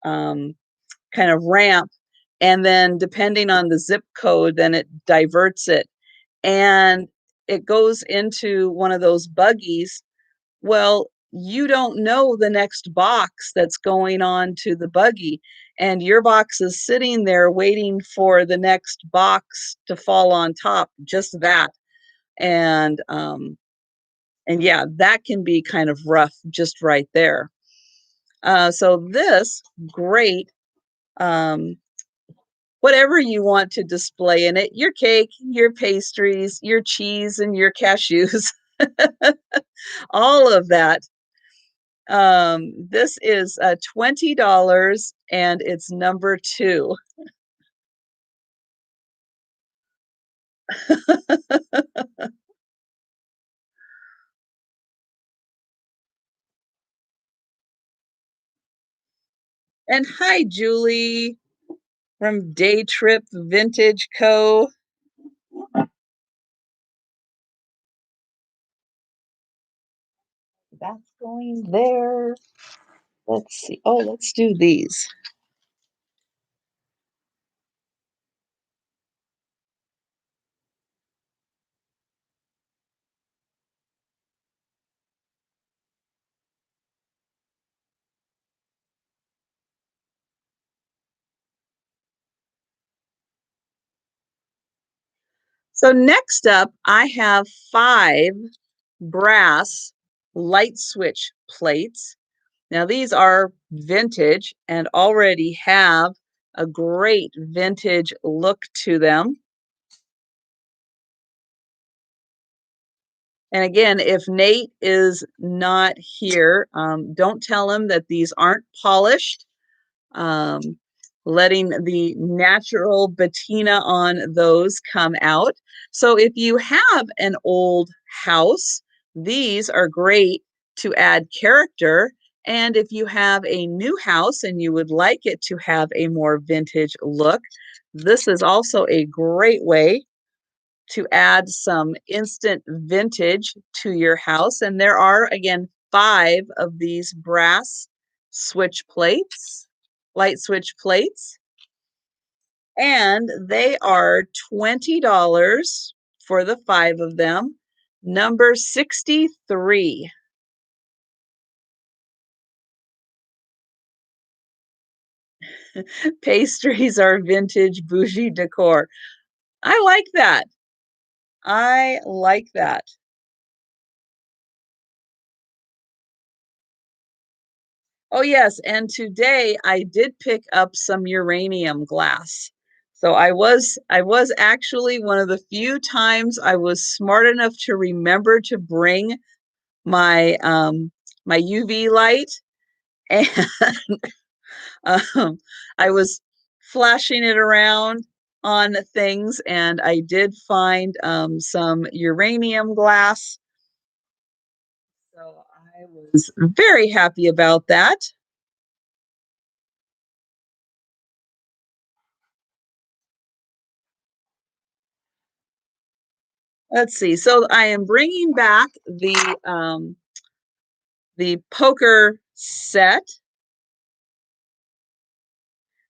kind of ramp, and then depending on the zip code, then it diverts it, and it goes into one of those buggies. Well, you don't know the next box that's going on to the buggy, and your box is sitting there waiting for the next box to fall on top, just that. And and yeah, that can be kind of rough just right there. So this, great. Um, Whatever you want to display in it, your cake, your pastries, your cheese, and your cashews, all of that. This is $20 and it's number two. And hi, Julie from Day Trip Vintage Co. That's going there. Let's see. Oh, let's do these. So next up, I have 5 brass light switch plates. Now these are vintage and already have a great vintage look to them. And again, if Nate is not here, don't tell him that these aren't polished. Um, letting the natural patina on those come out. So if you have an old house, these are great to add character. And if you have a new house and you would like it to have a more vintage look, this is also a great way to add some instant vintage to your house. And there are, again, 5 of these brass switch plates, light switch plates, and they are $20 for the 5 of them. Number 63. Pastries are vintage bougie decor. I like that. I like that. Oh, yes, and today I did pick up some uranium glass. So I was actually one of the few times I was smart enough to remember to bring my UV light, and um, I was flashing it around on things, and I did find some uranium glass. So I was very happy about that. Let's see. So I am bringing back the poker set.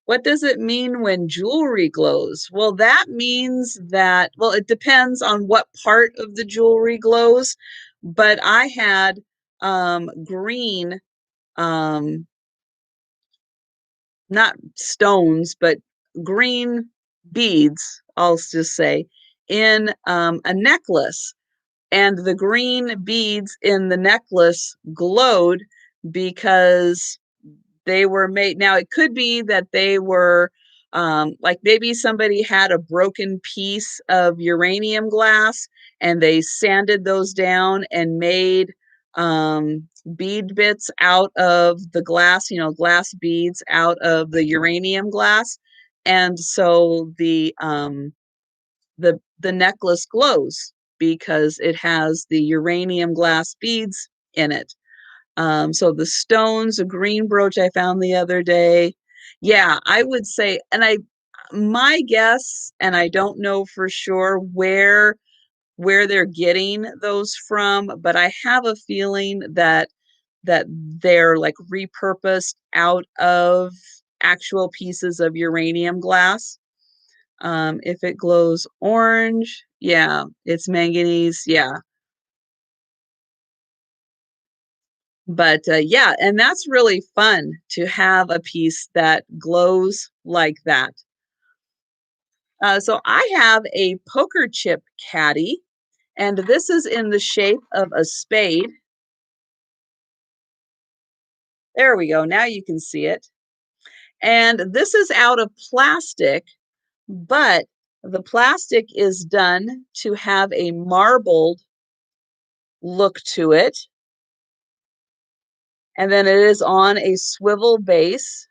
What does it mean when jewelry glows? Well, that means that, well, it depends on what part of the jewelry glows, but I had green, um, not stones, but green beads, I'll just say, in a necklace. And the green beads in the necklace glowed because they were made. Now, it could be that they were like maybe somebody had a broken piece of uranium glass and they sanded those down and made bead bits out of the glass, glass beads out of the uranium glass. And so the necklace glows because it has the uranium glass beads in it. So the stones, a green brooch I found the other day. Yeah, I would say, and my guess, and I don't know for sure where they're getting those from, but I have a feeling that they're like repurposed out of actual pieces of uranium glass. If it glows orange, yeah, it's manganese, yeah. But yeah, and that's really fun to have a piece that glows like that. So I have a poker chip caddy, and this is in the shape of a spade. There we go. Now you can see it. And this is out of plastic, but the plastic is done to have a marbled look to it. And then it is on a swivel base.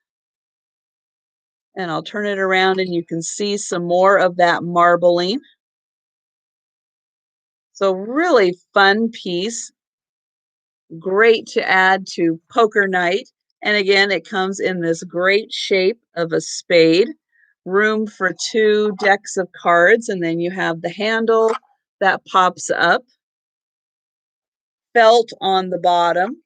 And I'll turn it around and you can see some more of that marbling. So really fun piece, great to add to poker night. And again, it comes in this great shape of a spade, room for 2 decks of cards, and then you have the handle that pops up. felt on the bottom.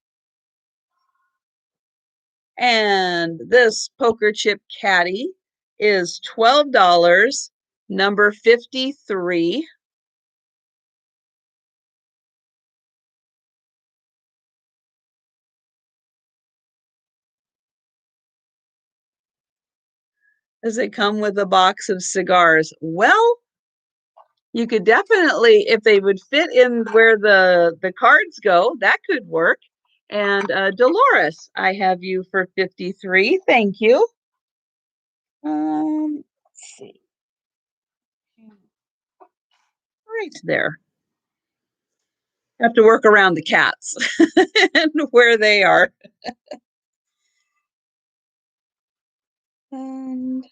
And this poker chip caddy is $12, number 53. Does it come with a box of cigars? Well, you could definitely, if they would fit in where the cards go, that could work. And Dolores, I have you for 53. Thank you. Let's see. Right there. Have to work around the cats and where they are. And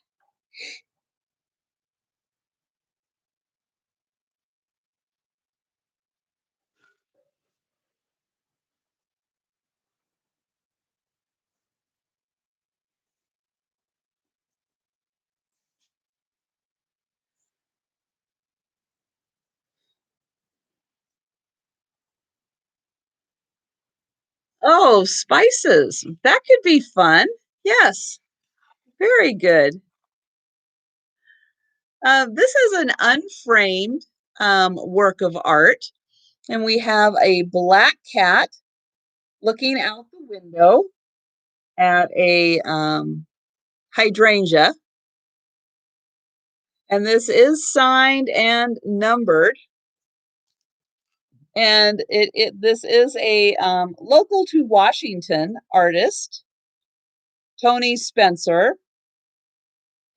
oh, spices. That could be fun. Yes, very good. This is an unframed work of art, and we have a black cat looking out the window at a hydrangea. And this is signed and numbered. And this is a local to Washington artist, Tony Spencer.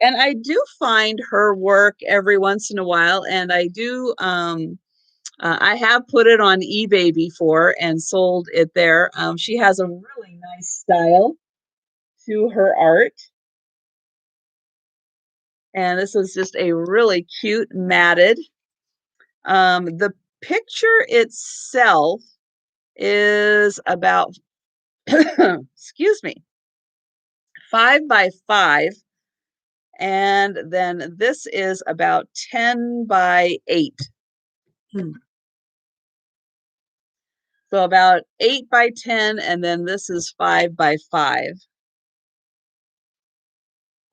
And I do find her work every once in a while, and I have put it on eBay before and sold it there. She has a really nice style to her art. And this is just a really cute matted. The picture itself is about, excuse me, 5 by 5. And then this is about 10 by 8. So about 8 by 10, and then this is 5 by 5.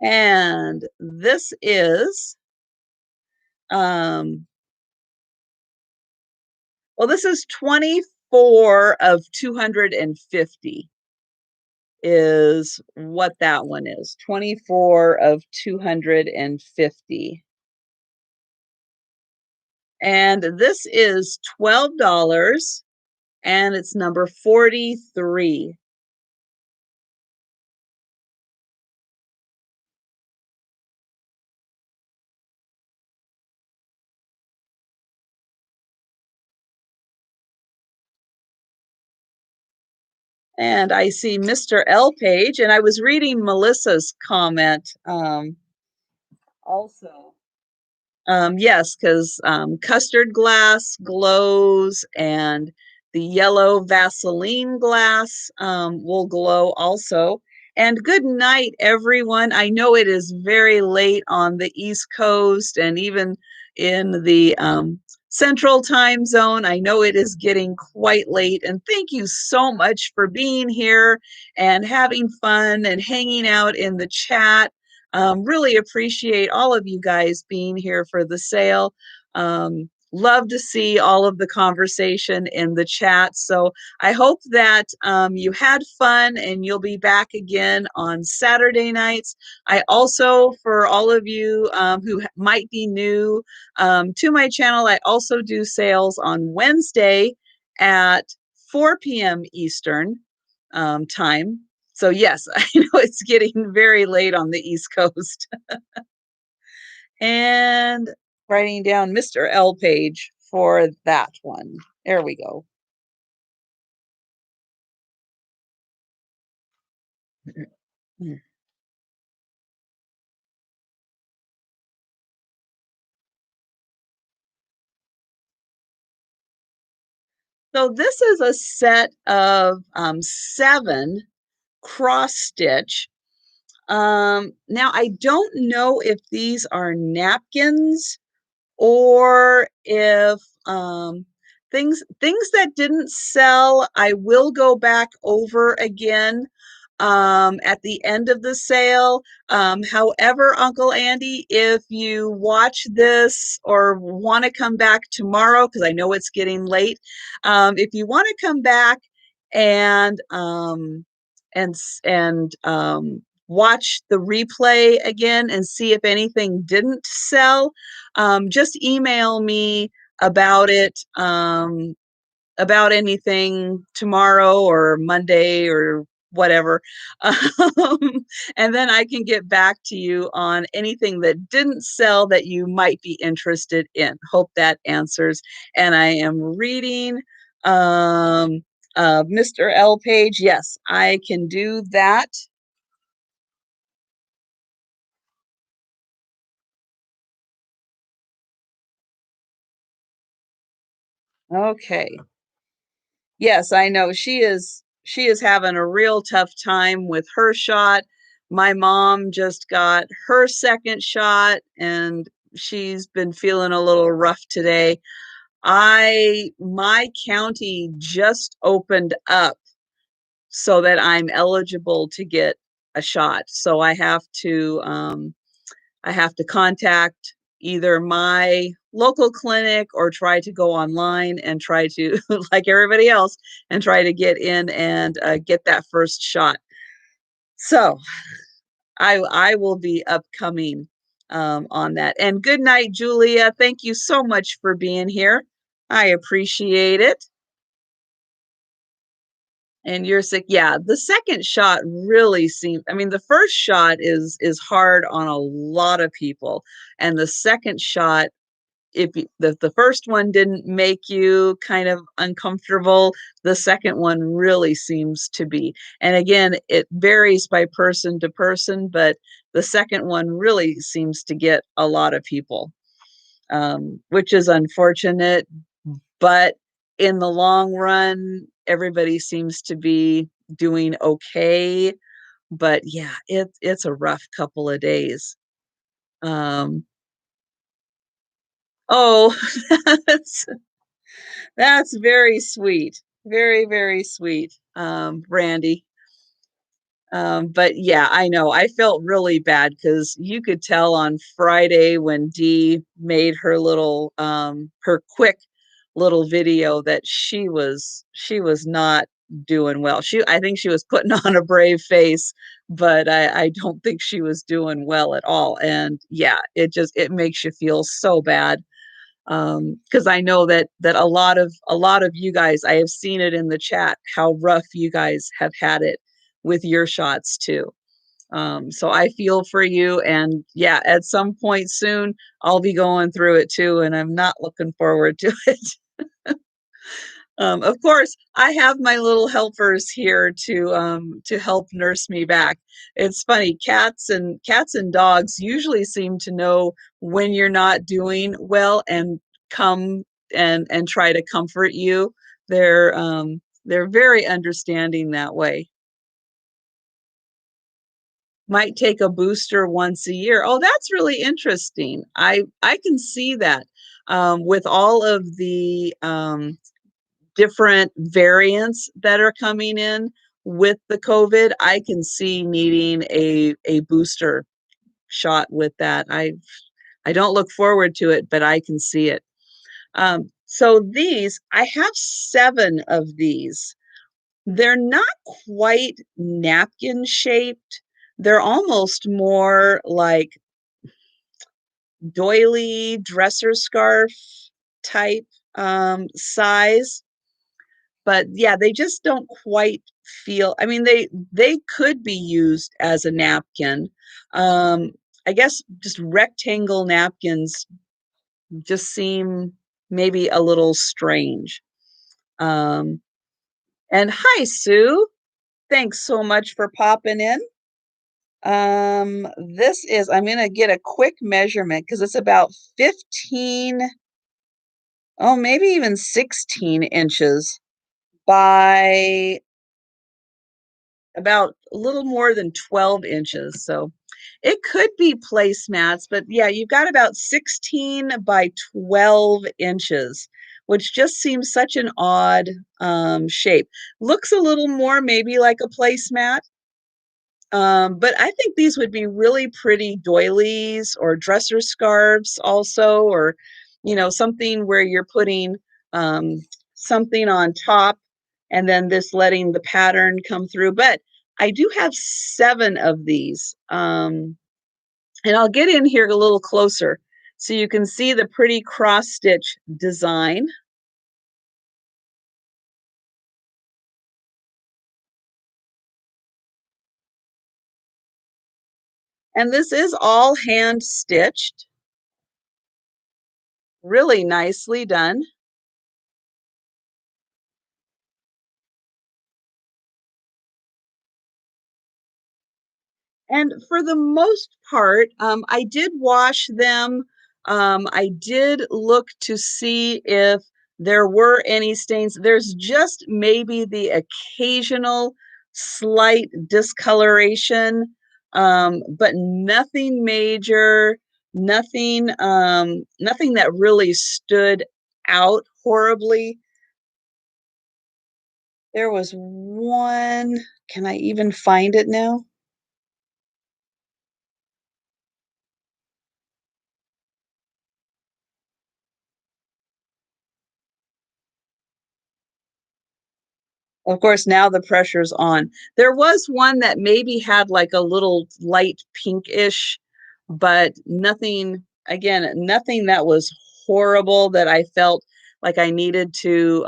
And this is, well, this is 24 of 250 is what that one is. 24 of 250. And this is $12, and it's number 43. And I see Mr. L page, and I was reading Melissa's comment also. Yes, because custard glass glows, and the yellow Vaseline glass will glow also. And good night, everyone. I know it is very late on the East Coast and even in the Central Time Zone. I know it is getting quite late. And thank you so much for being here and having fun and hanging out in the chat. Really appreciate all of you guys being here for the sale. Love to see all of the conversation in the chat. So I hope that you had fun and you'll be back again on Saturday nights. I also, for all of you who might be new to my channel, I also do sales on Wednesday at 4 p.m. Eastern time. So yes, I know it's getting very late on the East Coast. And writing down Mr. L page for that one. There we go. So this is a set of 7 cross stitch. Now I don't know if these are napkins or if things that didn't sell, I will go back over again at the end of the sale. However, Uncle Andy, if you watch this or want to come back tomorrow, because I know it's getting late, if you want to come back and watch the replay again and see if anything didn't sell, just email me about it, about anything tomorrow or Monday or whatever. And then I can get back to you on anything that didn't sell that you might be interested in. Hope that answers. And I am reading Mr. L page. Yes, I can do that. Okay. Yes, I know. She is having a real tough time with her shot. My mom just got her second shot and she's been feeling a little rough today. My county just opened up so that I'm eligible to get a shot. So I have to contact either my local clinic or try to go online and try to, like everybody else, and try to get in and get that first shot. So I will be upcoming on that. And good night, Julia. Thank you so much for being here. I appreciate it. And you're sick. Yeah, the second shot really seemed, I mean, the first shot is hard on a lot of people. And the second shot, if the first one didn't make you kind of uncomfortable, the second one really seems to be. And again, it varies by person to person, but the second one really seems to get a lot of people, which is unfortunate. But in the long run, everybody seems to be doing okay. But yeah, it's a rough couple of days. Um, oh, that's That's very sweet. Very, very sweet, Brandy. But yeah, I know. I felt really bad because you could tell on Friday when Dee made her quick little video that she was not doing well. I think she was putting on a brave face, but I don't think she was doing well at all. And yeah, it makes you feel so bad, because I know that a lot of you guys, I have seen it in the chat how rough you guys have had it with your shots too. So I feel for you, and yeah, at some point soon I'll be going through it too, and I'm not looking forward to it. Of course, I have my little helpers here to help nurse me back. It's funny, cats and dogs usually seem to know when you're not doing well and come and try to comfort you. They're very understanding that way. Might take a booster once a year. Oh, that's really interesting. I can see that, with all of the different variants that are coming in with the COVID, I can see needing a booster shot with that. I don't look forward to it, but I can see it. So these, I have 7 of these. They're not quite napkin shaped. They're almost more like doily dresser scarf type size. But yeah, they just don't quite feel, I mean, they could be used as a napkin. Um, I guess just rectangle napkins just seem maybe a little strange. Um, and hi, Sue. Thanks so much for popping in. This is, I'm gonna get a quick measurement because it's about 15, oh, maybe even 16 inches by about a little more than 12 inches. So it could be placemats, but yeah, you've got about 16 by 12 inches, which just seems such an odd shape. Looks a little more maybe like a placemat. But I think these would be really pretty doilies or dresser scarves also, or, something where you're putting um, something on top and then this letting the pattern come through. But I do have 7 of these. And I'll get in here a little closer so you can see the pretty cross stitch design. And this is all hand stitched, really nicely done. And for the most part, I did wash them. I did look to see if there were any stains. There's just maybe the occasional slight discoloration, but nothing major, nothing that really stood out horribly. There was one, can I even find it now? Of course, now the pressure's on. There was one that maybe had like a little light pinkish, but nothing, again, nothing that was horrible that I felt like I needed to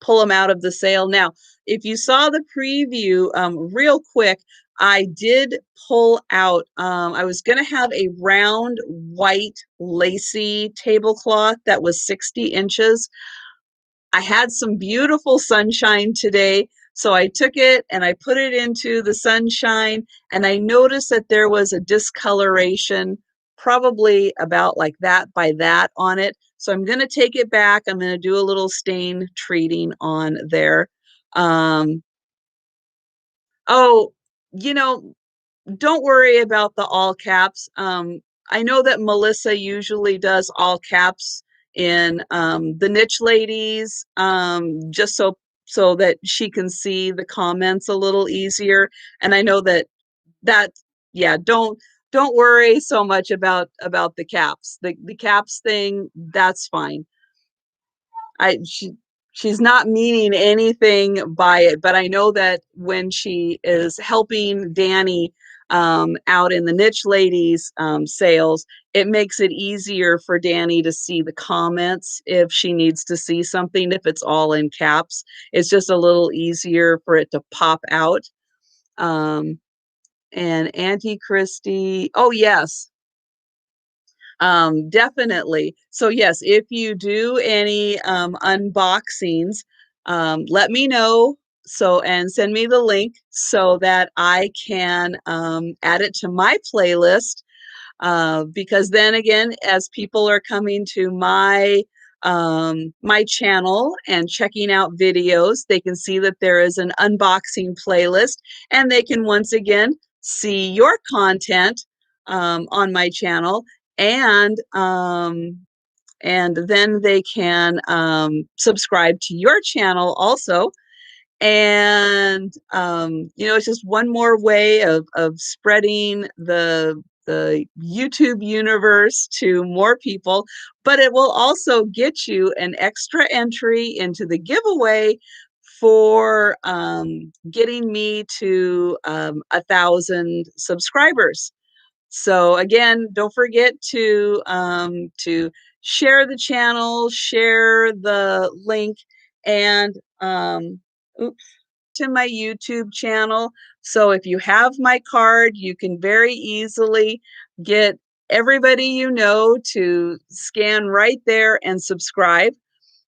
pull them out of the sale. Now, if you saw the preview, real quick, I did pull out, I was going to have a round white lacy tablecloth that was 60 inches. I had some beautiful sunshine today, so I took it and I put it into the sunshine, and I noticed that there was a discoloration, probably about like that by that on it. So I'm going to take it back. I'm going to do a little stain treating on there. Um, oh, you know, don't worry about the all caps. I know that Melissa usually does all caps in the niche ladies, just so that she can see the comments a little easier. And I know that yeah, don't worry so much about the caps. The caps thing, that's fine. I she's not meaning anything by it, but I know that when she is helping Danny out in the niche ladies sales, it makes it easier for Danny to see the comments if she needs to see something. If it's all in caps, it's just a little easier for it to pop out. Um, and Auntie Christie, oh yes, definitely. So yes, if you do any unboxings, let me know. So, and send me the link so that I can add it to my playlist. Because then again, as people are coming to my channel and checking out videos, they can see that there is an unboxing playlist, and they can once again see your content on my channel, and then they can subscribe to your channel also. And it's just one more way of spreading the YouTube universe to more people, but it will also get you an extra entry into the giveaway for getting me to 1,000 subscribers. So again, don't forget to share the channel, share the link, and oops, to my YouTube channel. So if you have my card, you can very easily get everybody you know to scan right there and subscribe.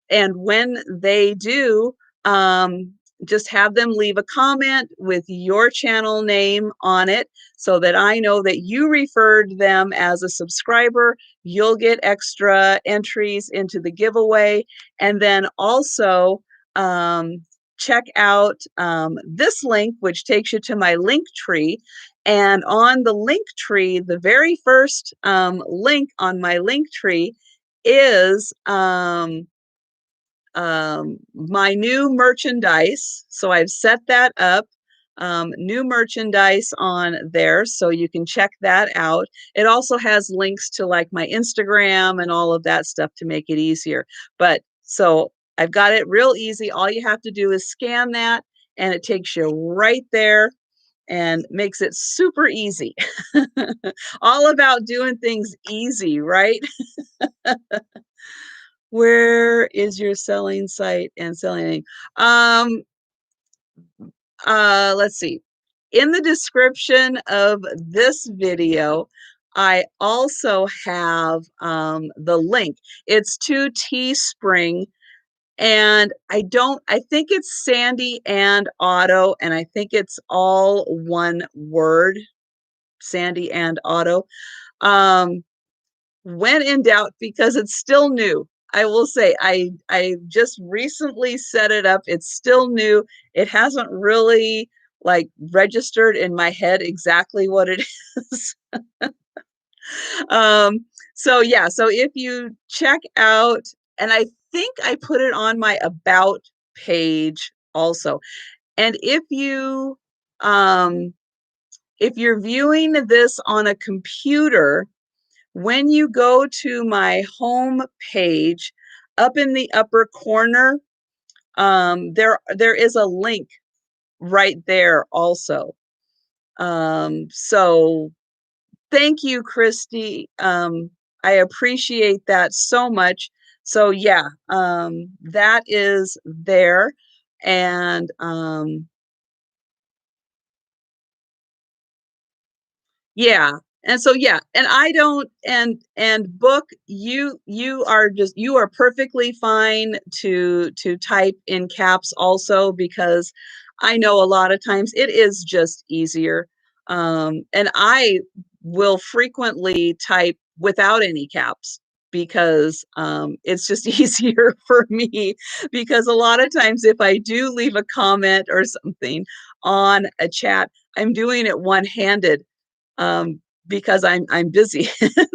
And when they do, just have them leave a comment with your channel name on it so that I know that you referred them as a subscriber. You'll get extra entries into the giveaway. And then also, check out this link, which takes you to my link tree. And on the link tree, the very first link on my link tree is my new merchandise. So I've set that up. New merchandise on there, so you can check that out. It also has links to like my Instagram and all of that stuff to make it easier. But so I've got it real easy. All you have to do is scan that, and it takes you right there and makes it super easy. All about doing things easy, right? Where is your selling site and selling? Um, let's see. In the description of this video, I also have the link. It's to Teespring, and I think it's Sandy and Otto, and I think it's all one word, Sandy and Otto. Um, when in doubt, because it's still new. I will say I just recently set it up. It's still new. It hasn't really like registered in my head exactly what it is. um, so yeah, so if you check out, and I think I put it on my about page also. And if you're viewing this on a computer, when you go to my home page, up in the upper corner, there is a link right there also. So thank you, Christy. I appreciate that so much. So yeah, that is there. And yeah. And so yeah, and I don't and book, you are perfectly fine to type in caps also, because I know a lot of times it is just easier. And I will frequently type without any caps, because it's just easier for me, because a lot of times if I do leave a comment or something on a chat, I'm doing it one-handed, um, because I'm busy.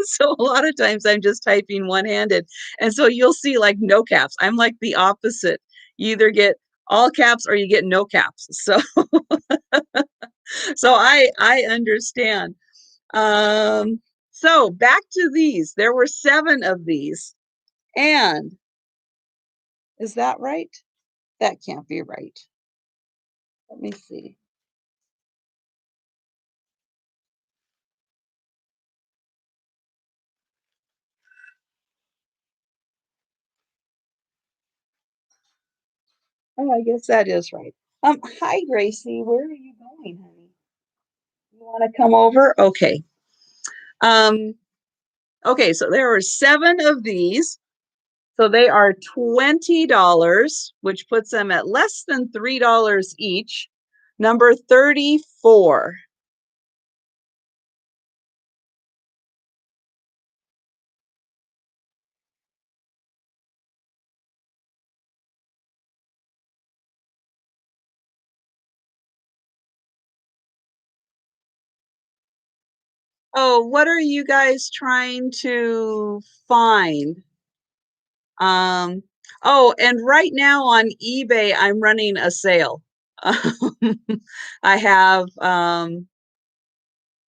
So a lot of times I'm just typing one-handed. And so you'll see like no caps. I'm like the opposite. You either get all caps or you get no caps. So so I understand. So back to these. There were 7 of these. And is that right? That can't be right. Let me see. Oh, I guess that is right. Hi Gracie, where are you going, honey? You want to come over? Okay. Um, okay, so there are 7 of these. So they are $20, which puts them at less than $3 each. Number 34. Oh, what are you guys trying to find? Um, oh, and right now on eBay, I'm running a sale. I have,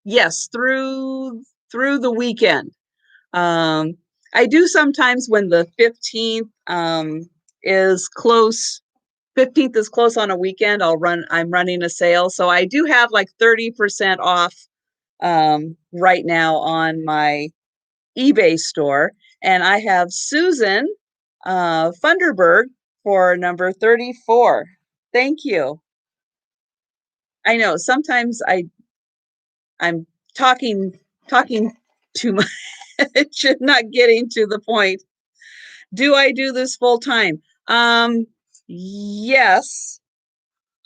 yes, through the weekend. Um, I do sometimes when the 15th is close. 15th is close on a weekend. I'm running a sale. So I do have like 30% off right now on my eBay store. And I have Susan Funderburg for number 34. Thank you. I know sometimes I'm talking too much, not getting to the point. Do I do this full time? Yes,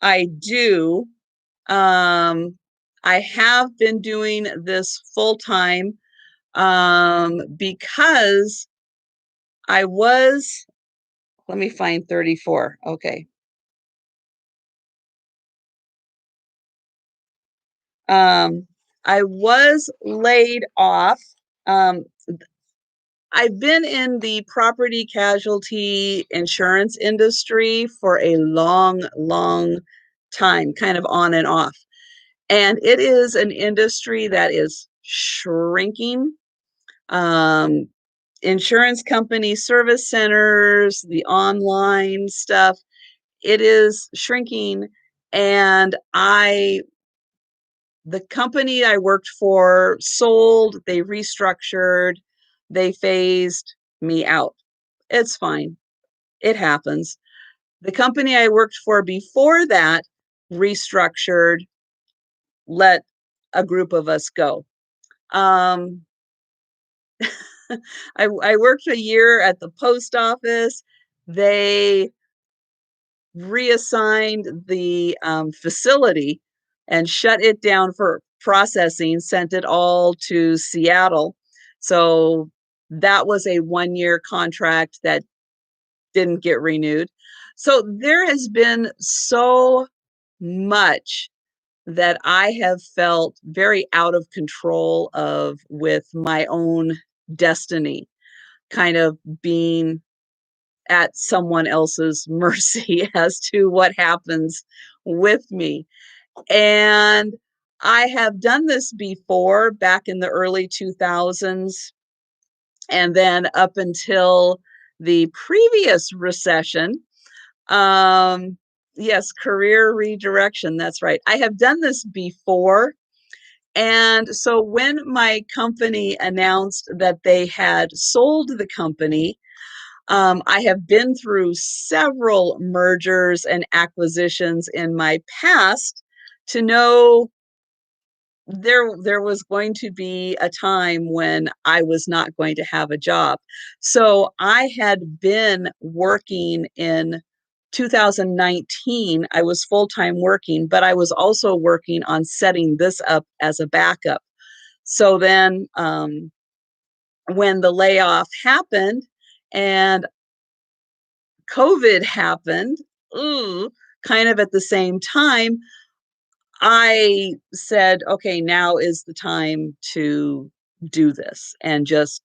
I do. I have been doing this full time because I was, let me find 34. Okay. Um, I was laid off. Um, I've been in the property casualty insurance industry for a long, long time, kind of on and off. And it is an industry that is shrinking. Um, Insurance company service centers, the online stuff, it is shrinking. And the company I worked for sold, they restructured, they phased me out. It's fine. It happens. The company I worked for before that restructured, let a group of us go. Um, I worked a year at the post office. They reassigned the facility and shut it down for processing, sent it all to Seattle. So that was a 1-year contract that didn't get renewed. So there has been so much that I have felt very out of control of with my own destiny, kind of being at someone else's mercy as to what happens with me. And I have done this before back in the early 2000s, and then up until the previous recession. Um, yes, career redirection. That's right. I have done this before. And so when my company announced that they had sold the company, I have been through several mergers and acquisitions in my past to know there was going to be a time when I was not going to have a job. So I had been working in 2019. I was full-time working, but I was also working on setting this up as a backup. So then when the layoff happened and COVID happened, ooh, kind of at the same time, I said, okay, now is the time to do this and just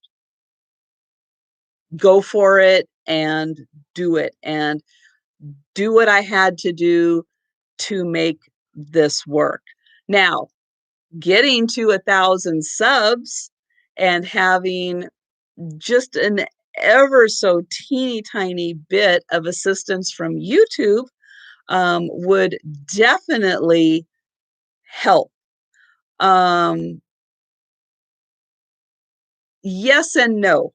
go for it and do it and do what I had to do to make this work. Now, getting to 1,000 subs and having just an ever so teeny tiny bit of assistance from YouTube would definitely help. Um, yes and no.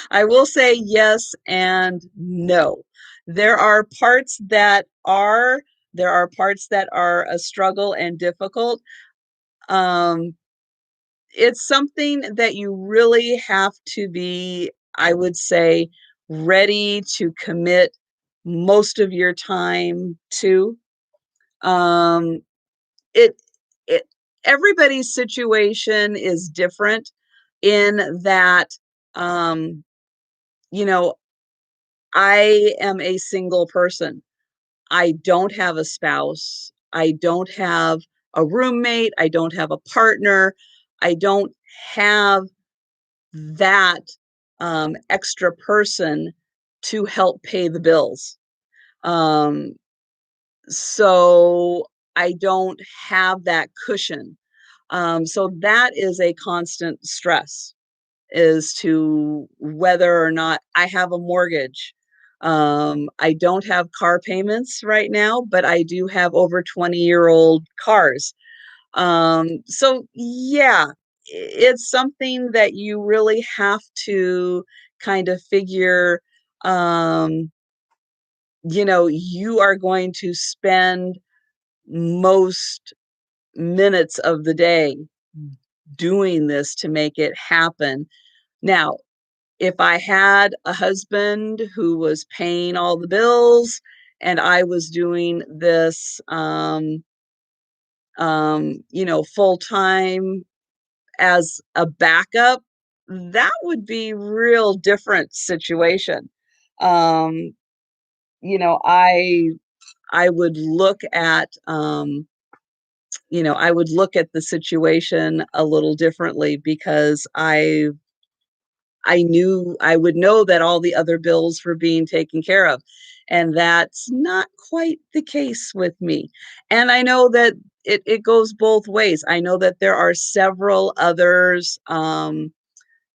I will say yes and no. There are parts that are there are parts that are a struggle and difficult. Um, it's something that you really have to be, I would say, ready to commit most of your time to. Um, it it Everybody's situation is different in that um, you know, I am a single person. I don't have a spouse. I don't have a roommate. I don't have a partner. I don't have that extra person to help pay the bills. Um, so I don't have that cushion. So that is a constant stress, as to whether or not I have a mortgage. I don't have car payments right now, but I do have over 20-year-old cars. So yeah, it's something that you really have to kind of figure, um, you are going to spend most minutes of the day doing this to make it happen. Now, if I had a husband who was paying all the bills and I was doing this, full time as a backup, that would be real different situation. Um, you know, I would look at I would look at the situation a little differently because I knew I would know that all the other bills were being taken care of. And that's not quite the case with me. And I know that it goes both ways. I know that there are several others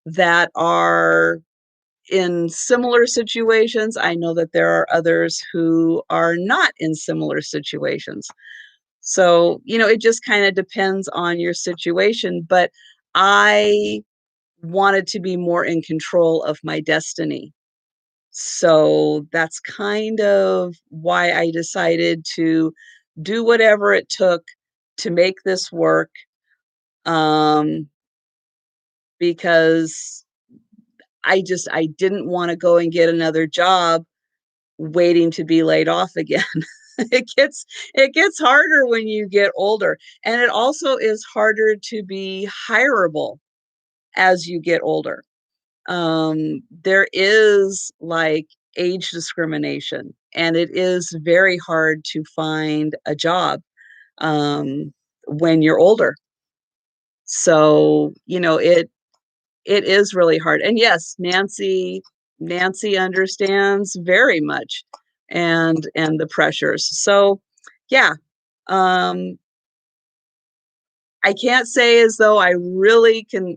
that are in similar situations. I know that there are others who are not in similar situations. So, it just kind of depends on your situation. But I wanted to be more in control of my destiny. So that's kind of why I decided to do whatever it took to make this work. Um, because I didn't want to go and get another job waiting to be laid off again. it gets it gets harder when you get older, and it also is harder to be hireable as you get older. There is like age discrimination, and it is very hard to find a job um, when you're older. So, it is really hard. And yes, Nancy understands very much and the pressures. So, yeah, um, I can't say as though I really can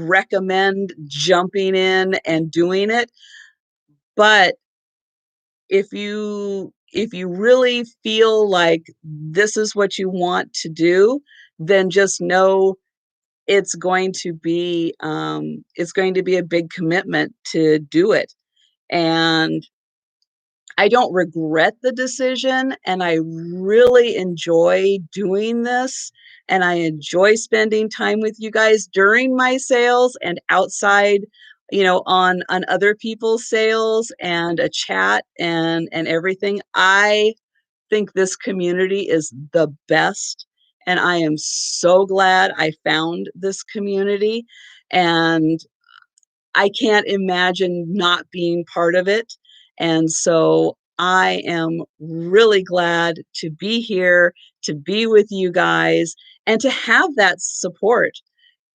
recommend jumping in and doing it, but if you really feel like this is what you want to do, then just know it's going to be a big commitment to do it. And I don't regret the decision, and I really enjoy doing this, and I enjoy spending time with you guys during my sales and outside, on other people's sales and a chat and everything. I think this community is the best, and I am so glad I found this community, and I can't imagine not being part of it. And so I am really glad to be here, to be with you guys, and to have that support.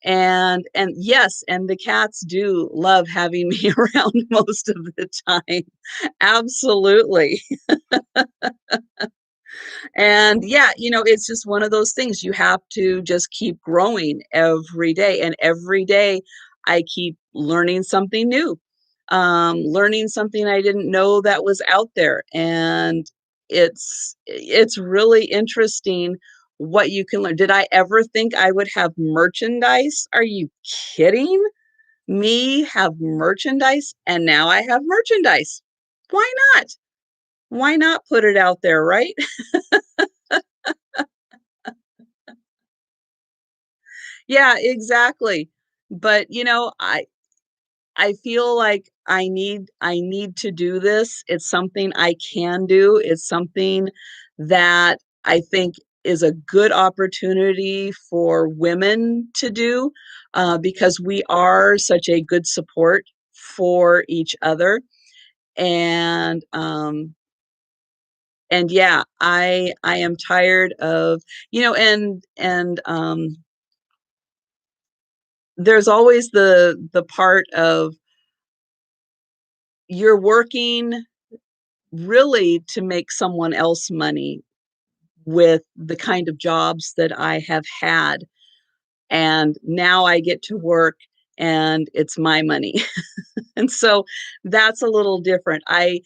And yes, and the cats do love having me around most of the time. Absolutely. And yeah, it's just one of those things. You have to just keep growing every day. And every day I keep learning something new, learning something I didn't know that was out there. And it's really interesting what you can learn. Did I ever think I would have merchandise? Are you kidding me? Have merchandise? And now I have merchandise. Why not? Why not put it out there, right? Yeah, exactly. But, I feel like I need to do this. It's something I can do. It's something that I think is a good opportunity for women to do, because we are such a good support for each other. And and yeah, I am tired of, and there's always the part of you're working really to make someone else money with the kind of jobs that I have had. And now I get to work and it's my money. And so that's a little different. I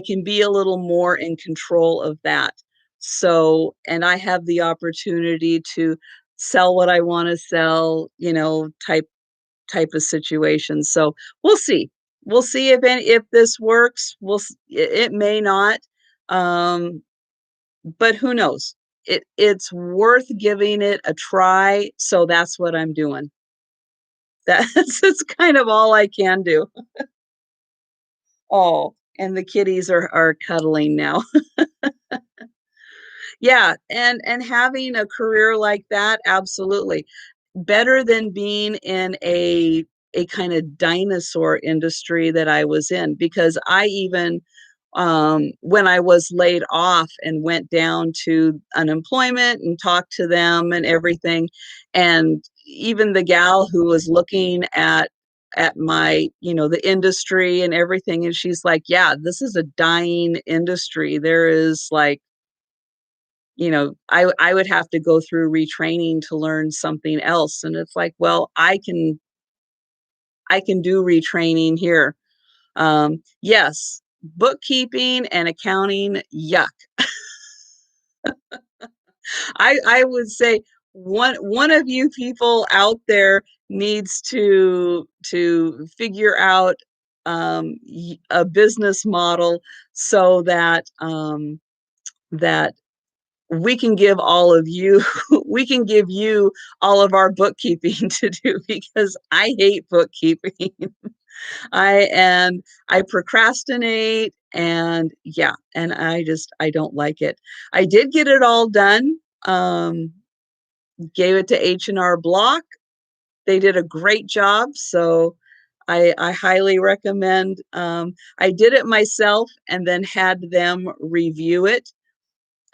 can be a little more in control of that. So, and I have the opportunity to sell what I want to sell, type of situation. So we'll see. We'll see if this works. It may not, um, but who knows? It's worth giving it a try. So that's what I'm doing. That's kind of all I can do. Oh, and the kitties are cuddling now. Yeah, and having a career like that, absolutely. Better than being in a kind of dinosaur industry that I was in, because I even when I was laid off and went down to unemployment and talked to them and everything. And even the gal who was looking at my, the industry and everything, and she's like, yeah, this is a dying industry. There is like, I would have to go through retraining to learn something else. And it's like, well, I can do retraining here. Yes, bookkeeping and accounting, yuck. I would say one of you people out there needs to figure out a business model so that we can give all of you we can give you all of our bookkeeping to do, because I hate bookkeeping. I procrastinate, and yeah, and I don't like it. I did get it all done. Gave it to H&R Block. They did a great job, so I highly recommend. I did it myself and then had them review it.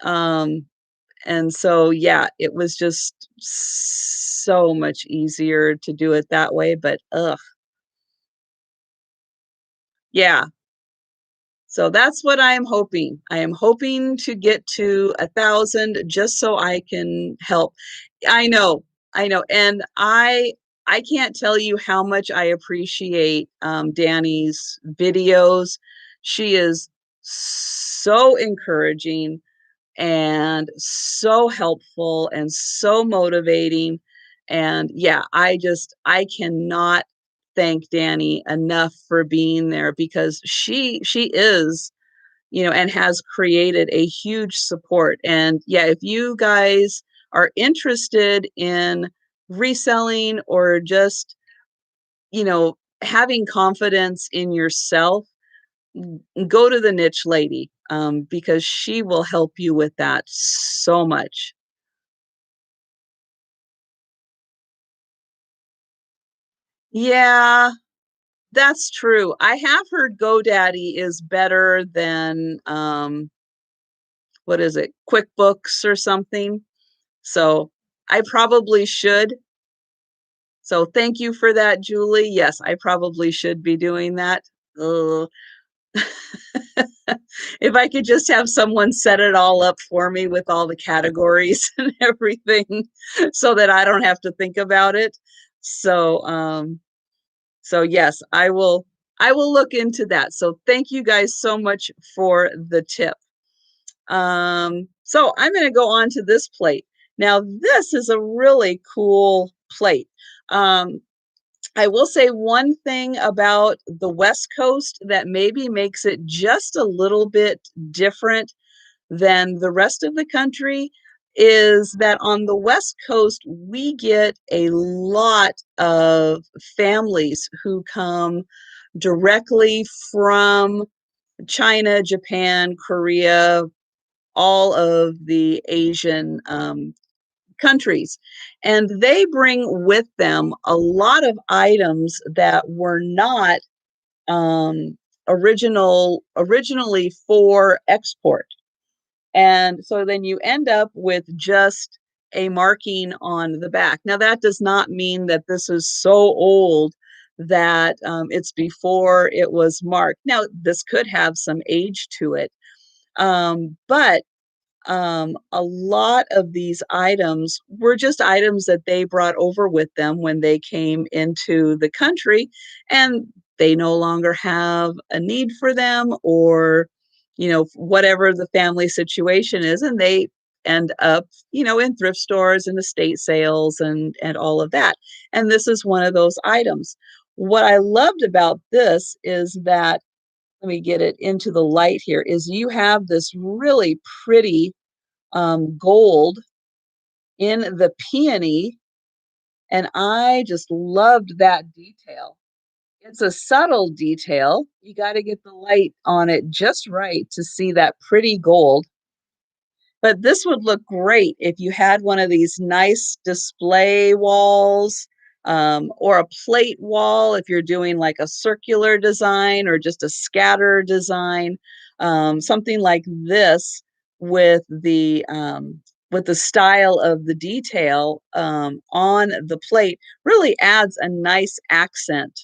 Um, and so yeah, it was just so much easier to do it that way. But yeah. So that's what I am hoping. I am hoping to get to 1,000 just so I can help. I know, I know, and I can't tell you how much I appreciate Danny's videos. She is so encouraging and so helpful and so motivating. And yeah, I cannot thank Danny enough for being there, because she is, and has created a huge support. And yeah, if you guys are interested in reselling or just, having confidence in yourself, go to the niche lady, because she will help you with that so much. Yeah, that's true. I have heard GoDaddy is better than what is it, QuickBooks or something. So I probably should. So thank you for that, Julie. Yes, I probably should be doing that. Ugh. If I could just have someone set it all up for me with all the categories and everything, so that I don't have to think about it. So, so yes, I will look into that. So thank you guys so much for the tip. So I'm going to go on to this plate. Now, this is a really cool plate. Um, I will say one thing about the West Coast that maybe makes it just a little bit different than the rest of the country is that on the West Coast, we get a lot of families who come directly from China, Japan, Korea, all of the Asian countries. And they bring with them a lot of items that were not originally for export. And so then you end up with just a marking on the back. Now, that does not mean that this is so old that it's before it was marked. Now, this could have some age to it, but a lot of these items were just items that they brought over with them when they came into the country, and they no longer have a need for them, or, whatever the family situation is, and they end up, in thrift stores and estate sales and all of that. And this is one of those items. What I loved about this is that, let me get it into the light here, is you have this really pretty gold in the peony, and I just loved that detail. It's a subtle detail. You got to get the light on it just right to see that pretty gold. But this would look great if you had one of these nice display walls, or a plate wall if you're doing like a circular design or just a scatter design. Something like this with the style of the detail on the plate really adds a nice accent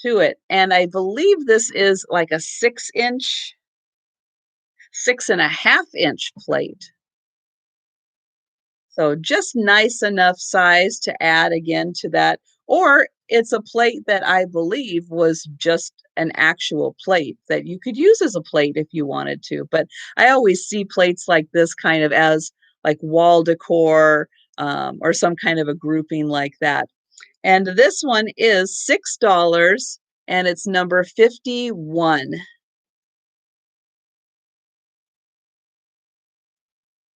to it. And I believe this is like a 6-inch, 6.5-inch plate. So just nice enough size to add again to that. Or it's a plate that I believe was just an actual plate that you could use as a plate if you wanted to. But I always see plates like this kind of as like wall decor or some kind of a grouping like that. And this one is $6 and it's number 51.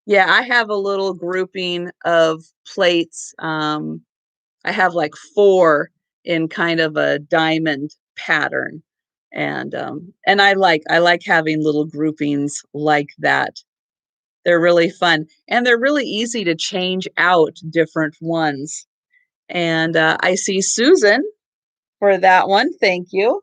Yeah, I have a little grouping of plates. I have like 4 in kind of a diamond pattern. And I like having little groupings like that. They're really fun and they're really easy to change out different ones. And I see Susan for that one. Thank you.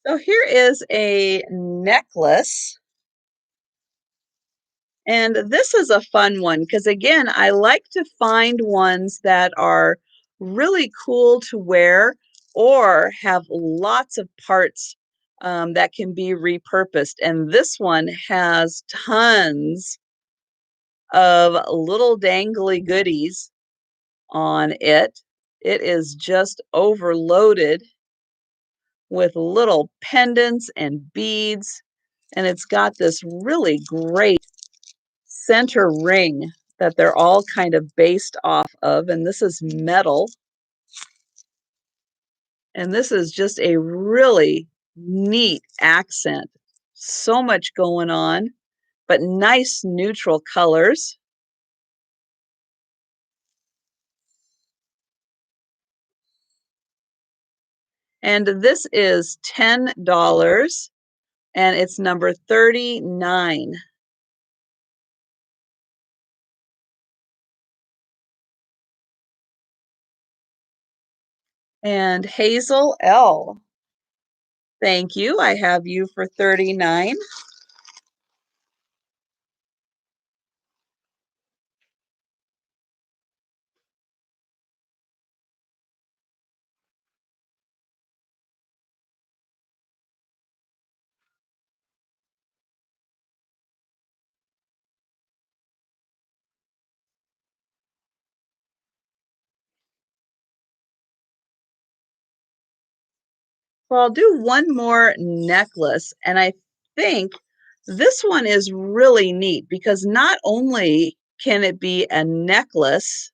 So here is a necklace. And this is a fun one because, again, I like to find ones that are really cool to wear or have lots of parts that can be repurposed. And this one has tons of little dangly goodies on it. It is just overloaded with little pendants and beads. And it's got this really great center ring that they're all kind of based off of. And this is metal. And this is just a really neat accent. So much going on, but nice neutral colors. And this is $10 and it's number 39. And Hazel L. Thank you. I have you for 39. So I'll do one more necklace, and I think this one is really neat because not only can it be a necklace,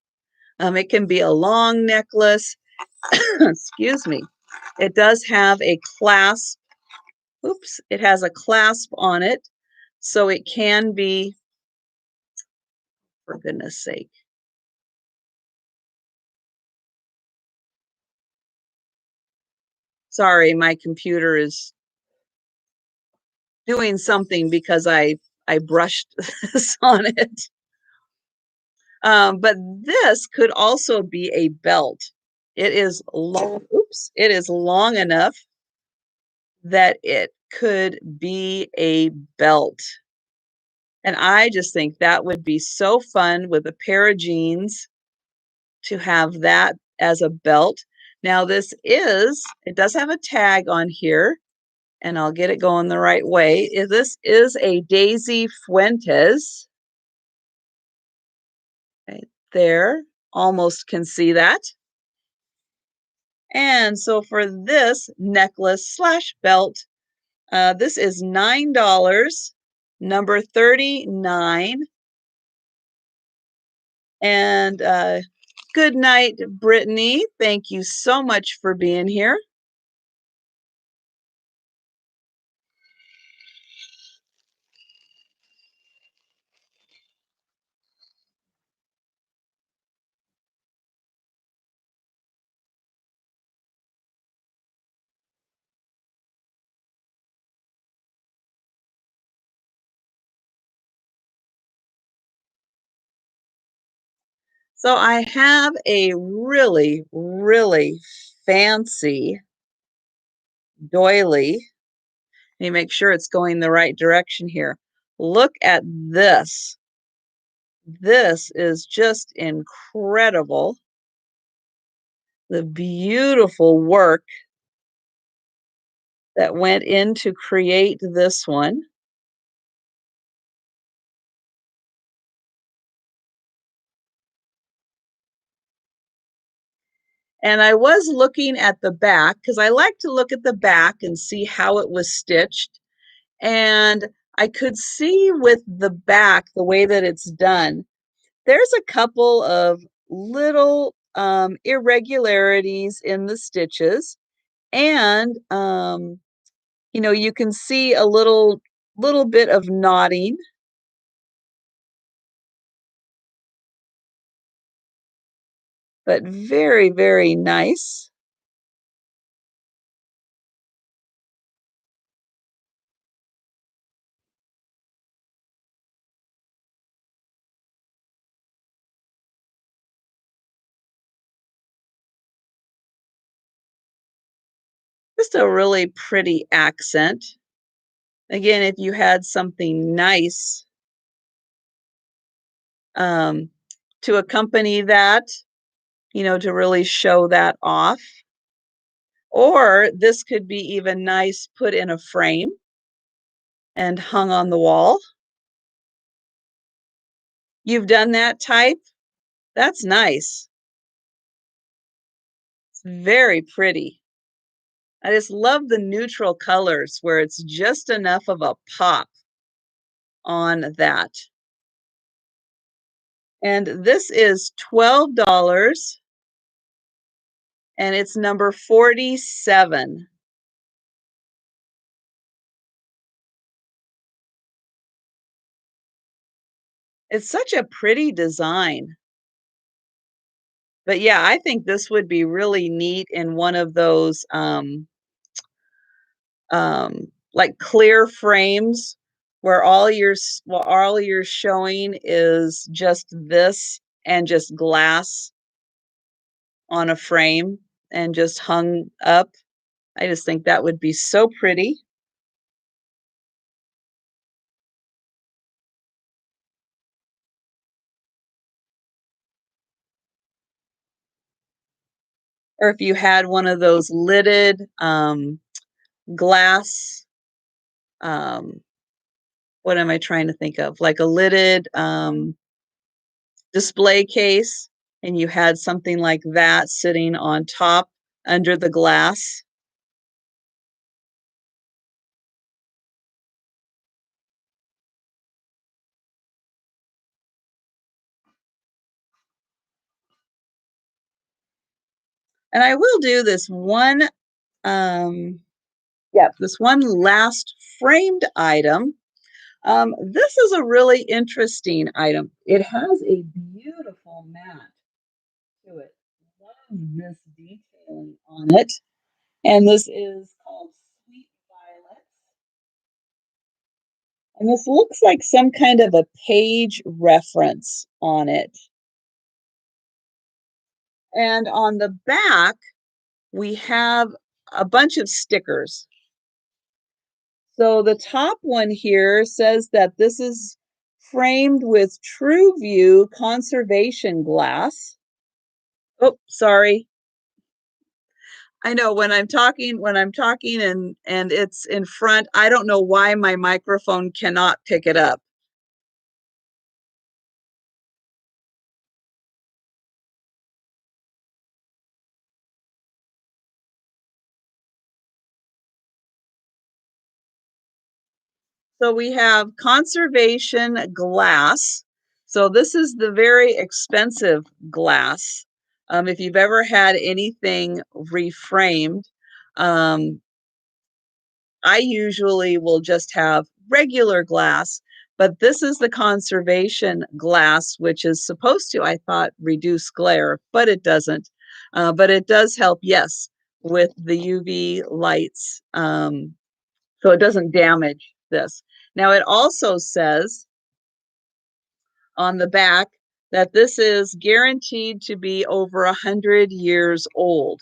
it can be a long necklace. Excuse me. It does have a clasp. Oops, it has a clasp on it, so it can be, for goodness sake. Sorry, my computer is doing something because I brushed this on it. But this could also be a belt. It is long, oops, it is long enough that it could be a belt. And I just think that would be so fun with a pair of jeans to have that as a belt. Now it does have a tag on here, and I'll get it going the right way. This is a Daisy Fuentes. Right there, almost can see that. And so for this necklace slash belt, this is $9, number 39. And Good night, Brittany. Thank you so much for being here. So I have a really, really fancy doily. Let me make sure it's going the right direction here. Look at this. This is just incredible. The beautiful work that went in to create this one. And I was looking at the back because I like to look at the back and see how it was stitched. And I could see with the back, the way that it's done, there's a couple of little irregularities in the stitches. And, you can see a little bit of knotting, but very, very nice. Just a really pretty accent. Again, if you had something nice um, to accompany that, to really show that off. Or this could be even nice put in a frame and hung on the wall. You've done that type? That's nice. It's very pretty. I just love the neutral colors where it's just enough of a pop on that. And this is $12 and it's number 47. It's such a pretty design. But yeah, I think this would be really neat in one of those like clear frames where all you're showing is just this and just glass on a frame and just hung up. I just think that would be so pretty. Or if you had one of those lidded glass, um, what am I trying to think of? Like a lidded display case, and you had something like that sitting on top under the glass. And I will do this one, this one last framed item. This is a really interesting item. It has a beautiful mat to it. Love this detailing on it. And this is called Sweet Violet. And this looks like some kind of a page reference on it. And on the back, we have a bunch of stickers. So the top one here says that this is framed with True View conservation glass. Oh, sorry. I know when I'm talking and it's in front, I don't know why my microphone cannot pick it up. So we have conservation glass. So this is the very expensive glass. If you've ever had anything reframed, um, I usually will just have regular glass, but this is the conservation glass, which is supposed to, I thought, reduce glare, but it doesn't. But it does help, yes, with the UV lights, so it doesn't damage this. Now, it also says on the back that this is guaranteed to be over 100 years old.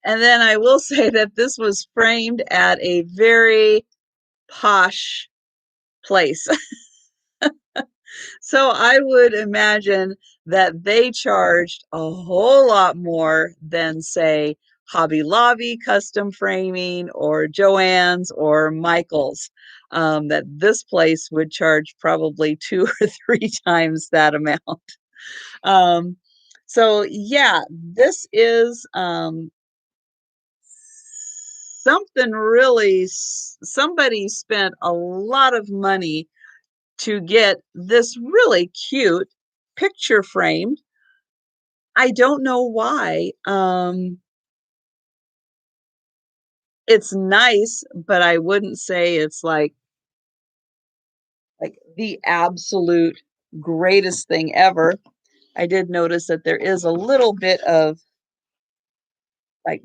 And then I will say that this was framed at a very posh place. So I would imagine that they charged a whole lot more than, say, Hobby Lobby custom framing or Joann's or Michael's. That this place would charge probably 2 or 3 times that amount. Um, so yeah, this is something really, somebody spent a lot of money to get this really cute picture frame. I don't know why. It's nice, but I wouldn't say it's like the absolute greatest thing ever. I did notice that there is a little bit of like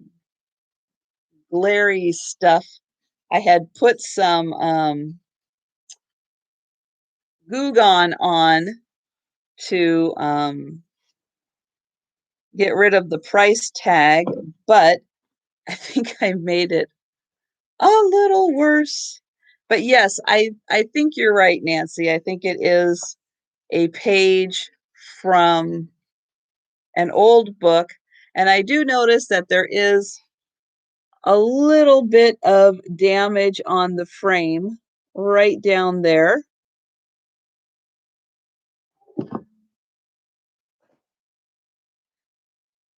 glary stuff. I had put some Goo Gone on to get rid of the price tag, but I think I made it a little worse. But yes, I think you're right, Nancy. I think it is a page from an old book. And I do notice that there is a little bit of damage on the frame right down there.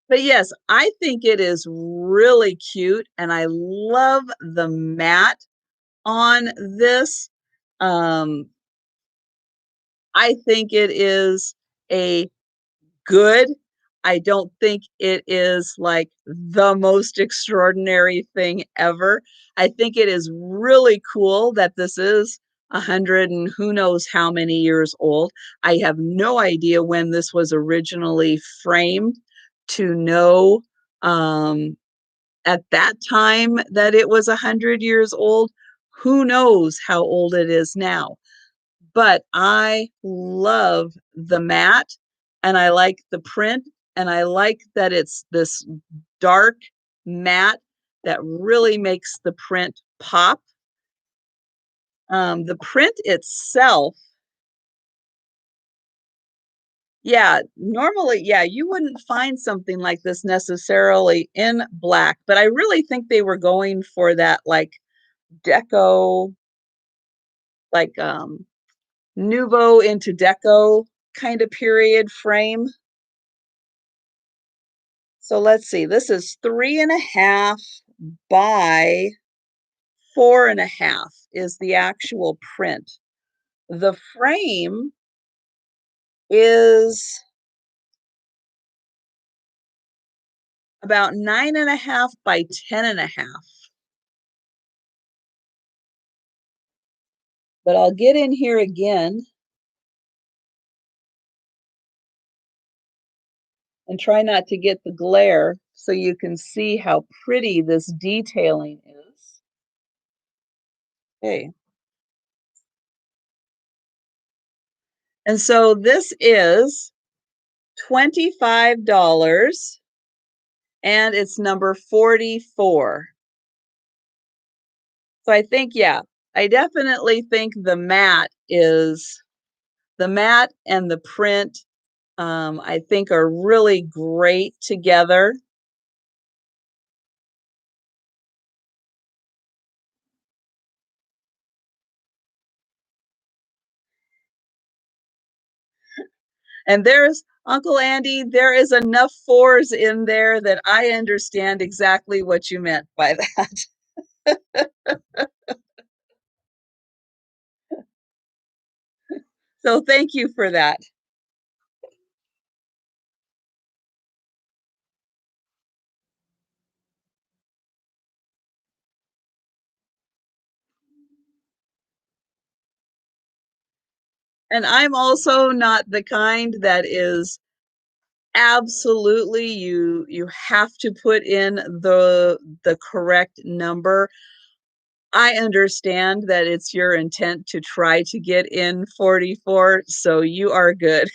But yes, I think it is really cute, and I love the matte on this. Um, I think it is a good. I don't think it is like the most extraordinary thing ever. I think it is really cool that this is 100 and who knows how many years old. I have no idea when this was originally framed to know at that time that it was 100 years old. Who knows how old it is now? But I love the matte and I like the print and I like that it's this dark matte that really makes the print pop. The print itself, yeah, normally, yeah, you wouldn't find something like this necessarily in black, but I really think they were going for that like deco, like nouveau into deco kind of period frame. So let's see, this is 3.5 by 4.5 is the actual print. The frame is about 9.5 by 10.5. But I'll get in here again and try not to get the glare so you can see how pretty this detailing is. Okay. And so this is $25 and it's number 44. So I think, yeah, I definitely think the matte and the print, I think are really great together. And there's Uncle Andy, there is enough fours in there that I understand exactly what you meant by that. So thank you for that. And I'm also not the kind that is absolutely you have to put in the correct number. I understand that it's your intent to try to get in 44, so you are good.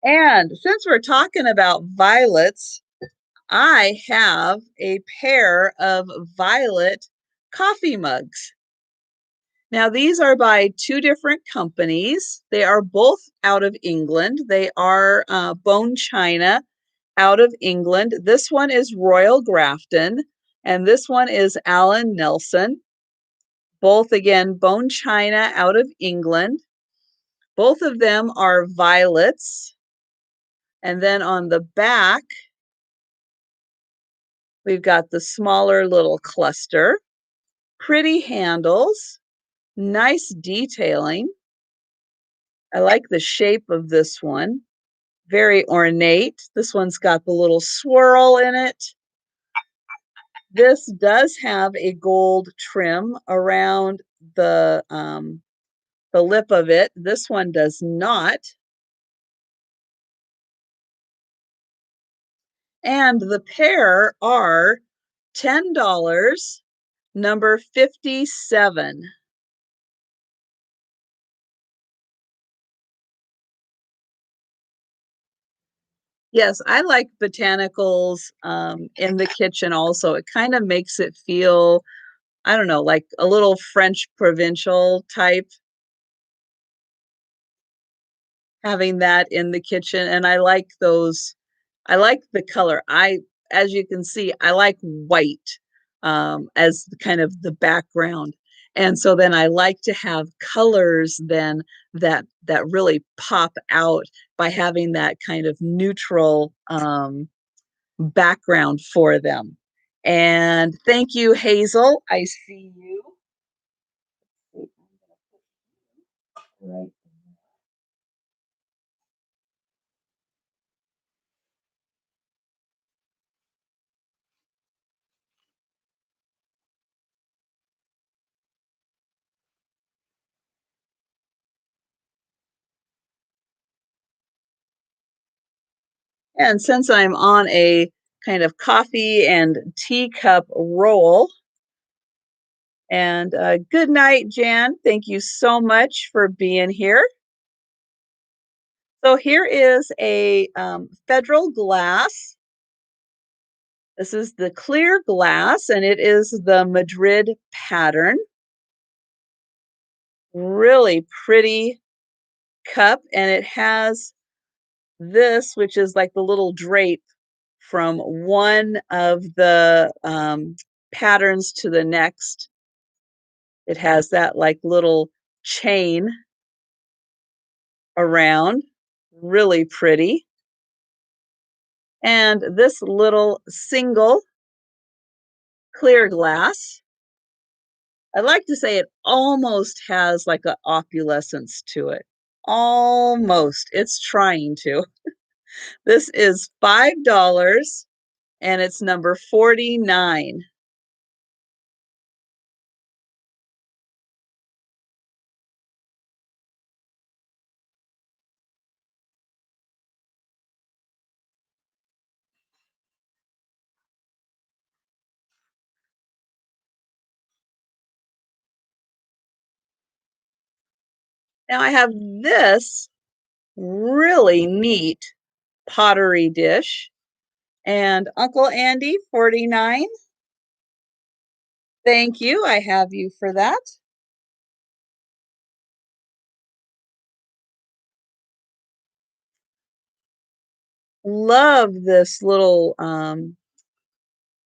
And since we're talking about violets, I have a pair of violet coffee mugs. Now, these are by two different companies. They are both out of England. They are bone china out of England. This one is Royal Grafton, and this one is Alan Nelson. Both, again, bone china out of England. Both of them are violets. And then on the back, we've got the smaller little cluster, pretty handles, nice detailing. I like the shape of this one. Very ornate. This one's got the little swirl in it. This does have a gold trim around the lip of it. This one does not. And the pair are $10, number 57. Yes, I like botanicals in the kitchen also. It kind of makes it feel, I don't know, like a little French provincial type, having that in the kitchen. And I like those, I like the color. As you can see, I like white as kind of the background. And so then I like to have colors then that really pop out by having that kind of neutral background for them. And thank you, Hazel. I see you. Right. And since I'm on a kind of coffee and teacup roll, and good night, Jan. Thank you so much for being here. So here is a Federal glass. This is the clear glass, and it is the Madrid pattern. Really pretty cup, and it has this, which is like the little drape from one of the patterns to the next. It has that like little chain around, really pretty. And this little single clear glass, I like to say it almost has like an opulescence to it. Almost. It's trying to. This is $5 and it's number 49. Now I have this really neat pottery dish. And Uncle Andy, 49. Thank you. I have you for that. Love this little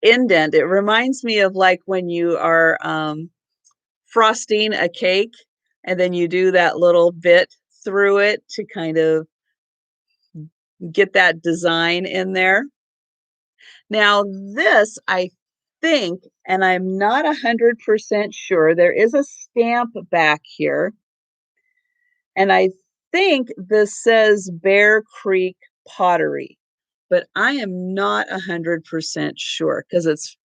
indent. It reminds me of like when you are frosting a cake and then you do that little bit through it to kind of get that design in there. Now this, I think, and I'm not 100% sure, there is a stamp back here, and I think this says Bear Creek Pottery, but I am not 100% sure because it's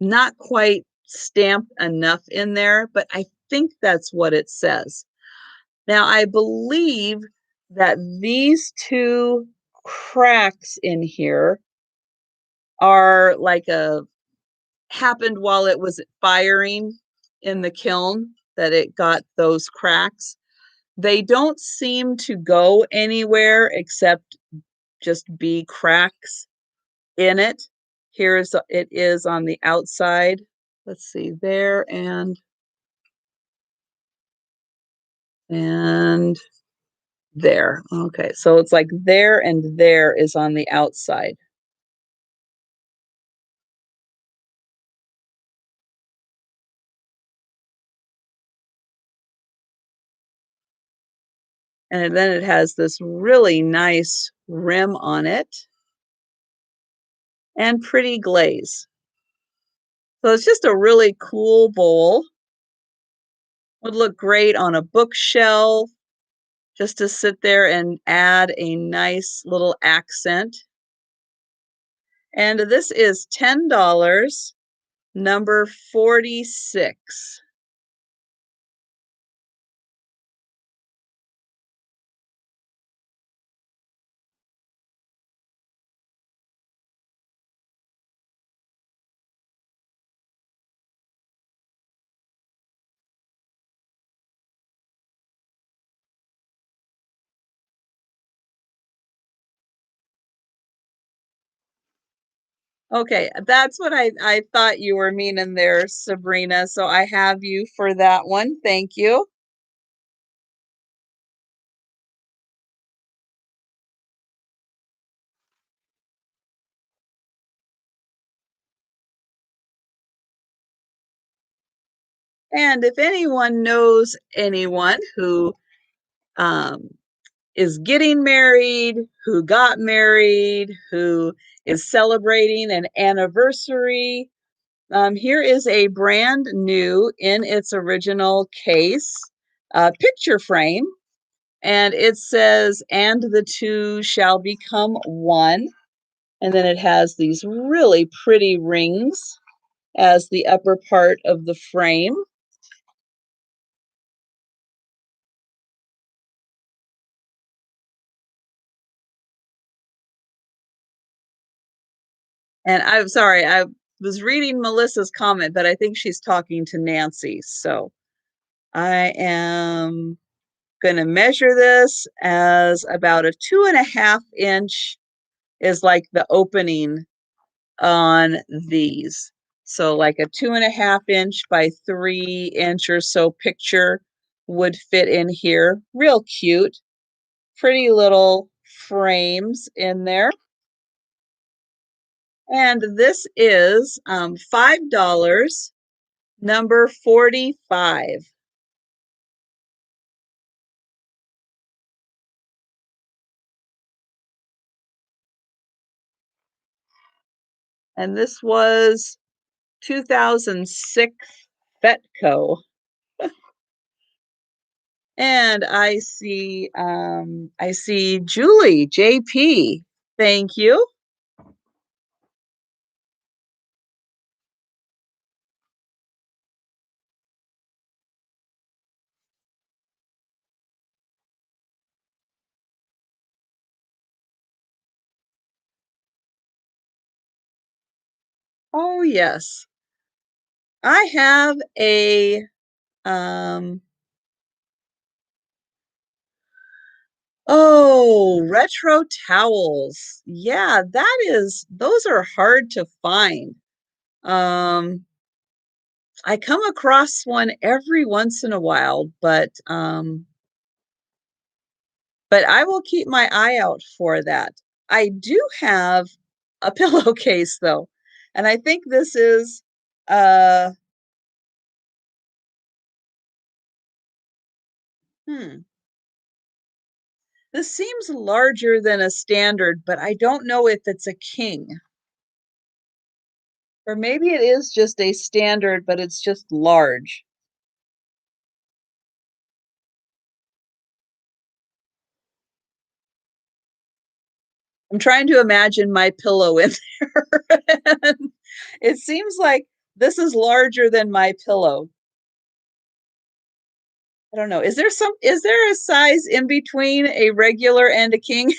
not quite stamped enough in there, but I think that's what it says. Now, I believe that these two cracks in here are like a happened while it was firing in the kiln, that it got those cracks. They don't seem to go anywhere except just be cracks in it. Here's it is on the outside. Let's see there and there. Okay, so it's like there and there is on the outside. And then it has this really nice rim on it and pretty glaze. So it's just a really cool bowl. Would look great on a bookshelf, just to sit there and add a nice little accent. And this is $10, number 46. Okay, that's what I thought you were meaning there, Sabrina. So I have you for that one. Thank you. And if anyone knows anyone who um, is getting married, who got married, who is celebrating an anniversary, here is a brand new in its original case picture frame. And it says, "And the two shall become one." And then it has these really pretty rings as the upper part of the frame. And I'm sorry, I was reading Melissa's comment, but I think she's talking to Nancy. So I am going to measure this as about a 2.5 inch is like the opening on these. So like a 2.5 inch by 3 inch or so picture would fit in here. Real cute, pretty little frames in there. And this is $5, number 45. And this was 2006 Fetco. And I see Julie, JP. Thank you. Oh yes. I have a um oh, retro towels. Yeah, those are hard to find. Um I come across one every once in a while, but I will keep my eye out for that. I do have a pillowcase though, and I think this is uh Hmm. This seems larger than a standard, but I don't know if it's a king. Or maybe it is just a standard, but it's just large. I'm trying to imagine my pillow in there. It seems like this is larger than my pillow. I don't know. Is there a size in between a regular and a king?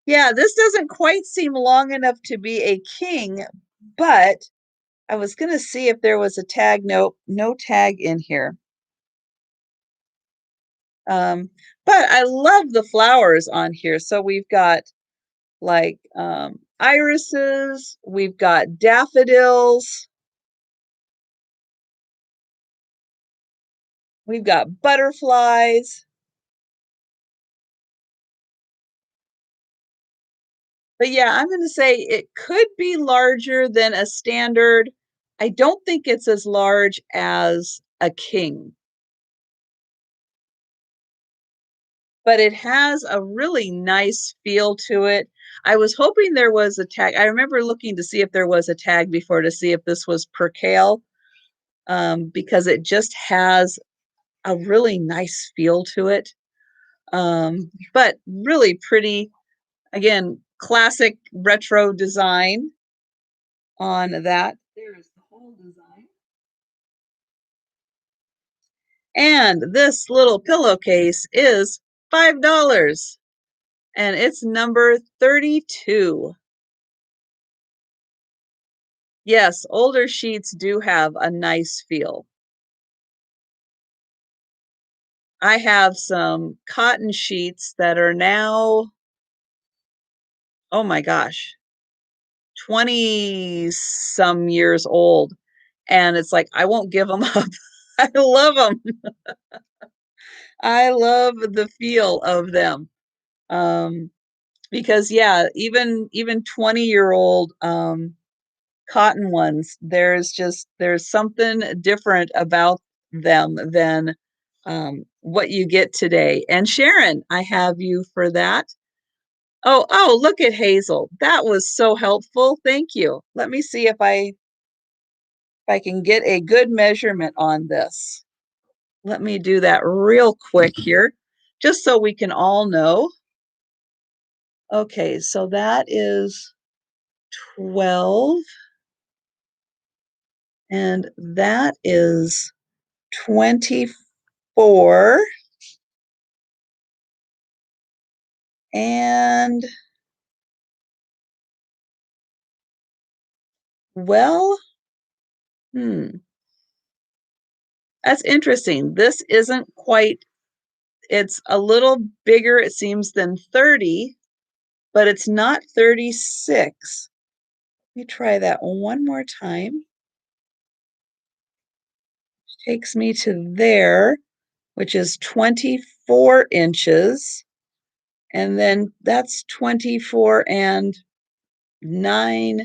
Yeah, this doesn't quite seem long enough to be a king, but I was gonna see if there was a tag. Nope, no tag in here. Um, but I love the flowers on here. So we've got like irises, we've got daffodils, we've got butterflies. But yeah, I'm going to say it could be larger than a standard. I don't think it's as large as a king, but it has a really nice feel to it. I was hoping there was a tag. I remember looking to see if there was a tag before to see if this was percale, because it just has a really nice feel to it. But really pretty, again, classic retro design on that. There's the whole design. And this little pillowcase is $5 and it's number 32. Yes, older sheets do have a nice feel. I have some cotton sheets that are now, oh my gosh, 20 some years old. And it's like, I won't give them up. I love them. I love the feel of them. Um, because yeah, even 20-year-old cotton ones, there's something different about them than what you get today. And Sharon, I have you for that. Oh, look at Hazel. That was so helpful. Thank you. Let me see if I can get a good measurement on this. Let me do that real quick here, just so we can all know. Okay, so that is 12, and that is 24, and well, hmm, that's interesting. This isn't quite, it's a little bigger, it seems, than 30, but it's not 36. Let me try that one more time. Takes me to there, which is 24 inches. And then that's 24 and 9,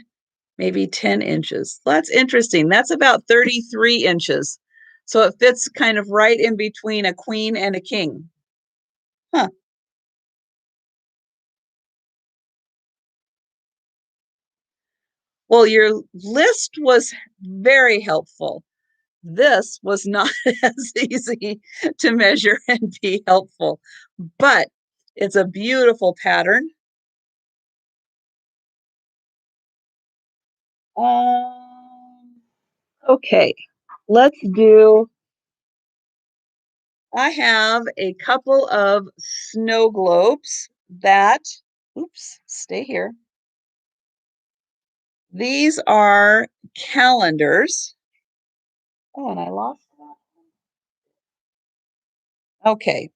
maybe 10 inches. That's interesting. That's about 33 inches. So it fits kind of right in between a queen and a king. Huh. Well, your list was very helpful. This was not as easy to measure and be helpful, but it's a beautiful pattern. Um, okay, let's do. I have a couple of snow globes that, oops, stay here. These are calendars. Oh, and I lost that. Okay,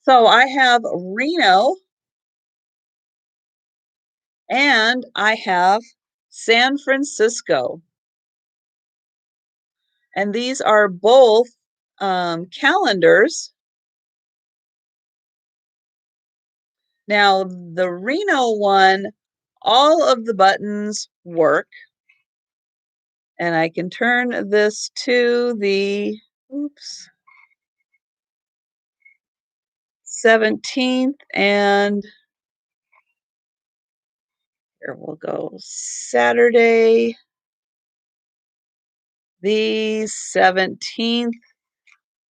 so I have Reno and I have San Francisco. And these are both calendars. Now, the Reno one, all of the buttons work. And I can turn this to the, oops, 17th, and here we'll go Saturday, the 17th,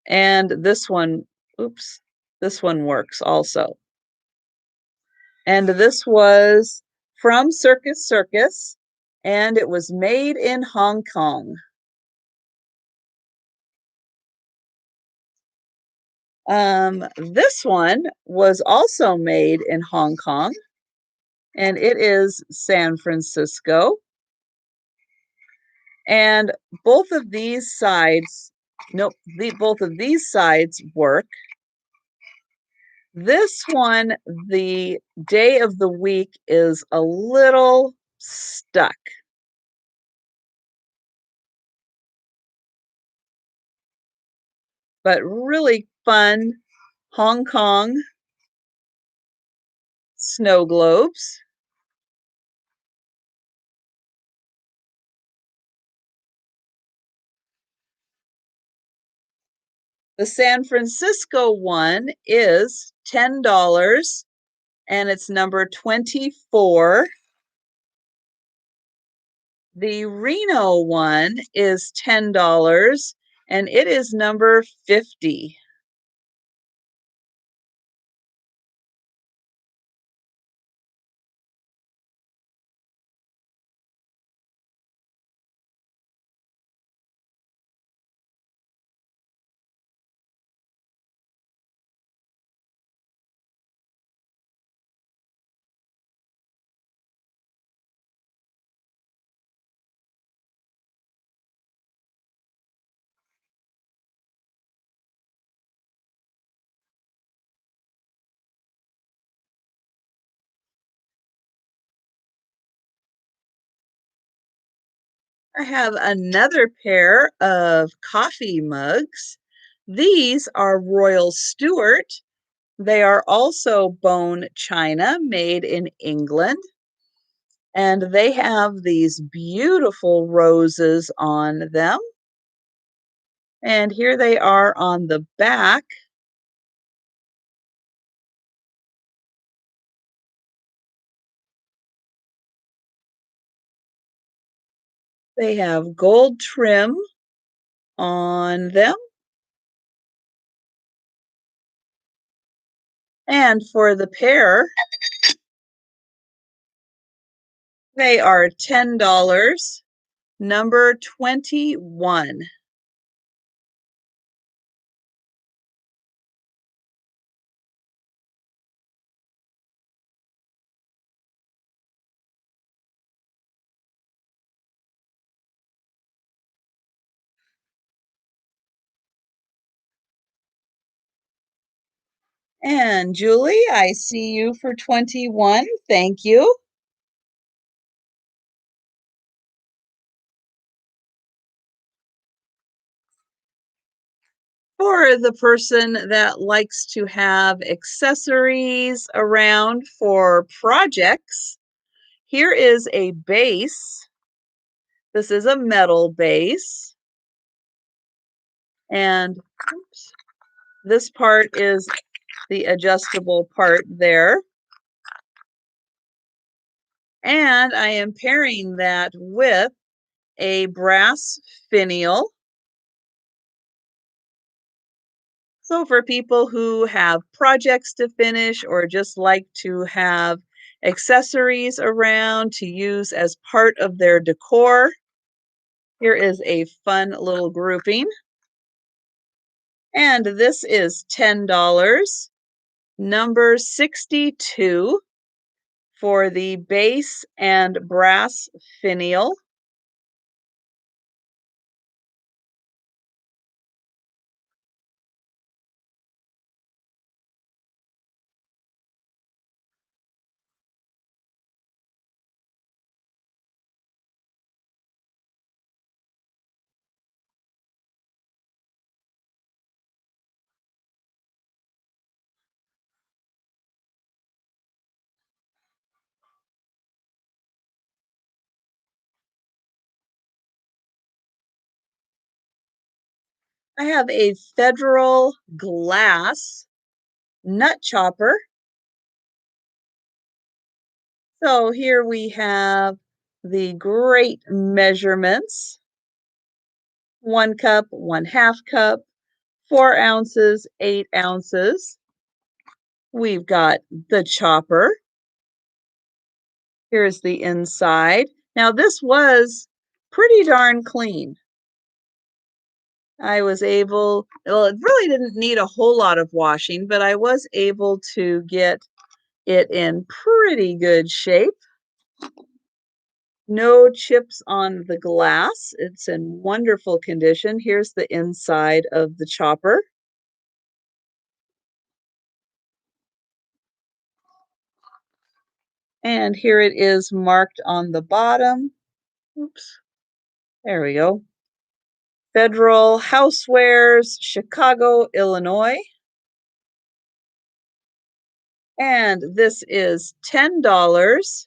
and this one, oops, this one works also. And this was from Circus Circus, and it was made in Hong Kong. This one was also made in Hong Kong, and it is San Francisco. And both of these sides, nope, both of these sides work. This one, the day of the week is a little stuck. But really fun Hong Kong snow globes. The San Francisco one is $10 and it's number 24. The Reno one is $10 and it is number 50. I have another pair of coffee mugs. These are Royal Stewart. They are also bone china made in England. And they have these beautiful roses on them. And here they are on the back. They have gold trim on them. And for the pair, they are $10, number 21. And Julie, I see you for 21. Thank you. For the person that likes to have accessories around for projects, here is a base. This is a metal base. And oops, this part is the adjustable part there. And I am pairing that with a brass finial. So for people who have projects to finish or just like to have accessories around to use as part of their decor, here is a fun little grouping. And this is $10, number 62 for the base and brass finial. I have a Federal glass nut chopper. So here we have the great measurements: 1 cup, 1/2 cup, 4 ounces, 8 ounces. We've got the chopper. Here's the inside. Now, this was pretty darn clean. I was able, well, it really didn't need a whole lot of washing, but I was able to get it in pretty good shape. No chips on the glass. It's in wonderful condition. Here's the inside of the chopper. And here it is marked on the bottom. Oops, there we go. Federal Housewares, Chicago, Illinois. And this is $10,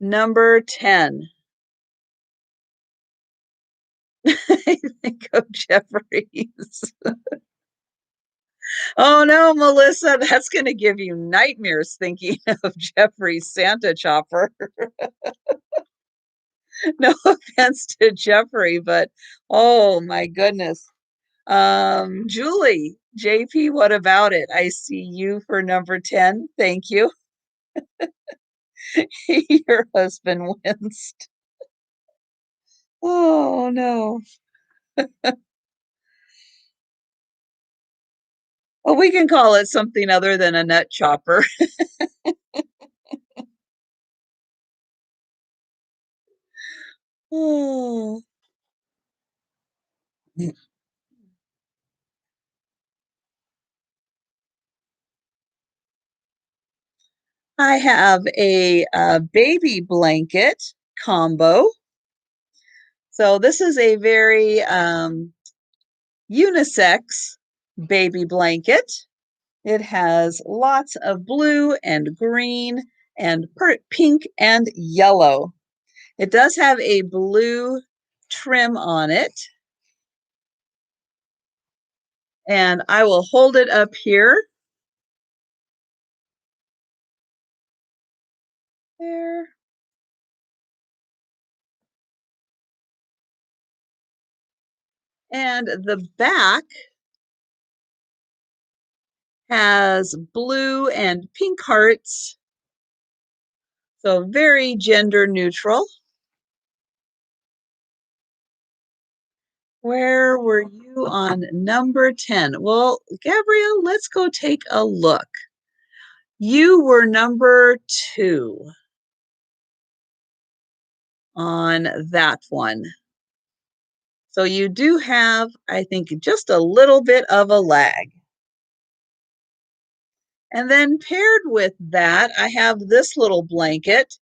number 10. I think of Jeffries. Oh no, Melissa, that's going to give you nightmares thinking of Jeffrey's Santa chopper. No offense to Jeffrey, but oh my goodness. Julie, JP, what about it? I see you for number 10. Thank you. Your husband winced. Oh no. Well, we can call it something other than a nut chopper. Oh. I have a baby blanket combo. So this is a very unisex baby blanket. It has lots of blue and green and pink and yellow. It does have a blue trim on it. And I will hold it up here. There. And the back has blue and pink hearts. So very gender neutral. Where were you on number 10? Well, Gabrielle, let's go take a look. You were number 2 on that one. So you do have, I think, just a little bit of a lag. And then paired with that, I have this little blanket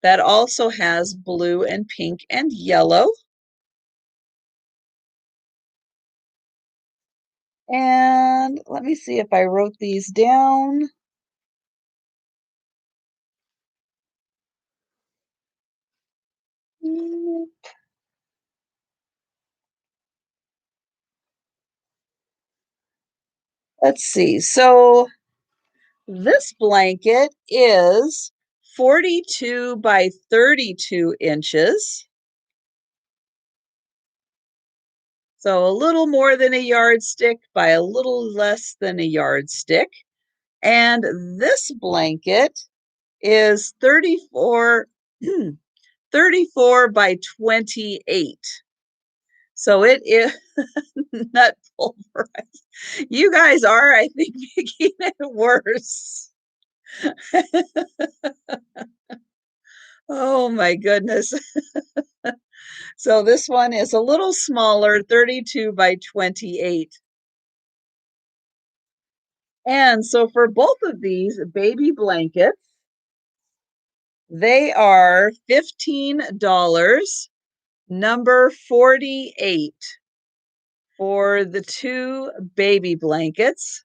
that also has blue and pink and yellow. And let me see if I wrote these down. Let's see. So this blanket is 42 by 32 inches. So a little more than a yardstick by a little less than a yardstick. And this blanket is 34, 34 by 28. So it is not pulverized. You guys are, I think, making it worse. Oh my goodness. So this one is a little smaller, 32 by 28. And so for both of these baby blankets, they are $15, number 48 for the 2 baby blankets.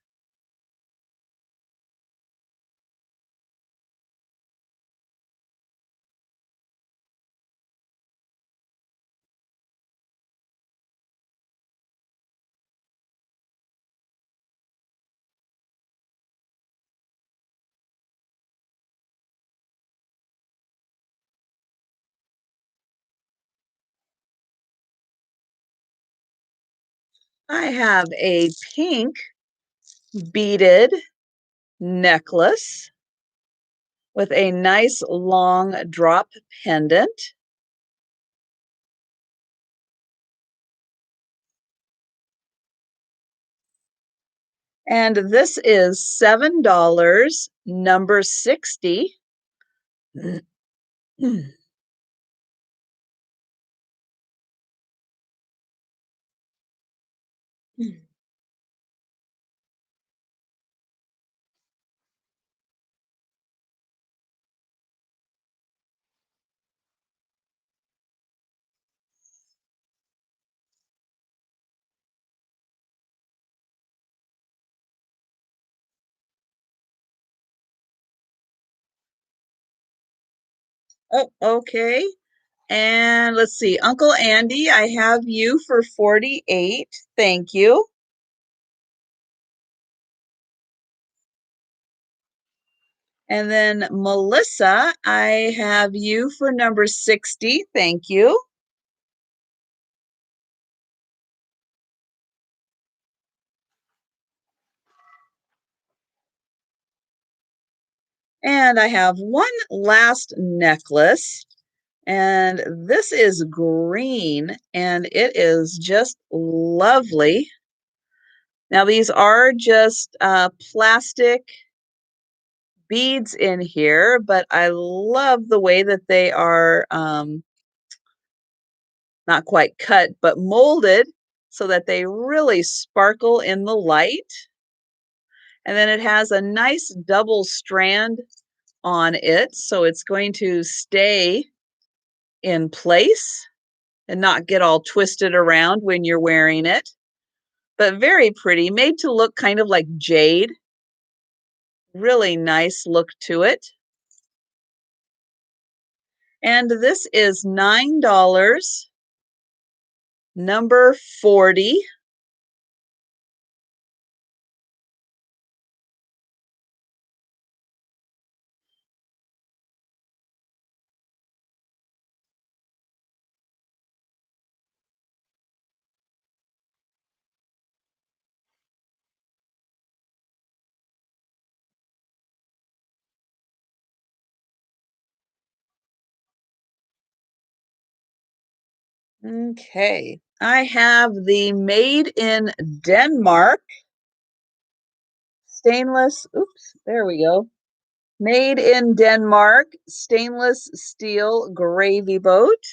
I have a pink beaded necklace with a nice long drop pendant. And this is $7, number 60. Oh, okay. And let's see, Uncle Andy, I have you for 48. Thank you. And then Melissa, I have you for number 60. Thank you. And I have one last necklace, and this is green, and it is just lovely. Now, these are just plastic beads in here, but I love the way that they are not quite cut, but molded so that they really sparkle in the light. And then it has a nice double strand on it, so it's going to stay in place and not get all twisted around when you're wearing it. But very pretty, made to look kind of like jade. Really nice look to it. And this is $9, number 40. Okay, I have the made in Denmark stainless, oops, there we go. Made in Denmark stainless steel gravy boat.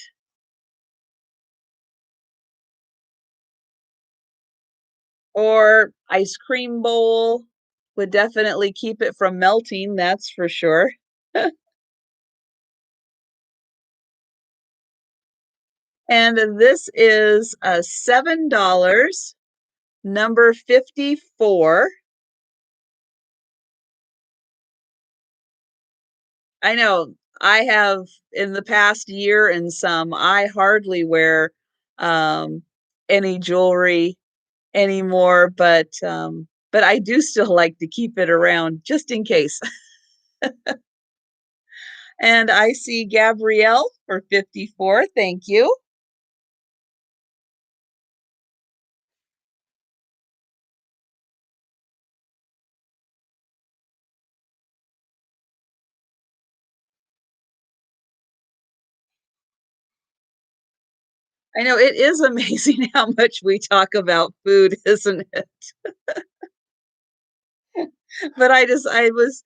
Or ice cream bowl would definitely keep it from melting, that's for sure. And this is $7, number 54. I know I have in the past year and some, I hardly wear um, any jewelry anymore, but I do still like to keep it around just in case. And I see Gabrielle for 54. Thank you. I know it is amazing how much we talk about food, isn't it? But I was,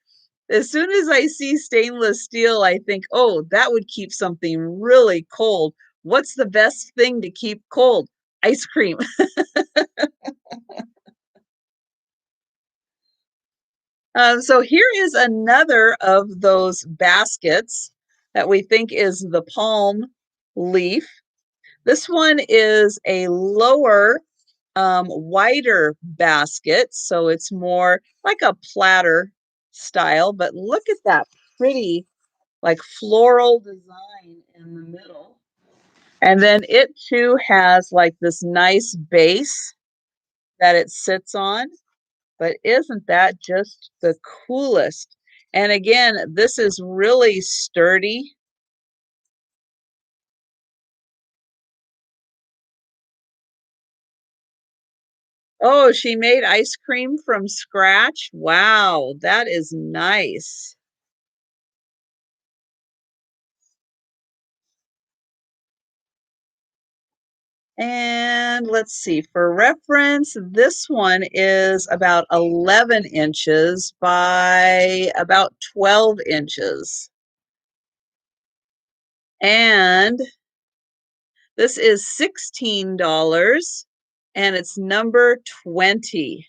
as soon as I see stainless steel, I think, oh, that would keep something really cold. What's the best thing to keep cold? Ice cream. So here is another of those baskets that we think is the palm leaf. This one is a lower, wider basket, so it's more like a platter style, but look at that pretty, like floral design in the middle. And then it too has like this nice base that it sits on. But isn't that just the coolest? And again, this is really sturdy. Oh, she made ice cream from scratch? Wow, that is nice. And let's see, for reference, this one is about 11 inches by about 12 inches. And this is $16 and it's number 20.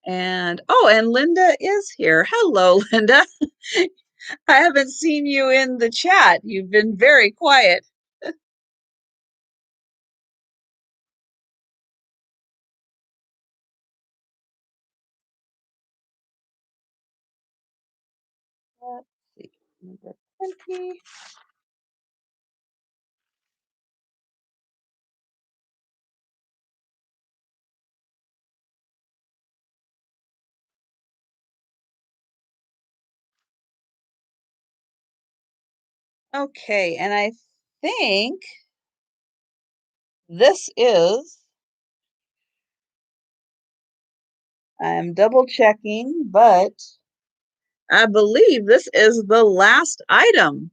And oh, and Linda is here. Hello, Linda. I haven't seen you in the chat. You've been very quiet. Let's see. Number 20. Okay, and I think this is, I'm double checking, but I believe this is the last item.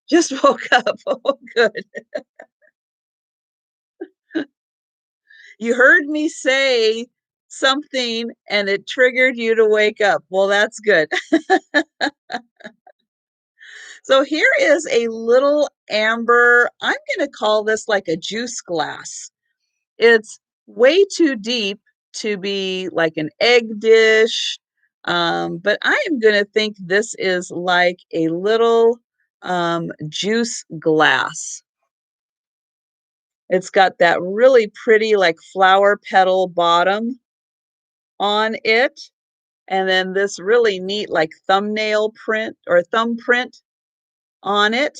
Just woke up. Oh, good. You heard me say something and it triggered you to wake up. Well, that's good. So here is a little amber, I'm going to call this like a juice glass. It's way too deep to be like an egg dish, but I am going to think this is like a little juice glass. It's got that really pretty like flower petal bottom on it, and then this really neat like thumbnail print or thumbprint on it.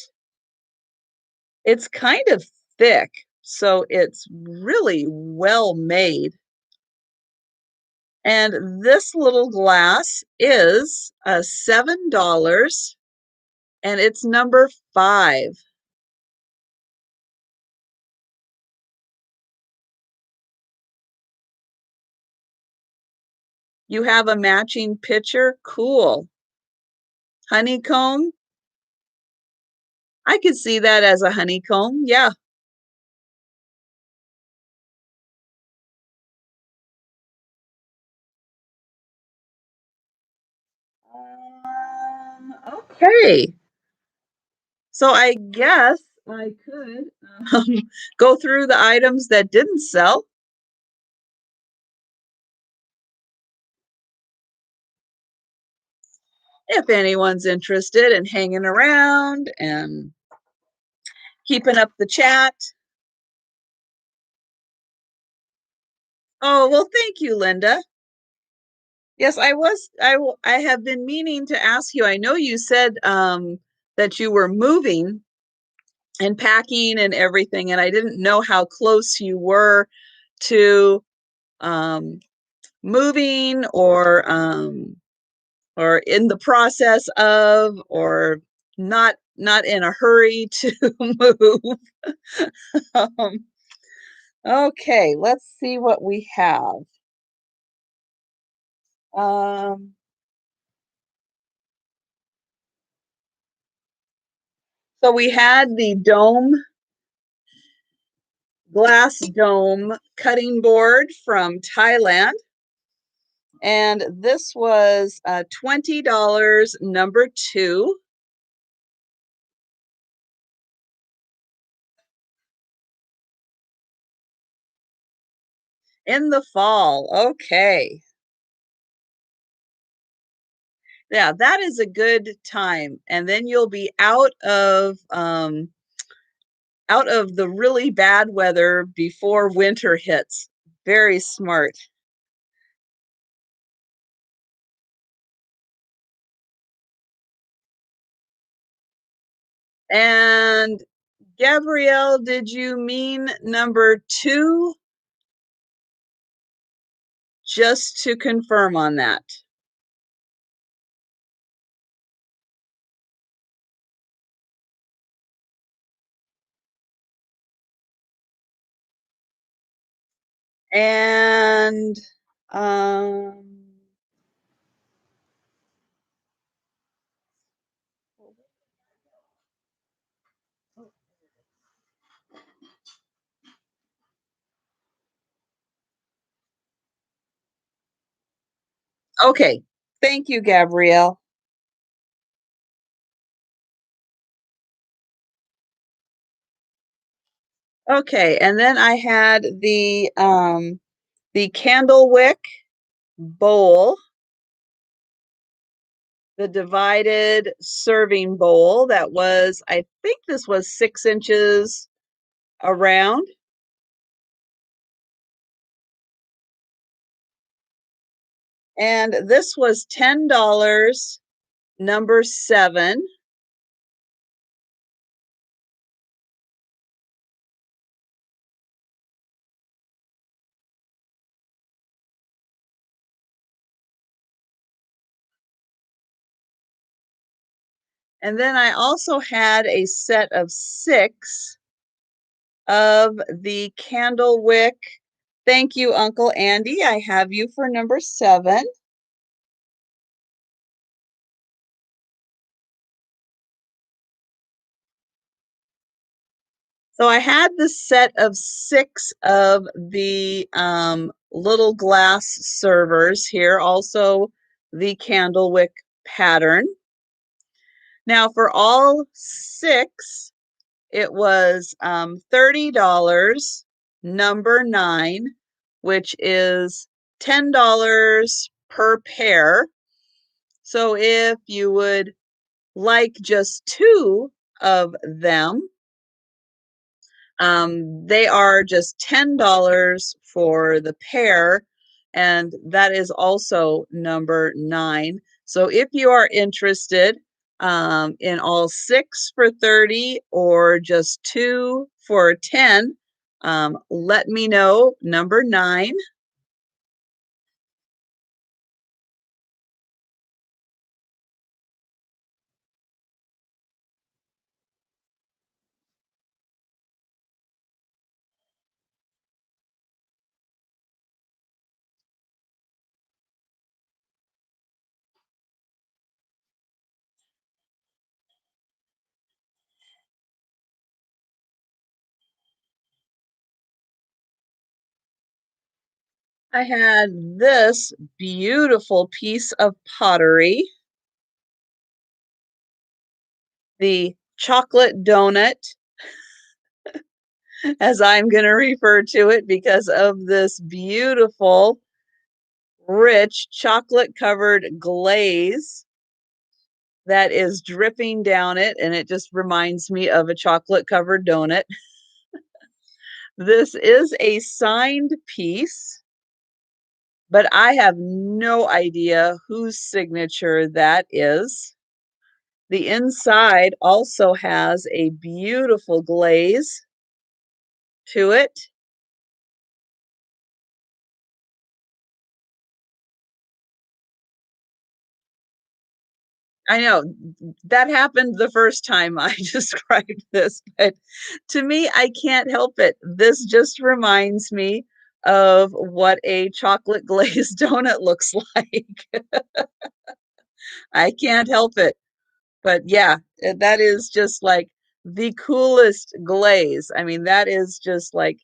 It's kind of thick, so it's really well made. And this little glass is $7 and it's number 5. You have a matching pitcher? Cool. Honeycomb? I could see that as a honeycomb. Yeah. Okay. So I guess I could um, go through the items that didn't sell. If anyone's interested in hanging around and keeping up the chat. Oh, well, thank you, Linda. Yes, I have been meaning to ask you. I know you said that you were moving and packing and everything, and I didn't know how close you were to um, moving or in the process of or not in a hurry to move. Um, okay, let's see what we have. Um, so we had the glass dome cutting board from Thailand. And this was $20, number 2. In the fall. Okay. Yeah, that is a good time. And then you'll be out of the really bad weather before winter hits. Very smart. And Gabrielle, did you mean number 2? just to confirm on that. And um, okay, thank you, Gabrielle. Okay, and then I had the candle wick bowl, the divided serving bowl that was, I think this was 6 inches around. And this was $10, number 7. And then I also had a set of 6 of the candle wick. Thank you, Uncle Andy. I have you for number 7. So I had the set of 6 of the little glass servers here, also the candle wick pattern. Now for all 6, it was $30, number 9, which is $10 per pair. So if you would like just 2 of them, they are just $10 for the pair, and that is also number 9. So if you are interested in all 6 for 30 or just 2 for 10, let me know, number 9. I had this beautiful piece of pottery, the chocolate donut, as I'm going to refer to it because of this beautiful, rich chocolate covered glaze that is dripping down it, and it just reminds me of a chocolate covered donut. This is a signed piece, but I have no idea whose signature that is. The inside also has a beautiful glaze to it. I know that happened the first time I described this, but to me, I can't help it. This just reminds me of what a chocolate glazed donut looks like. I can't help it. But yeah, that is just like the coolest glaze. I mean, that is just like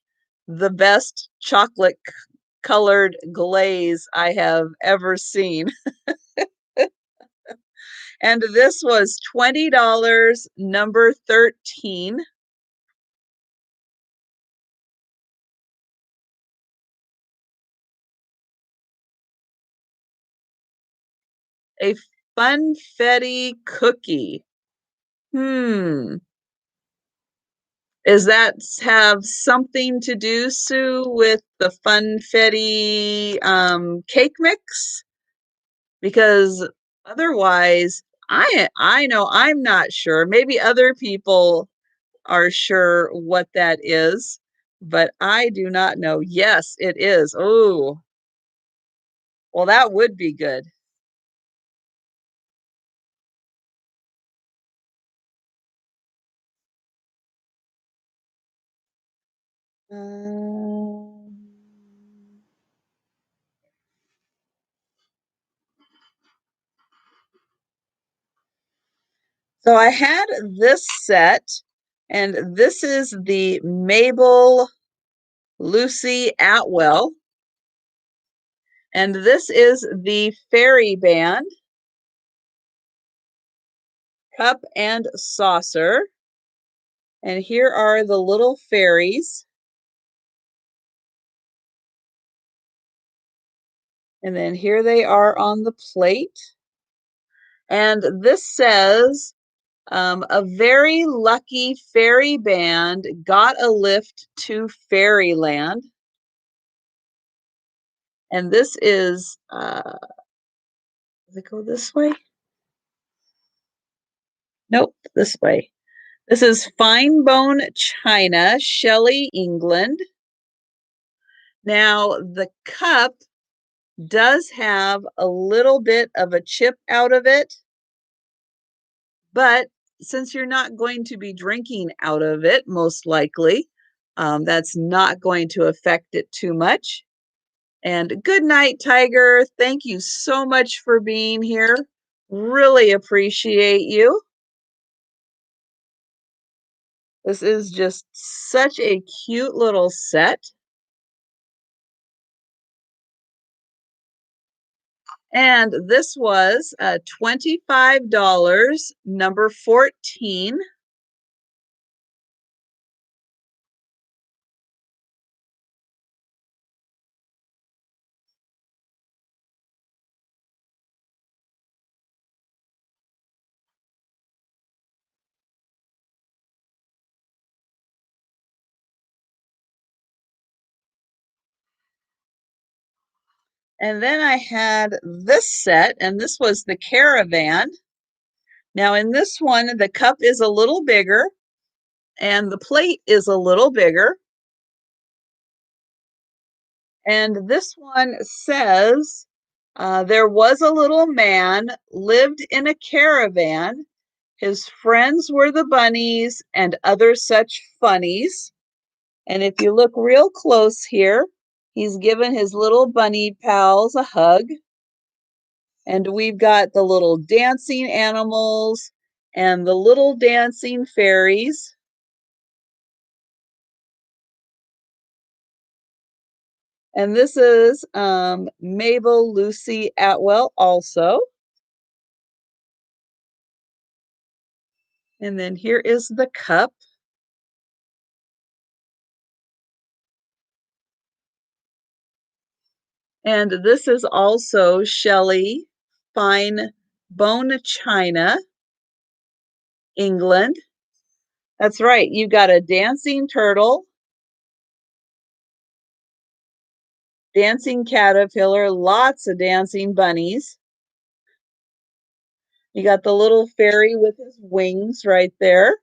the best chocolate colored glaze I have ever seen. And this was $20, number 13. A funfetti cookie. Hmm. Is that have something to do, Sue, with the funfetti cake mix? Because otherwise, I know I'm not sure. Maybe other people are sure what that is, but I do not know. Yes, it is. Oh, Well, that would be good. Um, so I had this set, and this is the Mabel Lucy Atwell, and this is the Fairy Band cup and saucer. And here are the little fairies. And then here they are on the plate. And this says, a very lucky fairy band got a lift to fairyland. And this is, does it go this way? Nope, this way. This is Fine Bone China, Shelley, England. Now, the cup does have a little bit of a chip out of it, but since you're not going to be drinking out of it, most likely, that's not going to affect it too much. And good night, Tiger. Thank you so much for being here. Really appreciate you. This is just such a cute little set. And this was $25, number 14. And then I had this set, and this was the Caravan. Now, in this one, the cup is a little bigger, and the plate is a little bigger. And this one says, there was a little man lived in a caravan. His friends were the bunnies and other such funnies. And if you look real close here, he's given his little bunny pals a hug. And we've got the little dancing animals and the little dancing fairies. And this is Mabel Lucy Atwell also. And then here is the cup. And this is also Shelley Fine Bone China, England. That's right. You've got a dancing turtle, dancing caterpillar, lots of dancing bunnies. You got the little fairy with his wings right there.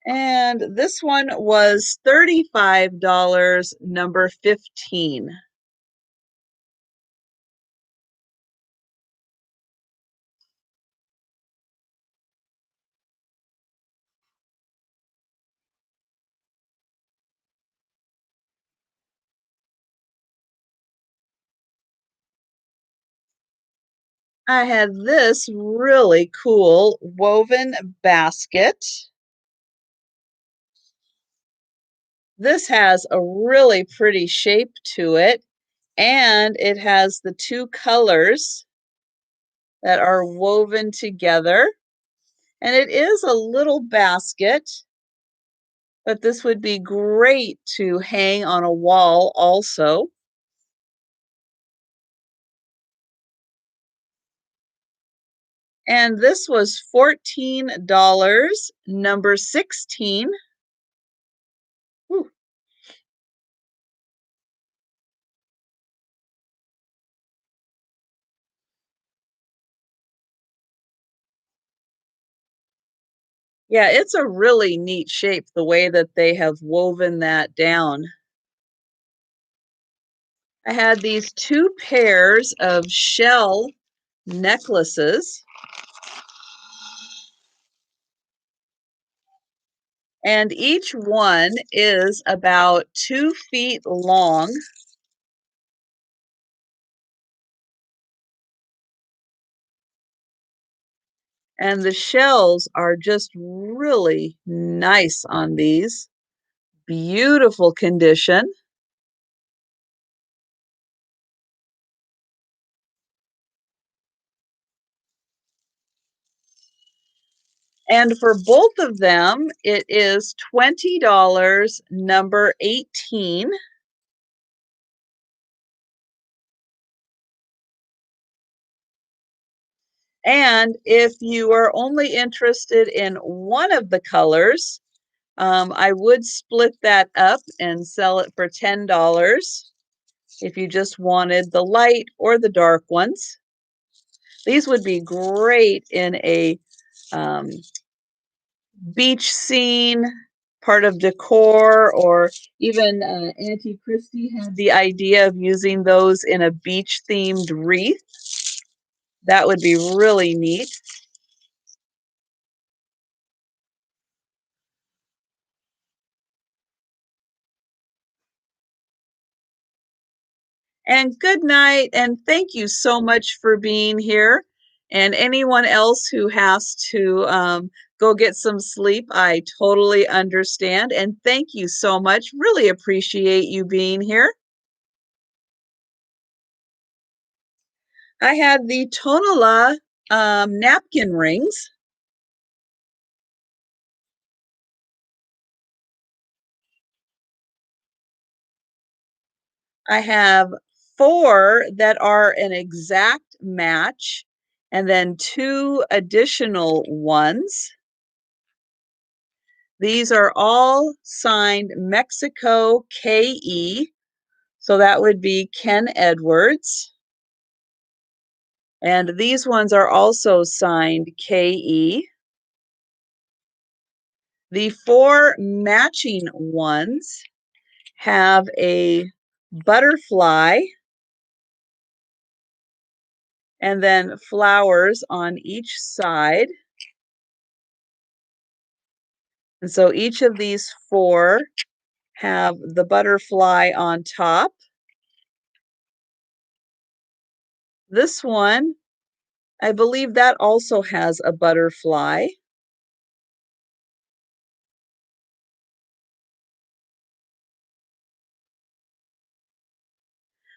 And this one was $35, number 15. I had this really cool woven basket. This has a really pretty shape to it, and it has the two colors that are woven together. And it is a little basket, but this would be great to hang on a wall also. And this was $14, number 16. Ooh. Yeah, it's a really neat shape the way that they have woven that down. I had these two pairs of shell necklaces, and each one is about 2 feet long. And the shells are just really nice on these. Beautiful condition. And for both of them, it is $20, number 18. And if you are only interested in one of the colors, I would split that up and sell it for $10 if you just wanted the light or the dark ones. These would be great in a um, beach scene, part of decor, or even Auntie Christie had the idea of using those in a beach themed wreath. That would be really neat. And good night, and thank you so much for being here. And anyone else who has to go get some sleep, I totally understand. And thank you so much. Really appreciate you being here. I had the Tonala napkin rings. I have four that are an exact match, and then two additional ones. These are all signed Mexico KE, so that would be Ken Edwards. And these ones are also signed KE. The four matching ones have a butterfly and then flowers on each side. And so each of these four have the butterfly on top. This one, I believe that also has a butterfly.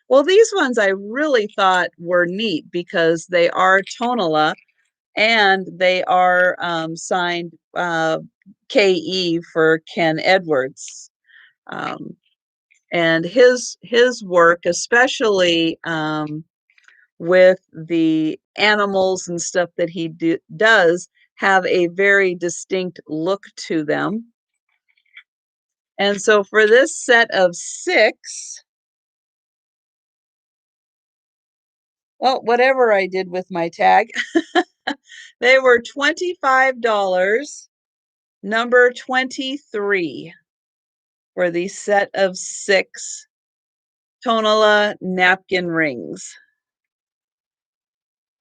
Well, these ones I really thought were neat because they are tonala and they are signed KE for Ken Edwards. Um, and his work, especially with the animals and stuff that he does, have a very distinct look to them. And so for this set of six, well, whatever I did with my tag, they were $25, number 23, for the set of six Tonala napkin rings.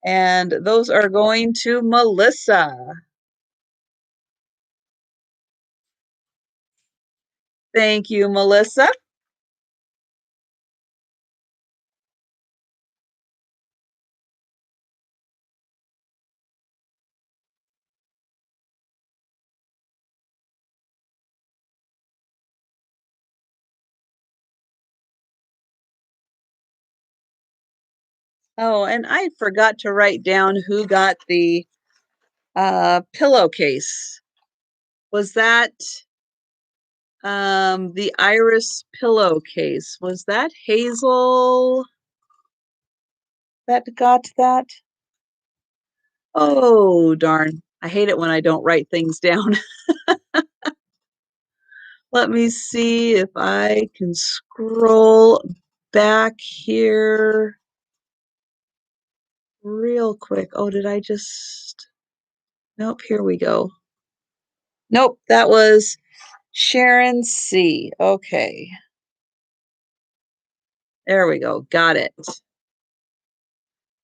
And those are going to Melissa. Thank you, Melissa. Oh, and I forgot to write down who got the pillowcase. Was that the Iris pillowcase? Was that Hazel that got that? Oh, darn. I hate it when I don't write things down. Let me see if I can scroll back here real quick. Oh, did I just... Nope, here we go. Nope, that was Sharon C. Okay. There we go. Got it.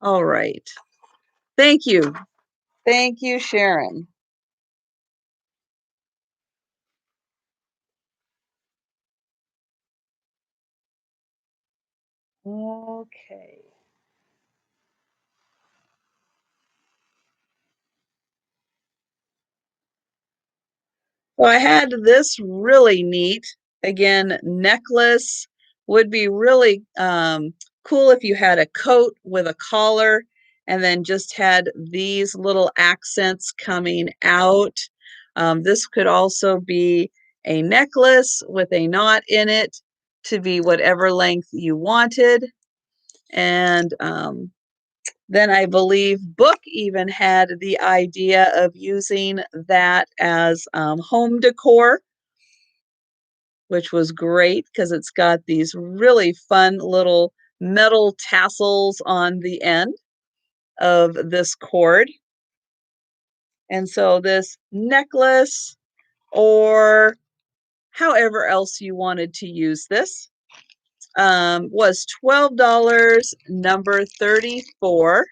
All right. Thank you. Thank you, Sharon. Okay. So I had this really neat, again, necklace. Would be really cool if you had a coat with a collar and then just had these little accents coming out. This could also be a necklace with a knot in it to be whatever length you wanted. And then I believe Book even had the idea of using that as home decor, which was great because it's got these really fun little metal tassels on the end of this cord. And so this necklace, or however else you wanted to use this, was $12, number 34.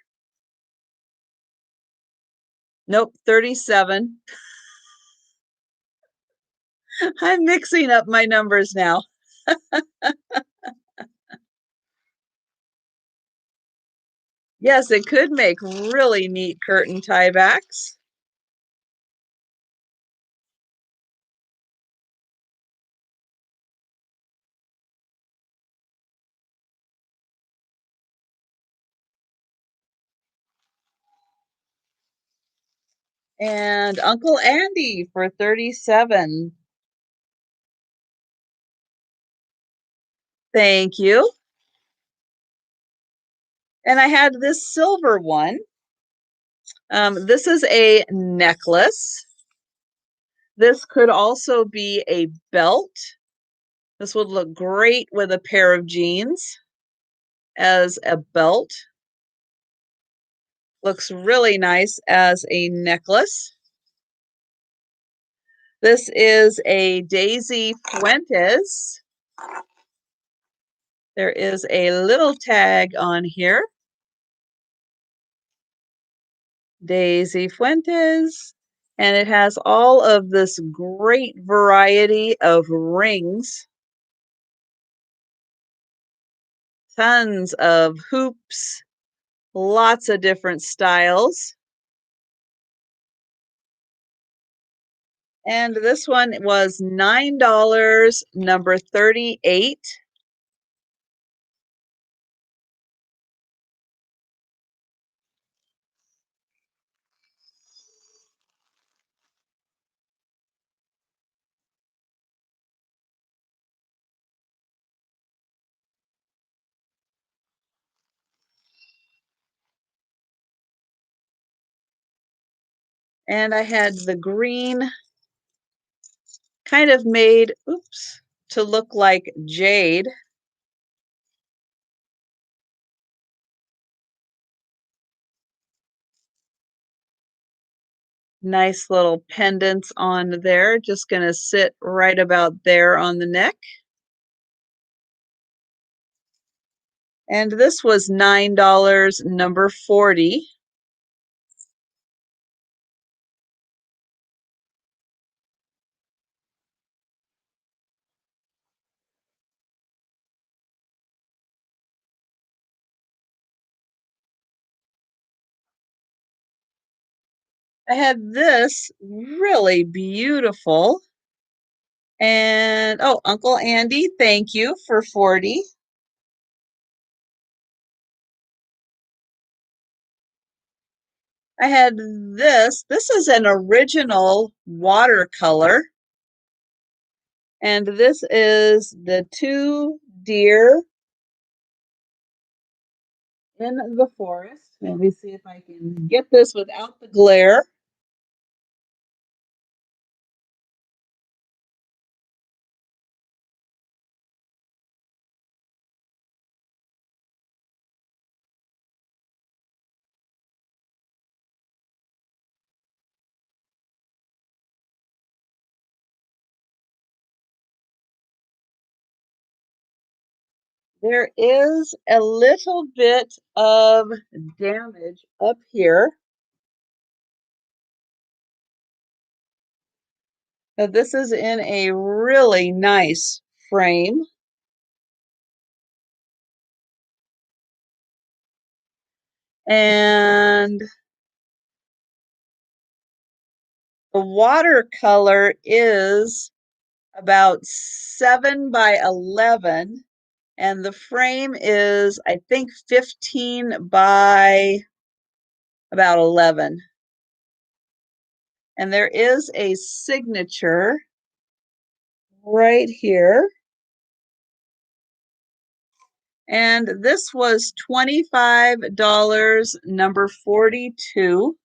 Nope, 37. I'm mixing up my numbers now. Yes, it could make really neat curtain tiebacks. And Uncle Andy for 37. Thank you. And I had this silver one. This is a necklace. This could also be a belt. This would look great with a pair of jeans as a belt. Looks really nice as a necklace. This is a Daisy Fuentes. There is a little tag on here. Daisy Fuentes. And it has all of this great variety of rings. Tons of hoops, lots of different styles. And this one was $9, number 38. And I had the green kind of made, oops, to look like jade. Nice little pendants on there, just going to sit right about there on the neck. And this was $9, number 40. I had this really beautiful. And oh, Uncle Andy, thank you for 40. I had this. This is an original watercolor. And this is the two deer in the forest. Let me see if I can get this without the glare. There is a little bit of damage up here. So this is in a really nice frame. And the watercolor is about 7 by 11. And the frame is, I think, 15 by about 11. And there is a signature right here. And this was $25, number 42.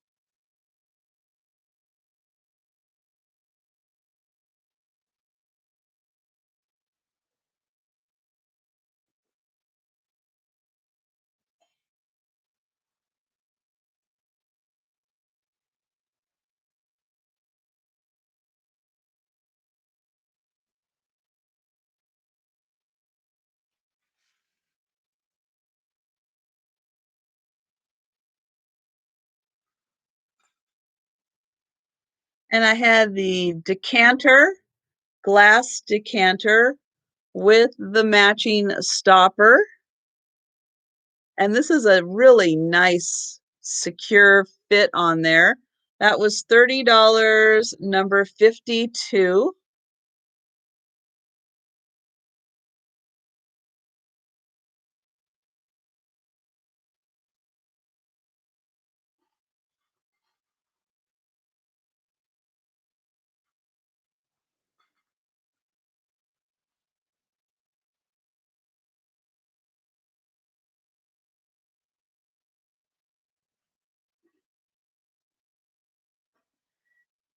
And I had the decanter, glass decanter with the matching stopper. And this is a really nice, secure fit on there. That was $30, number 52.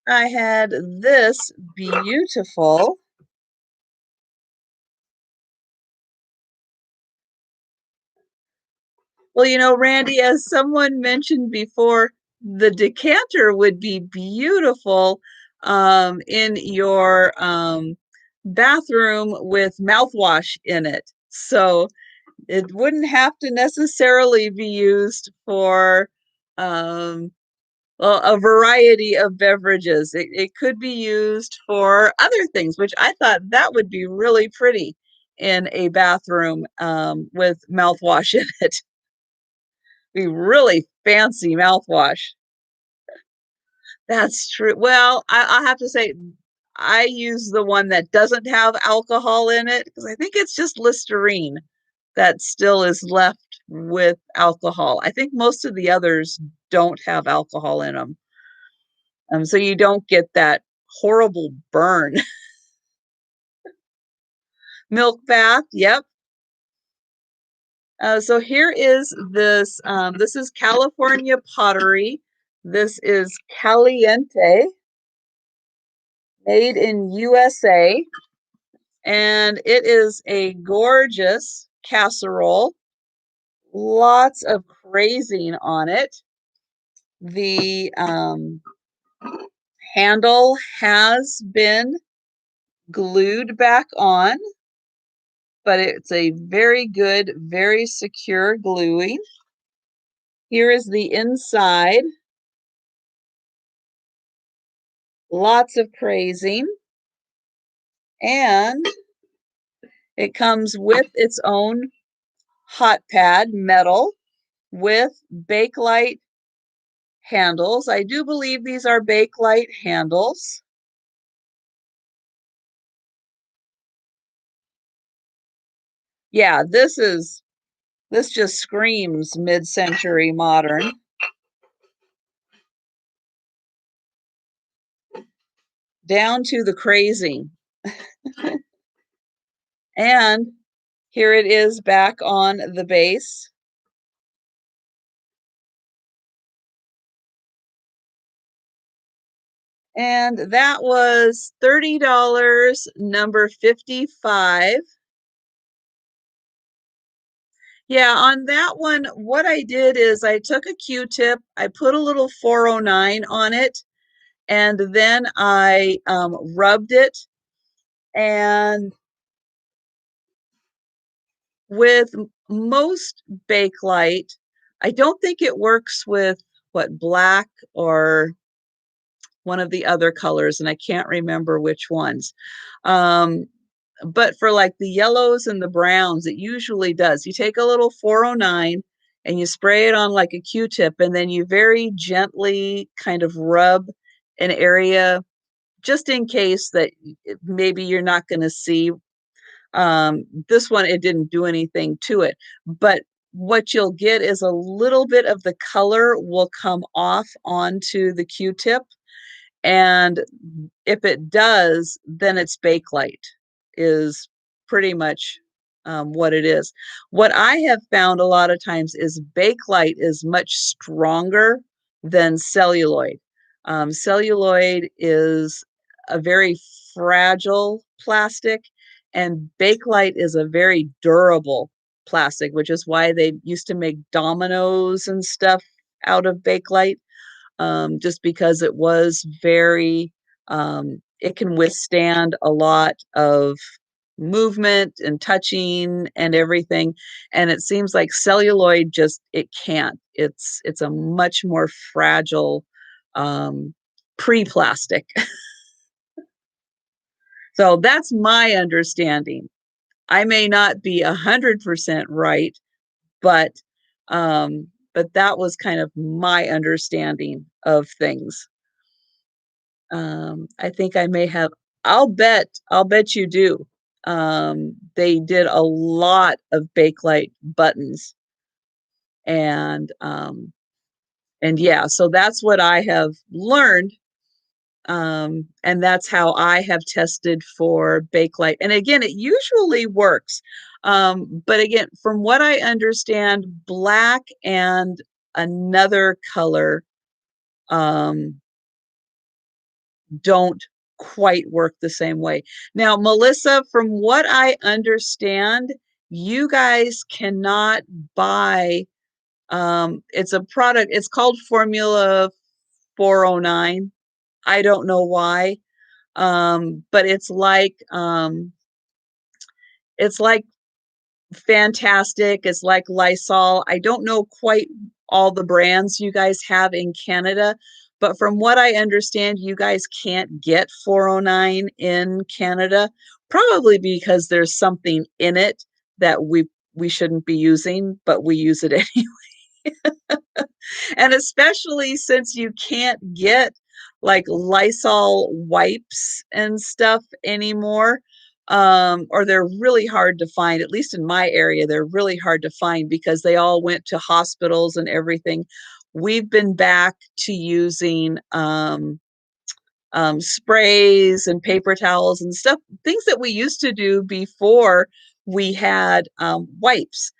I had this beautiful, well, you know, Randy, as someone mentioned before, the decanter would be beautiful in your bathroom with mouthwash in it. So it wouldn't have to necessarily be used for um, well, a variety of beverages. It could be used for other things, which I thought that would be really pretty in a bathroom with mouthwash in it. Be really fancy mouthwash. That's true. Well, I have to say, I use the one that doesn't have alcohol in it because I think it's just Listerine that still is left with alcohol. I think most of the others don't have alcohol in them. So you don't get that horrible burn. Milk bath, yep. So here is this. This is California pottery. This is Caliente, made in USA, and it is a gorgeous casserole. Lots of crazing on it. The handle has been glued back on, but it's a very good, very secure gluing. Here is the inside. Lots of crazing. And it comes with its own hot pad, metal, with Bakelite handles. I do believe these are Bakelite handles. Yeah, this just screams mid-century modern. Down to the crazing. And here it is back on the base. And that was $30, number 55. Yeah, on that one, what I did is I took a Q-tip, I put a little 409 on it, and then I rubbed it, and With most Bakelite, I don't think it works with what black or one of the other colors, and I can't remember which ones. Um, but for like the yellows and the browns, it usually does. You take a little 409 and you spray it on like a Q-tip, and then you very gently kind of rub an area just in case that maybe you're not going to see. This one, it didn't do anything to it, but what you'll get is a little bit of the color will come off onto the Q-tip, and if it does, then it's Bakelite is pretty much what it is. What I have found a lot of times is Bakelite is much stronger than celluloid. Celluloid is a very fragile plastic, and Bakelite is a very durable plastic, which is why they used to make dominoes and stuff out of Bakelite, just because it was very, it can withstand a lot of movement and touching and everything. And it seems like celluloid just, it can't. It's a much more fragile pre-plastic. So that's my understanding. I may not be 100% right, but that was kind of my understanding of things. I think I may have. I'll bet you do. They did a lot of Bakelite buttons, and yeah, so that's what I have learned, and that's how I have tested for Bakelite. And again, it usually works, but again, from what I understand, black and another color um, don't quite work the same way. Now, Melissa, from what I understand, you guys cannot buy, it's a product, it's called Formula 409. I don't know why. But it's like Fantastic. It's like Lysol. I don't know quite all the brands you guys have in Canada, but from what I understand, you guys can't get 409 in Canada, probably because there's something in it that we shouldn't be using, but we use it and especially since you can't get like Lysol wipes and stuff anymore, or they're really hard to find. At least in my area, they're really hard to find because they all went to hospitals and everything. We've been back to using sprays and paper towels and stuff, things that we used to do before we had wipes,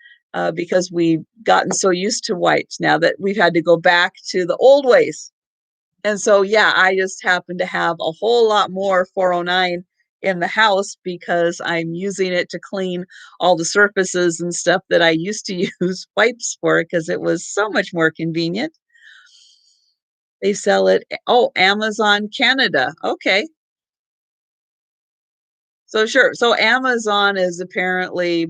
because we've gotten so used to wipes now that we've had to go back to the old ways. And so, yeah, I just happen to have a whole lot more 409 in the house because I'm using it to clean all the surfaces and stuff that I used to use wipes for because it was so much more convenient. They sell it. Oh, Amazon Canada. Okay. So sure. So Amazon is apparently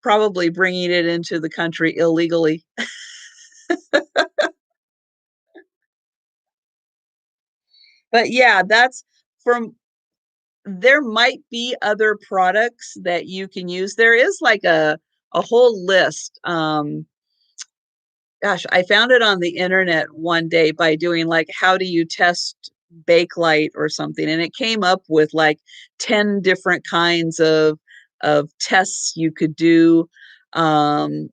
probably bringing it into the country illegally. But yeah, that's from there might be other products that you can use. There is like a whole list. Gosh, I found it on the internet one day by doing like how do you test Bakelite or something, and it came up with like 10 different kinds of tests you could do, um,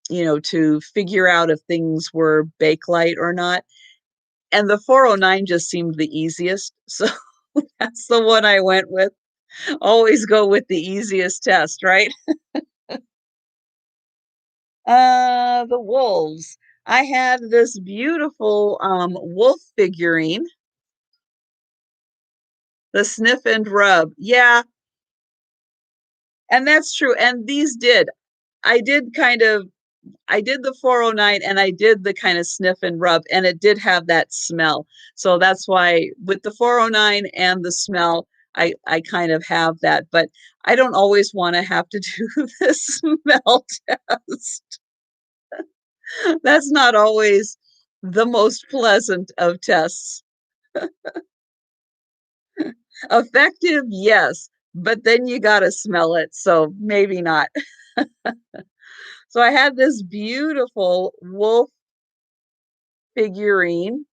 to figure out if things were Bakelite or not. And the 409 just seemed the easiest. So that's the one I went with. Always go with the easiest test, right? The wolves. I had this beautiful wolf figurine, the sniff and rub. Yeah, and that's true. And these did. I did kind of I did the 409 and I did the kind of sniff and rub, and it did have that smell. So that's why with the 409 and the smell, I kind of have that, but I don't always want to have to do this smell test. That's not always the most pleasant of tests. Effective, yes, but then you got to smell it, so maybe not. So I had this beautiful wolf figurine,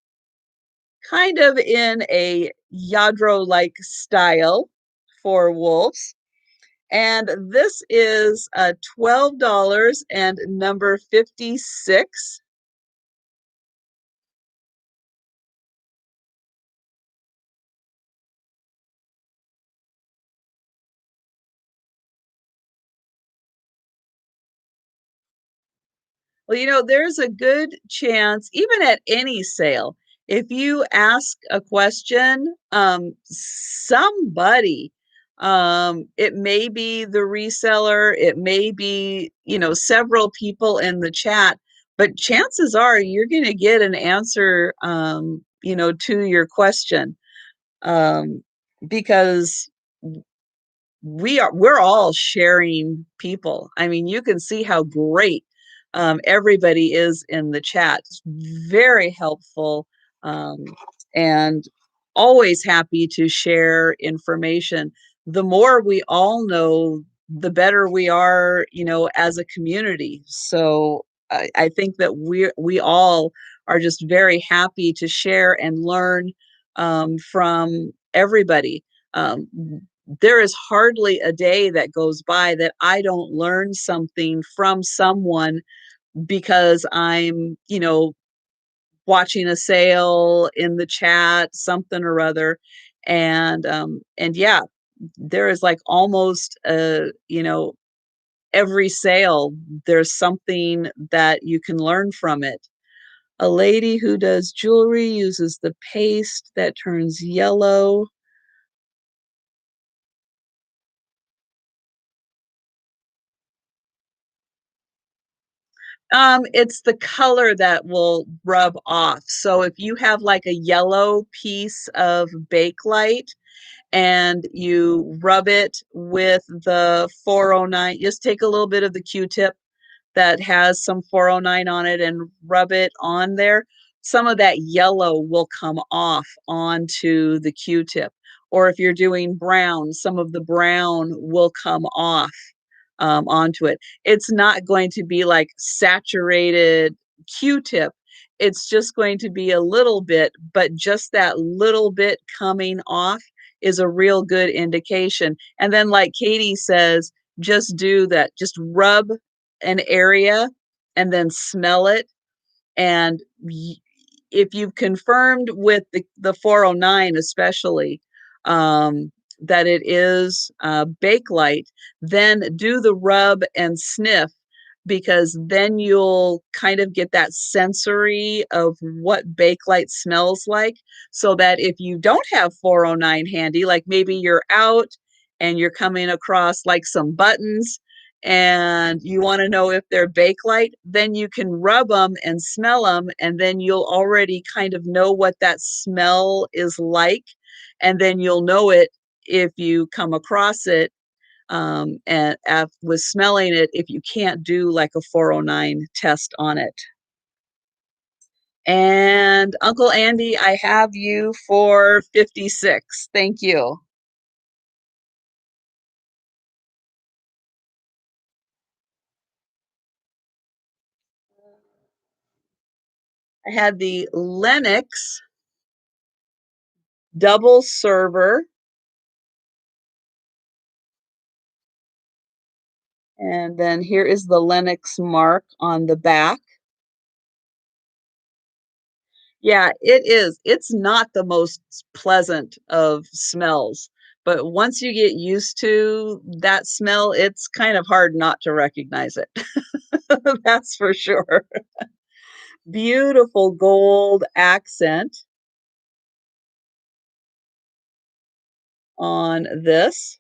kind of in a Yadro-like style for wolves. And this is $12 and number 56. Well, there's a good chance, even at any sale, if you ask a question, somebody, it may be the reseller, it may be, several people in the chat, but chances are you're going to get an answer, to your question, um, because we're all sharing people. I mean, you can see how great everybody is in the chat. It's very helpful, um, and always happy to share information. The more we all know, the better we are, as a community. So I think that we all are just very happy to share and learn from everybody. Um, there is hardly a day that goes by that I don't learn something from someone because I'm, watching a sale in the chat, something or other. And yeah, there is like almost every sale, there's something that you can learn from it. A lady who does jewelry uses the paste that turns yellow. It's the color that will rub off. So if you have like a yellow piece of Bakelite and you rub it with the 409, just take a little bit of the Q-tip that has some 409 on it and rub it on there, some of that yellow will come off onto the Q-tip. Or if you're doing brown, some of the brown will come off onto it. It's not going to be like saturated Q-tip. It's just going to be a little bit, but just that little bit coming off is a real good indication. And then, like Katie says, just do that. Just rub an area and then smell it. And if you've confirmed with the 409, especially, that it is Bakelite, then do the rub and sniff, because then you'll kind of get that sensory of what Bakelite smells like, so that if you don't have 409 handy, like maybe you're out and you're coming across like some buttons and you want to know if they're Bakelite, then you can rub them and smell them, and then you'll already kind of know what that smell is like, and then you'll know it if you come across it, and with smelling it, if you can't do like a 409 test on it. And Uncle Andy, I have you for 56. Thank you. I had the Lennox double server, and then here is the Lennox mark on the back. Yeah, it is. It's not the most pleasant of smells, but once you get used to that smell, it's kind of hard not to recognize it. That's for sure. Beautiful gold accent on this.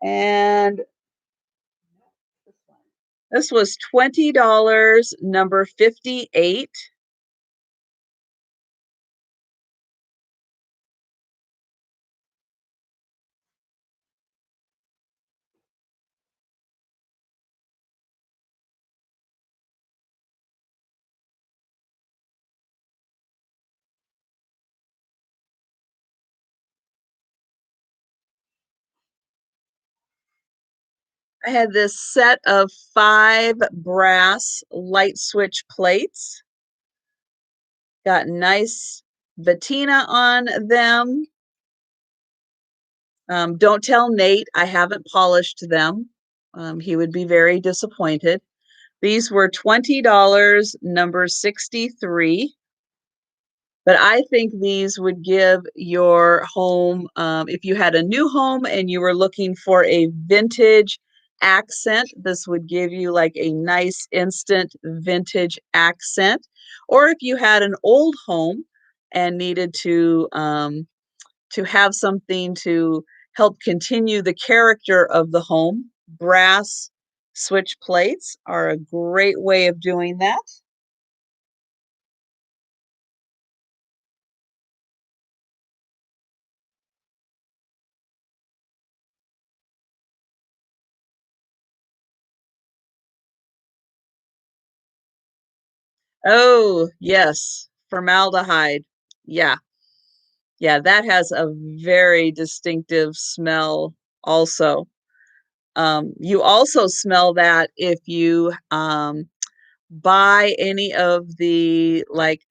And this was $20, number 58. I had this set of 5 brass light switch plates. Got nice patina on them. Don't tell Nate I haven't polished them. He would be very disappointed. These were $20, number 63. But I think these would give your home, if you had a new home and you were looking for a vintage accent, this would give you like a nice instant vintage accent. Or if you had an old home and needed to have something to help continue the character of the home, brass switch plates are a great way of doing that. Oh, yes, formaldehyde. Yeah, yeah, that has a very distinctive smell also. You also smell that if you buy any of the like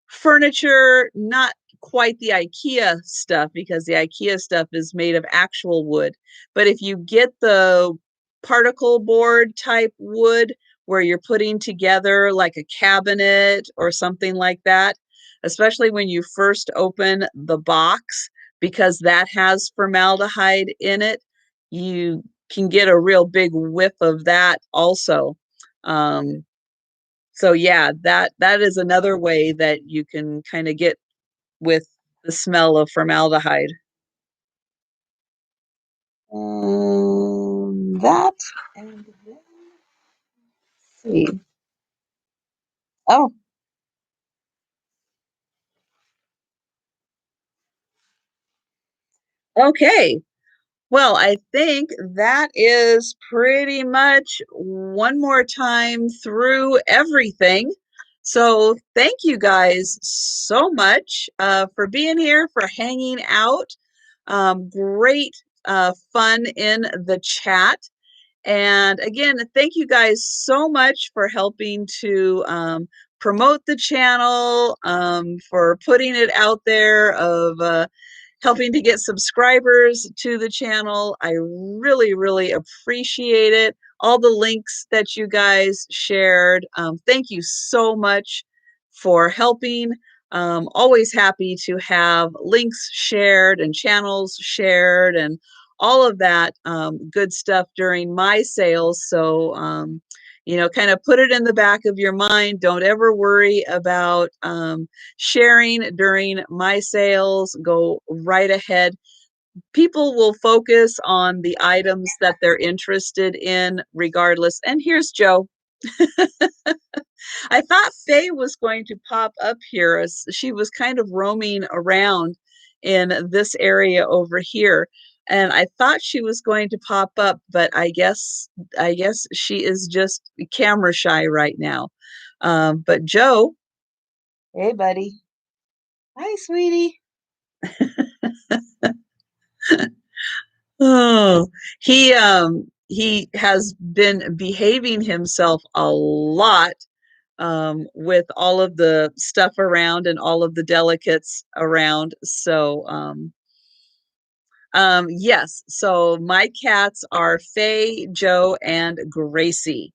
furniture, not quite the IKEA stuff because the IKEA stuff is made of actual wood. But if you get the particle board type wood where you're putting together like a cabinet or something like that, especially when you first open the box, because that has formaldehyde in it, you can get a real big whiff of that also. Um, so yeah, that is another way that you can kind of get with the smell of formaldehyde. That and let's see. Oh, okay. Well, I think that is pretty much one more time through everything. So thank you guys so much for being here, for hanging out. Great fun in the chat. And again, thank you guys so much for helping to promote the channel, for putting it out there, of helping to get subscribers to the channel. I really, really appreciate it. All the links that you guys shared. Thank you so much for helping. Always happy to have links shared and channels shared and all of that good stuff during my sales. So, kind of put it in the back of your mind. Don't ever worry about sharing during my sales. Go right ahead. People will focus on the items that they're interested in regardless. And here's Joe. I thought Faye was going to pop up here as she was kind of roaming around in this area over here. And I thought she was going to pop up, but I guess she is just camera shy right now. But Joe, hey buddy. Hi, sweetie. Oh, he has been behaving himself a lot with all of the stuff around and all of the delicates around. So yes, so my cats are Faye, Joe, and Gracie.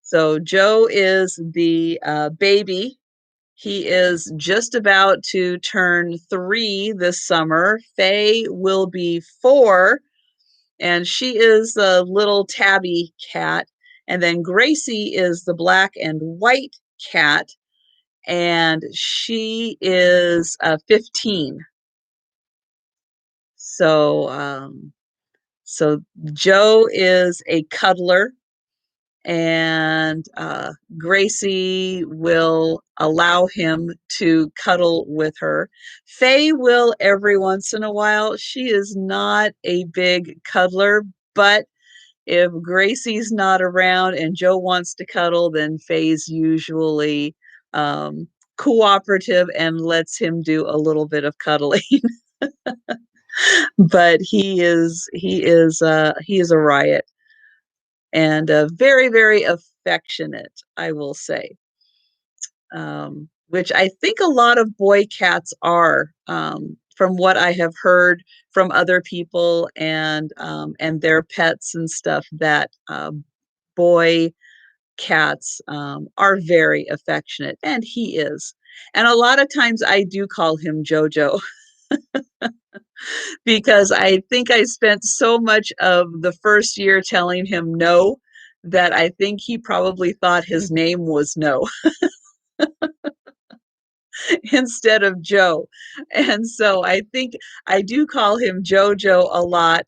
So Joe is the baby. He is just about to turn 3 this summer. Faye will be 4, and she is a little tabby cat. And then Gracie is the black and white cat, and she is 15. So, so Joe is a cuddler, and Gracie will allow him to cuddle with her. Faye will every once in a while. She is not a big cuddler, but if Gracie's not around and Joe wants to cuddle, then Faye's usually cooperative and lets him do a little bit of cuddling. But he is a riot and very, very affectionate, I will say. Which I think a lot of boy cats are, from what I have heard from other people and their pets and stuff. That boy cats are very affectionate, and he is. And a lot of times I do call him Jojo because I think I spent so much of the first year telling him no that I think he probably thought his name was No instead of Joe. And so I think I do call him Jojo a lot,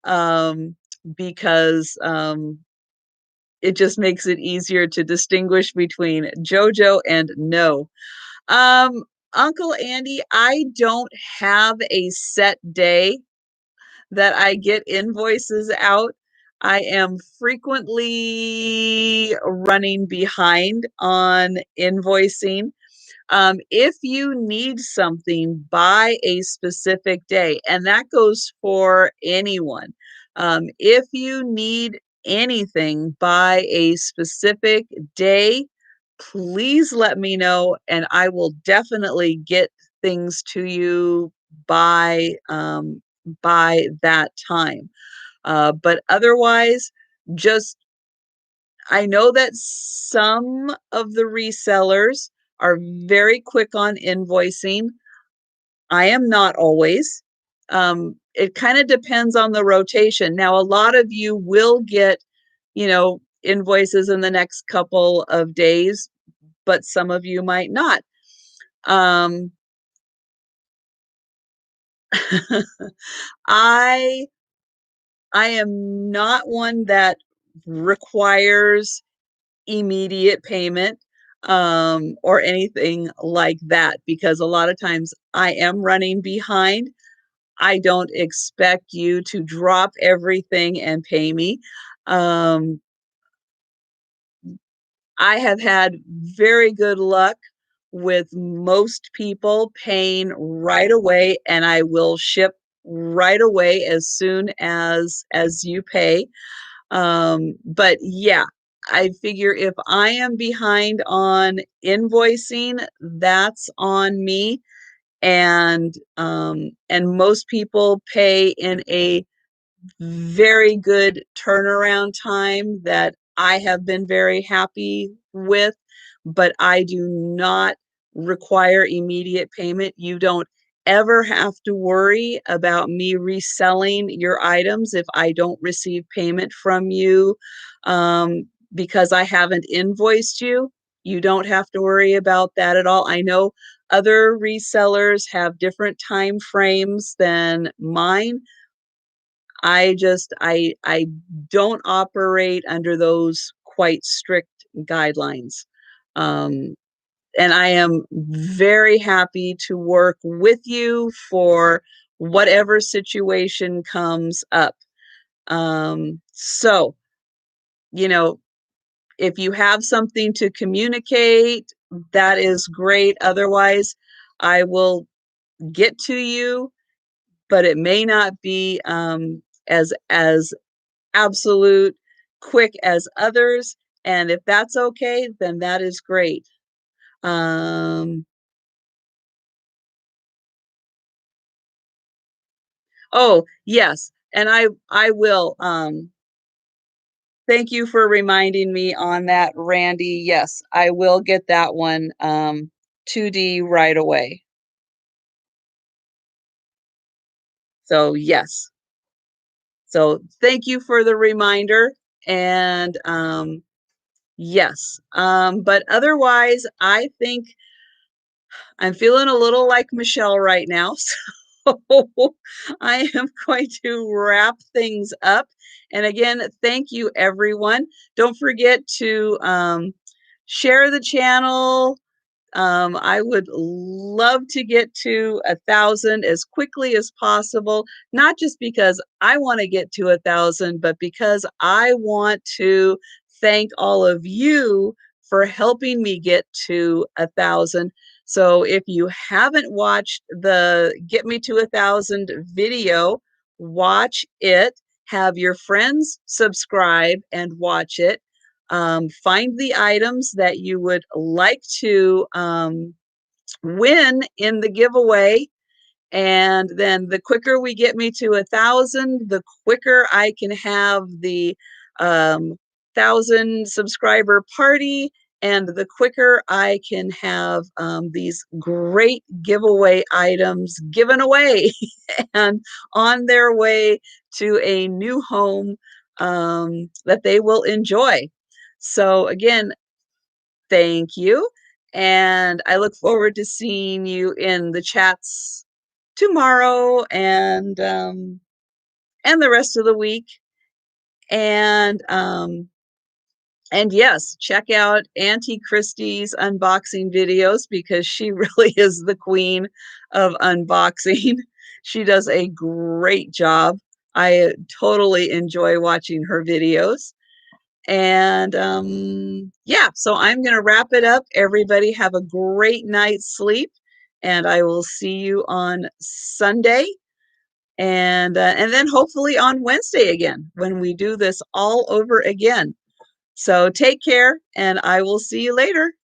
um, because it just makes it easier to distinguish between Jojo and No. Um, Uncle Andy, I don't have a set day that I get invoices out. I am frequently running behind on invoicing. If you need something by a specific day, and that goes for anyone, if you need anything by a specific day, please let me know, and I will definitely get things to you by that time. But otherwise, just I know that some of the resellers are very quick on invoicing. I am not always. It kind of depends on the rotation. Now, a lot of you will get, invoices in the next couple of days, but some of you might not. Um, I I am not one that requires immediate payment or anything like that, because a lot of times I am running behind. I don't expect you to drop everything and pay me. Um, I have had very good luck with most people paying right away, and I will ship right away as soon as you pay. But yeah, I figure if I am behind on invoicing, that's on me. And most people pay in a very good turnaround time that I have been very happy with, but I do not require immediate payment. You don't ever have to worry about me reselling your items if I don't receive payment from you, um, because I haven't invoiced you. You don't have to worry about that at all. I know other resellers have different time frames than mine. I don't operate under those quite strict guidelines. Um, and I am very happy to work with you for whatever situation comes up. So, you know, if you have something to communicate, that is great. Otherwise, I will get to you, but it may not be as absolute quick as others. And if that's okay, then that is great. Um, oh, yes. And I will. Thank you for reminding me on that, Randy. Yes, I will get that one 2D right away. So, yes. So, thank you for the reminder. And yes. But otherwise, I think I'm feeling a little like Michelle right now. So I am going to wrap things up. And again, thank you, everyone. Don't forget to share the channel. I would love to get to 1,000 as quickly as possible, not just because I want to get to 1,000, but because I want to thank all of you for helping me get to 1,000. So if you haven't watched the Get Me to 1,000 video, watch it. Have your friends subscribe and watch it. Find the items that you would like to win in the giveaway. And then the quicker we get me to 1,000, the quicker I can have the 1,000 subscriber party, and the quicker I can have these great giveaway items given away and on their way to a new home that they will enjoy. So again, thank you. And I look forward to seeing you in the chats tomorrow and the rest of the week. And yes, check out Auntie Christie's unboxing videos because she really is the queen of unboxing. She does a great job. I totally enjoy watching her videos. And yeah, so I'm going to wrap it up. Everybody have a great night's sleep, and I will see you on Sunday, and then hopefully on Wednesday again when we do this all over again. So take care, and I will see you later.